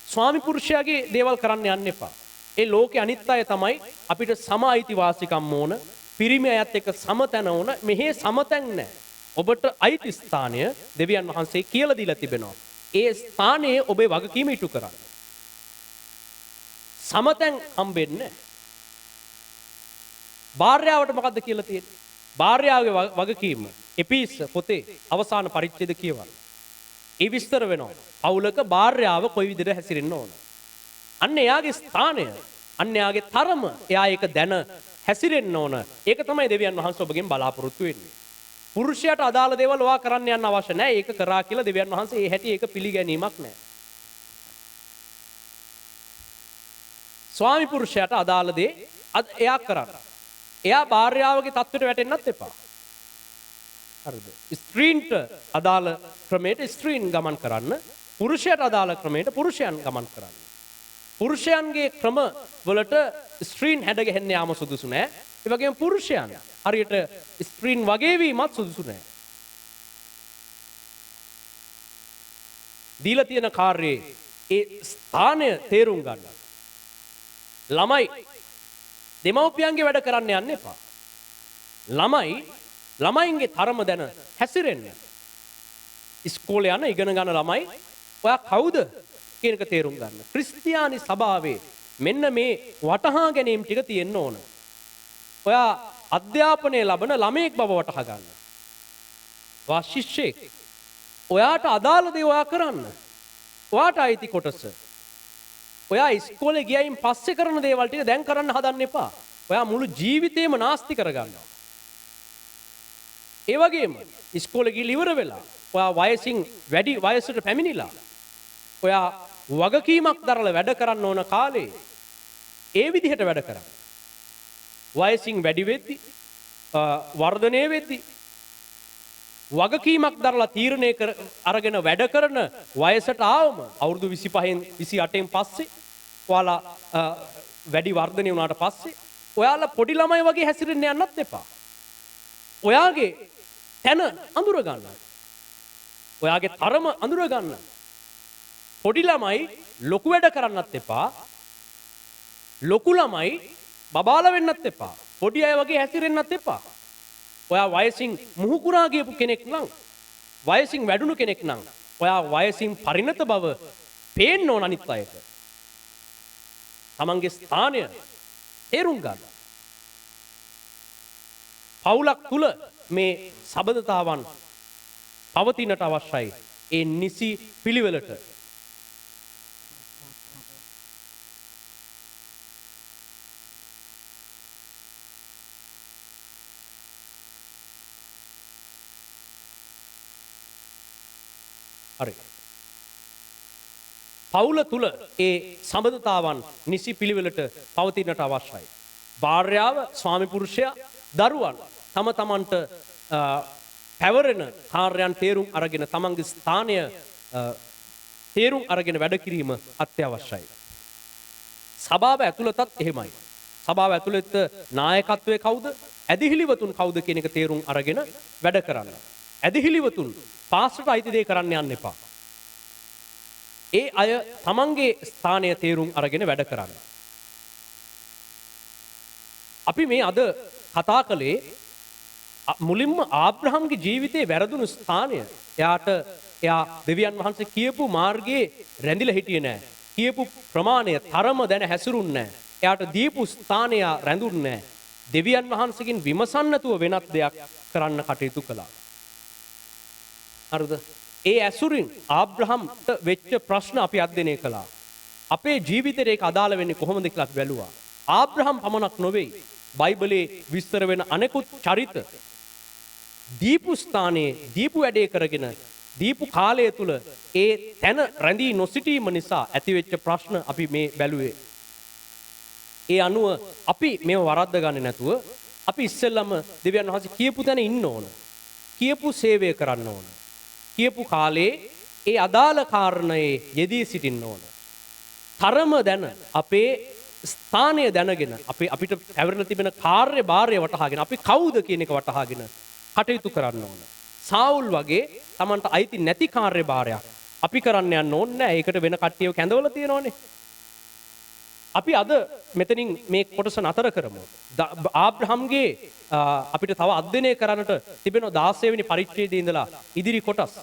ස්වාමි පුරුෂයාගේ දේවල් කරන්න යන්න එපා. ඒ ලෝකේ අනිත් අය තමයි අපිට සම අයිතිවාසිකම් ඕන, පිරිමි අයත් එක්ක සමතැන ඕන. මෙහි සමතැන් නැහැ. ඔබට අයිති ස්ථානය දෙවියන් වහන්සේ කියලා දීලා තිබෙනවා. ඒ ස්ථානයේ ඔබේ වගකීම ඉටු කරන්න. සමතැන් හම්බෙන්නේ නැහැ. භාර්යාවට මොකද්ද කියලා තියෙන්නේ? භාර්යාවගේ වගකීම එපිස් පොතේ අවසාන පරිච්ඡේද කියවන්න. ඒ විස්තර වෙනවා. පවුලක භාර්යාව කොයි විදිහට හැසිරෙන්න ඕන. අන්න එයාගේ ස්ථානය, අන්න එයාගේ තරම, එයා ඒක දැන හැසිරෙන්න ඕන. ඒක තමයි දෙවියන් වහන්සේ ඔබගෙන් බලාපොරොත්තු වෙන්නේ. පුරුෂයාට අදාළ දේවල් ඔයා කරන්න යන්න අවශ්‍ය නැහැ. ඒක කරා කියලා දෙවියන් වහන්සේ ඒ හැටි ඒක පිළිගැනීමක් නැහැ. ස්වාමි පුරුෂයාට අදාළ දේ එයා කරන්න. එයා භාර්යාවගේ තත්ත්වයට වැටෙන්නත් එපා. හරිද? ස්ත්‍රීන්ට අදාළ ක්‍රමයට ස්ත්‍රීන් ගමන් කරන්න, පුරුෂයාට අදාළ ක්‍රමයට පුරුෂයන් ගමන් කරන්න. පුරුෂයන්ගේ ක්‍රම වලට ස්ත්‍රීන් හැඩගැහෙන්න යාම සුදුසු නෑ. ඒ වගේම පුරුෂයන් හරියට ස්ත්‍රීන් වගේ වීමත් සුදුසු නෑ. දීලා තියෙන කාර්යයේ ඒ ස්ථානය තේරුම් ගන්න. ළමයි දෙමව්පියන්ගේ වැඩ කරන්න යන්න එපා. ළමයින්ගේ තරම දැන හැසිරෙන්න. ඉස්කෝලේ යන ඉගෙන ගන්න ළමයි ඔයා කවුද කියන එක තේරුම් ගන්න. ක්‍රිස්තියානි සභාවේ මෙන්න මේ වටහා ගැනීම ටික තියෙන්න ඕන. ඔයා අධ්‍යාපනය ලබන ළමයෙක් බව වටහා ගන්න. ඔයා ශිෂ්‍යෙක්. ඔයාට අදාළ දේ ඔයා කරන්න. ඔයාට අයිති කොටස. ඔයා ඉස්කෝලේ ගියයින් පස්සේ කරන දේවල් ටික දැන් කරන්න හදන්න එපා. ඔයා මුළු ජීවිතේම නාස්ති කරගන්නවා. ඒ වගේම ඉස්කෝලේ ගිහින් ඉවර වෙලා ඔයා වයසින් වැඩි වයසට පැමිණිලා ඔයා වගකීමක් දරලා වැඩ කරන්න ඕන කාලේ ඒ විදිහට වැඩ කරන්න. වයසින් වැඩි වෙද්දි වර්ධනය වෙද්දි වගකීමක් දරලා තීරණය අරගෙන වැඩ කරන වයසට ආවම අවුරුදු 25න් 28න් පස්සේ ඔයාලා වැඩි වර්ධනය වුණාට පස්සේ ඔයාලා පොඩි ළමයි වගේ හැසිරෙන්න යන්නත් එපා. ඔයාගේ තැන අඳුර ගන්න. ඔයාගේ තරම අඳුර ගන්න. පොඩි ළමයි ලොකු වැඩ කරන්නත් එපා. ලොකු ළමයි බබාලා වෙන්නත් එපා. පොඩි අය වගේ හැසිරෙන්නත් එපා. ඔයා වයසින් මුහුකුරා ගියපු කෙනෙක් නම්, වයසින් වැඩුණු කෙනෙක් නම්, ඔයා වයසින් පරිණත බව පේන්න ඕන අනිත් අයට. තමන්ගේ ස්ථානය තේරුම් ගන්න. පවුලක් තුල මේ සබඳතාවන් පවතිනට අවශ්‍යයි. ඒ නිසි පිළිවෙලට. හරි. පවුල තුල ඒ සම්බන්ධතාවන් නිසි පිළිවෙලට පවතිනට අවශ්‍යයි. භාර්යාව, ස්වාමි පුරුෂයා, දරුවන් තම තමන්ට පැවරෙන කාර්යයන් තේරුම් අරගෙන තමන්ගේ ස්ථානය තේරුම් අරගෙන වැඩ කිරීම අත්‍යවශ්‍යයි. සභාව ඇතුළතත් එහෙමයි. සභාව ඇතුළත නායකත්වයේ කවුද? ඇදිහිලිවතුන් කවුද කියන එක තේරුම් අරගෙන වැඩ කරන්න. ඇදිහිලිවතුන් පාස්ටර්ට අයිති දේ කරන්න යන්න එපා. ඒ අය තමන්ගේ ස්ථානය තේරුම් අරගෙන වැඩ කරන්න. අපි මේ අද කතා කළේ මුලින්ම ආබ්‍රහම්ගේ ජීවිතයේ වැරදුණු ස්ථානය. එයා දෙවියන් වහන්සේ කියපු මාර්ගයේ රැඳිලා හිටියේ නෑ. කියපු ප්‍රමාණය තරම දැන හැසිරුන්නේ නෑ. එයාට දීපු ස්ථානය රැඳුන්නේ නෑ. දෙවියන් වහන්සේගෙන් විමසන්න නැතුව වෙනත් දෙයක් කරන්න කටයුතු කළා. හරිද? ඒ ඇසුරින් ආබ්‍රහම්ට වෙච්ච ප්‍රශ්න අපි අධ්‍යයනය කළා. අපේ ජීවිතේට ඒක අදාළ වෙන්නේ කොහොමද කියලා අපි බැලුවා. ආබ්‍රහම් පමණක් නොවේ. බයිබලයේ විස්තර වෙන අනෙකුත් චරිත දීපු ස්ථානයේ දීපු වැඩේ කරගෙන දීපු කාලය තුල ඒ තැන රැඳී නොසිටීම නිසා ඇතිවෙච්ච ප්‍රශ්න අපි මේ බැලුවේ. ඒ අනුව අපි මේව වරද්ද ගන්නේ නැතුව අපි ඉස්සෙල්ලම දෙවියන් වහන්සේ කියපු තැන ඉන්න ඕන. කියපු සේවය කරන්න ඕන. කියපු කාලේ ඒ අදාළ කාරණයේ යෙදී සිටින්න ඕන. තරම දැන අපේ ස්ථානය දැනගෙන අපිට පැවරලා තිබෙන කාර්යභාරය වටහාගෙන අපි කවුද කියන එක වටහාගෙන කටයුතු කරන්න ඕන. සාවුල් වගේ Tamanට අයිති නැති කාර්යභාරයක් අපි කරන්න යන්න ඕනේ නැහැ. ඒකට වෙන කට්ටියව කැඳවලා තියෙනවනේ. අපි අද මෙතනින් මේ කොටස නතර කරමු. ආබ්‍රහම්ගේ අපිට තව අධ්‍යයනය කරන්නට තිබෙන 16 වෙනි පරිච්ඡේදයේ ඉඳලා ඉදිරි කොටස්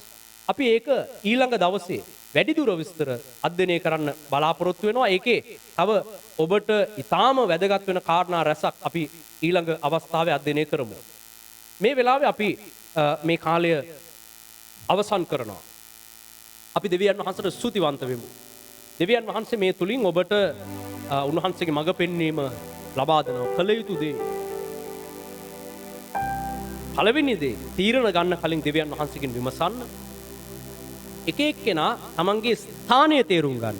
අපි ඒක ඊළඟ දවසේ වැඩිදුර විස්තර අධ්‍යයනය කරන්න බලාපොරොත්තු වෙනවා. ඒකේ තව ඔබට ඊටාම වැදගත් වෙන කාරණා රැසක් අපි ඊළඟ අවස්ථාවේ අධ්‍යයනය කරමු. මේ වෙලාවේ අපි මේ කාලය අවසන් කරනවා. අපි දෙවියන් වහන්සේට ස්තුතිවන්ත වෙමු. දෙවියන් වහන්සේ මේ තුලින් ඔබට උන්වහන්සේගේ මඟ පෙන්වීම ලබා දෙනවා. කළ යුතු දේ පළවෙනි දේ තීරණ ගන්න කලින් දෙවියන් වහන්සේගෙන් විමසන්න. එක එක්කෙනා තමන්ගේ ස්ථානය තේරුම් ගන්න.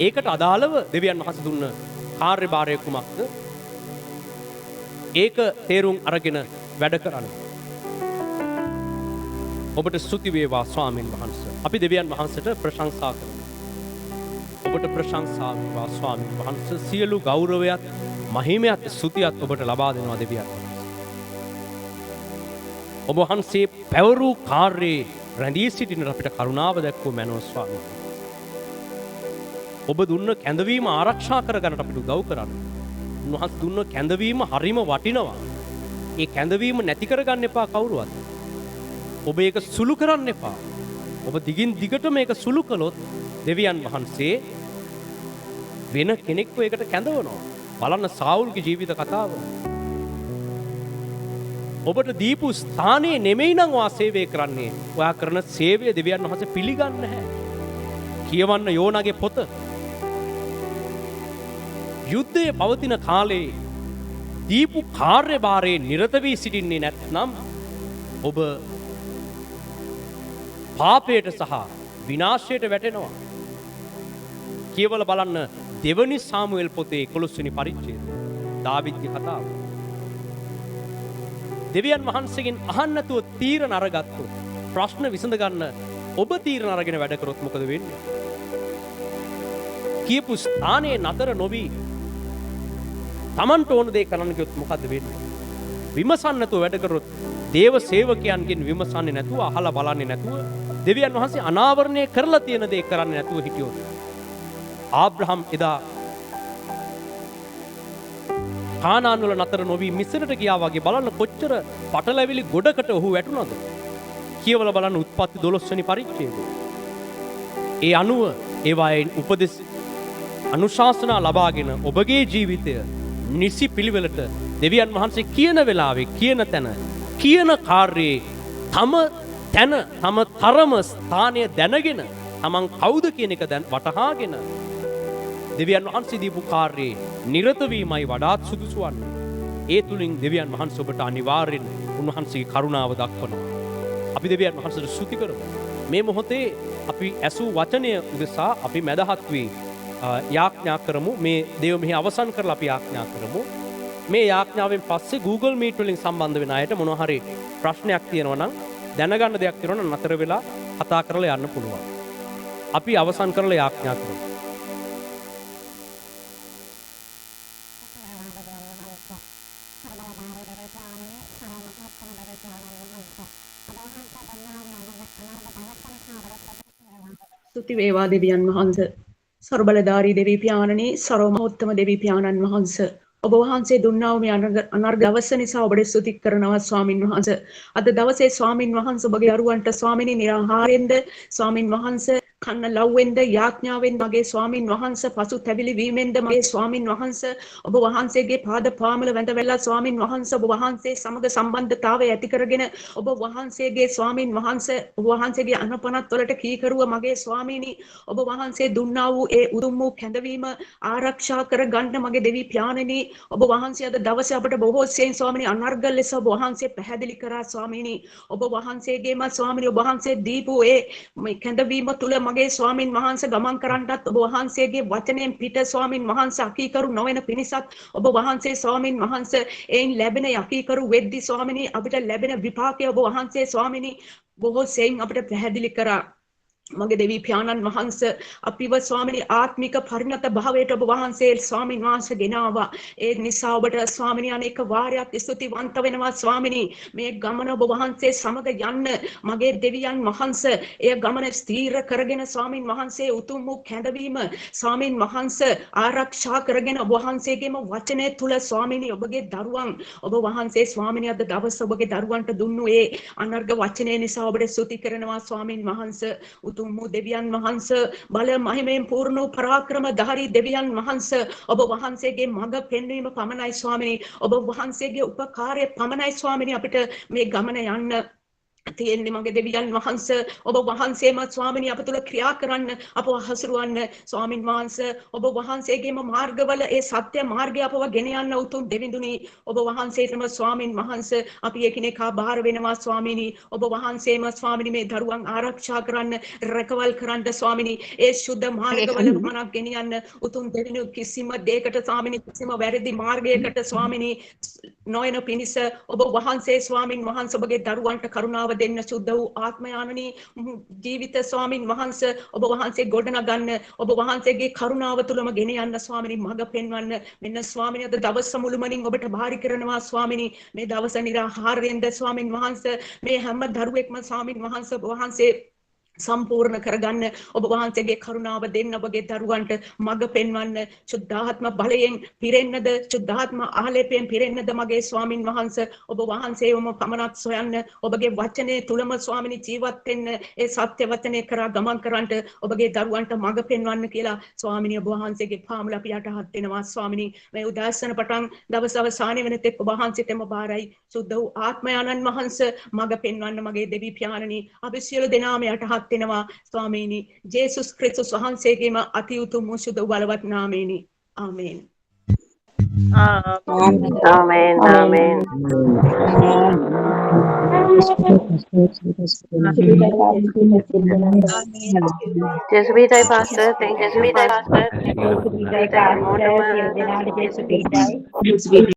ඒකට අදාළව දෙවියන් වහන්සේ දුන්න කාර්යභාරය කුමක්ද? ඒක තේරුම් අරගෙන වැඩ කරන්න. ඔබට ස්තුති වේවා ස්වාමීන් වහන්සේ. අපි දෙවියන් වහන්සේට ප්‍රශංසා කරමු. ඔබට ප්‍රශංසා වේවා ස්වාමීන් වහන්සේ. සියලු ගෞරවයත් මහිමයත් ස්තුතියත් ඔබට ලබා දෙනවා දෙවියන් වහන්සේ. ඔබ වහන්සේ පැවරූ කාර්යයේ රැඳී සිටින අපිට කරුණාව දැක්වූ මැනව ස්වාමීන් වහන්සේ. ඔබ දුන්න කැඳවීම ආරක්ෂා කරගන්නට අපිට උදව් කරන්න. උන්වහන්සේ දුන්න කැඳවීම හරිම වටිනවා. ඒ කැඳවීම නැති කරගන්න එපා කවුරුවත්. ඔබ ඒක සුළු කරන්න එපා. ඔබ දිගින් දිගට මේක සුළු කළොත් දෙවියන් වහන්සේ වෙන කෙනෙක්ව ඒකට කැඳවනවා. බලන්න සාවුල්ගේ ජීවිත කතාව. ඔබට දීපු ස්ථානයේ නෙමෙයි නම් ඔයා සේවය කරන්නේ. ඔයා කරන සේවය දෙවියන් වහන්සේ පිළිගන්නේ නැහැ. කියවන්න යෝනාගේ පොත. යුද්ධයේ පවතින කාලේ දීපු කාර්යභාරයේ නිරත වී සිටින්නේ නැත්නම් ඔබ පාපයට සහ විනාශයට වැටෙනවා. කියවල බලන්න දෙවනි සාමුවෙල් පොතේ 11 වෙනි පරිච්ඡේදය. දාවිද්ගේ කතාව. දෙවියන් වහන්සේගෙන් අහන්න නැතුව තීරණ අරගත්තොත් ප්‍රශ්න විසඳ ගන්න ඔබ තීරණ අරගෙන වැඩ කරොත් මොකද වෙන්නේ? කියපු ස්ථානයේ නතර නොවි Tamanට ඕන දේ කරන්න ගියොත් මොකද්ද වෙන්නේ? විමසන්න නැතුව වැඩ කරොත් දේව සේවකයන්ගෙන් විමසන්නේ නැතුව අහලා බලන්නේ නැතුව දෙවියන් වහන්සේ අනාවරණය කරලා තියෙන දේ කරන්නේ නැතුව හිටියොත් ආබ්‍රහම් එදා කානාන් වල නතර නොවි මිස්රට ගියා වගේ බලන්න කොච්චර පටලැවිලි ගොඩකට ඔහු වැටුණාද කියවලා බලන්න උත්පත්ති 12 වෙනි පරිච්ඡේදය. ඒ අනුව ඒවායින් උපදෙස් අනුශාසනා ලබාගෙන ඔබගේ ජීවිතය නිසි පිළිවෙලට දෙවියන් වහන්සේ කියන වෙලාවේ කියන තැන කියන කාර්යයේ තම තැන තම තරම ස්ථානය දැනගෙන තමන් කවුද කියන එක දැන් වටහාගෙන දෙවියන් වහන්සේ දීපු කාර්යයේ නිරත වීමයි වඩාත් සුදුසු වන්නේ. ඒ තුලින් දෙවියන් වහන්සේ ඔබට අනිවාර්යෙන් උන්වහන්සේගේ කරුණාව දක්වනවා. අපි දෙවියන් වහන්සේට ස්තුති කරමු. මේ මොහොතේ අපි ඇසූ වචනය උදෙසා අපි මැදහත් වී යාඥා කරමු. මේ දේව මෙහි අවසන් කරලා අපි යාඥා කරමු. මේ යාඥාවෙන් පස්සේ Google Meet වලින් සම්බන්ධ වෙන අයට මොනවා හරි ප්‍රශ්නයක් තියෙනවා නම් දැනගන්න දෙයක් තියෙනවා නම් නතර වෙලා කතා කරලා යන්න පුළුවන්. අපි අවසන් කරලා යාඥා කරමු. ස්තුති වේවා දෙවියන් වහන්ස ਸਰබලධාරී දෙවි පියාණනි සර්වමහෝත්තම දෙවි පියාණන් වහන්ස ඔබ වහන්සේ දුන්නා වූ මේ අනර්ග දවස නිසා ඔබට ස්තුති කරනවා ස්වාමින් වහන්ස. අද දවසේ ස්වාමින් වහන්ස ඔබගේ දරුවන්ට ස්වාමිනී නිරාහාරයෙන්ද ස්වාමින් වහන්ස කන්න ලව්වෙන්ද යාඥාවෙන් මගේ ස්වාමින් වහන්ස පසු තැවිලි වීමෙන්ද මගේ ස්වාමින් වහන්ස ඔබ වහන්සේගේ පාද පාමුල වැඳ ස්වාමින් වහන්ස ඔබ වහන්සේ සමග සම්බන්ධතාවය ඇති කරගෙන ඔබ වහන්සේගේ ස්වාමින් වහන්ස ඔබ වහන්සේගේ අනපනත් වලට කීකරුව මගේ ස්වාමීනි ඔබ වහන්සේ දුන්නා වූ ඒ උතුම් වූ කැඳවීම ආරක්ෂා කර ගන්න මගේ දෙවි පියාණනි ඔබ වහන්සේ අද දවසේ අපට බොහෝ සෙයින් ස්වාමීනි අනර්ග ලෙස ඔබ වහන්සේ පැහැදිලි කරා ස්වාමීනි ඔබ වහන්සේගේම ස්වාමීනි ඔබ වහන්සේ දීපු ඒ කැඳවීම තුල මගේ ස්වාමින් වහන්සේ ගමන් කරන්නටත් ඔබ වහන්සේගේ වචනයෙන් පිට ස්වාමින් වහන්සේ අකීකරු නොවන පිණිසත් ඔබ වහන්සේ ස්වාමින් වහන්සේ එයින් ලැබෙන අකීකරු වෙද්දි ස්වාමිනී අපිට ලැබෙන විපාකය ඔබ වහන්සේ ස්වාමිනී බොහෝ සෙයින් අපිට පැහැදිලි කරා මගේ දෙවි පියාණන් වහන්සේ අපිව ස්වාමිනී ආත්මික පරිණත භාවයට ඔබ වහන්සේ ස්වාමින් වහන්සේ ගෙනාවා. ඒ නිසා ඔබට ස්වාමිනී අනේක වාරයක් ස්තුතිවන්ත වෙනවා ස්වාමිනී. මේ ගමන ඔබ වහන්සේ සමග යන්න මගේ දෙවියන් වහන්සේ ඒ ගමන ස්ථීර කරගෙන ස්වාමින් වහන්සේ උතුම් වූ කැඳවීම ස්වාමින් වහන්සේ ආරක්ෂා කරගෙන ඔබ වහන්සේගේම වචනය තුල ස්වාමිනී ඔබගේ දරුවන් ඔබ වහන්සේ ස්වාමිනී අද දවස ඔබගේ දරුවන්ට දුන්නු ඒ අනර්ග වචනය නිසා ඔබට ස්තුති කරනවා ස්වාමින් වහන්සේ. උතුම් දෙවියන් වහන්ස බල මහිමෙන් පූර්ණ වූ පරාක්‍රම ධාරී දෙවියන් වහන්ස ඔබ වහන්සේගේ මඟ පෙන්වීම පමණයි ස්වාමිනී ඔබ වහන්සේගේ උපකාරය පමණයි ස්වාමිනී අපිට මේ ගමන යන්න තියෙන්නේ මගේ දෙවියන් වහන්සේ ඔබ වහන්සේම ස්වාමිනී අප තුළ ක්‍රියා කරන්න අපව හසුරුවන්න ස්වාමින් වහන්සේ ඔබ වහන්සේගේම මාර්ගවල ඒ සත්‍ය මාර්ගය අපව ගෙන යන්න උතුම් දෙවිඳුනි ඔබ වහන්සේටම ස්වාමින් වහන්සේ අපි එකිනෙකා බාර වෙනවා ස්වාමිනී ඔබ වහන්සේම ස්වාමිනී මේ දරුවන් ආරක්ෂා කරන්න රැකවල් කරන්න ස්වාමිනී ඒ සුද්ධ මාර්ගවල මනක් ගෙන යන්න උතුම් දෙවිඳු කිසිම දෙයකට ස්වාමිනී කිසිම වැරදි මාර්ගයකට ස්වාමිනී නොයන පිණිස ඔබ වහන්සේ ස්වාමින් වහන්සේ ඔබගේ දරුවන්ට කරුණාව දෙන්න සුද්ධ වූ ආත්මයානනි ජීවිත ස්වාමින් වහන්සේ ඔබ වහන්සේ ගොඩනගන්න ඔබ වහන්සේගේ කරුණාව තුලම ගෙන යන්න ස්වාමිනී මඟ පෙන්වන්න මෙන්න ස්වාමිනී අද දවස මුළුමනින් ඔබට භාරි කරනවා ස්වාමිනී මේ දවස නිරාහාරයෙන්ද ස්වාමින් වහන්සේ මේ හැම දරුවෙක්ම ස්වාමින් වහන්සේ ඔබ වහන්සේ සම්පූර්ණ කරගන්න ඔබ වහන්සේගේ කරුණාව දෙන්න ඔබගේ දරුවන්ට මඟ පෙන්වන්න සුද්ධාත්ම බලයෙන් පිරෙන්නද සුද්ධාත්ම ආලේපයෙන් පිරෙන්නද මගේ ස්වාමින් වහන්සේ ඔබ වහන්සේවම පමණක් සොයන්න ඔබගේ වචනේ තුලම ස්වාමිනී ජීවත් වෙන්න ඒ සත්‍ය වචනේ කරා ගමන් කරන්නට ඔබගේ දරුවන්ට මඟ පෙන්වන්න කියලා ස්වාමිනී ඔබ වහන්සේගේ පාමුල අපි යටහත් වෙනවා ස්වාමිනී මේ උදාසන පටන් දවස් අවසානයේ වෙනතෙක් ඔබ වහන්සේටම බාරයි සුද්ධ වූ ආත්මයාණන් වහන්සේ මඟ පෙන්වන්න මගේ දෙවි පියාණනි අපි සියලු දෙනාම යටහත් වෙනවා ස්වාමීනි ජේසුස් ක්‍රිස්තුස් වහන්සේගේම අති උතුම් සුද බලවත් නාමයෙනි ආමේන් Amen. Amen. Just be thy pastor. Thank you, pastor.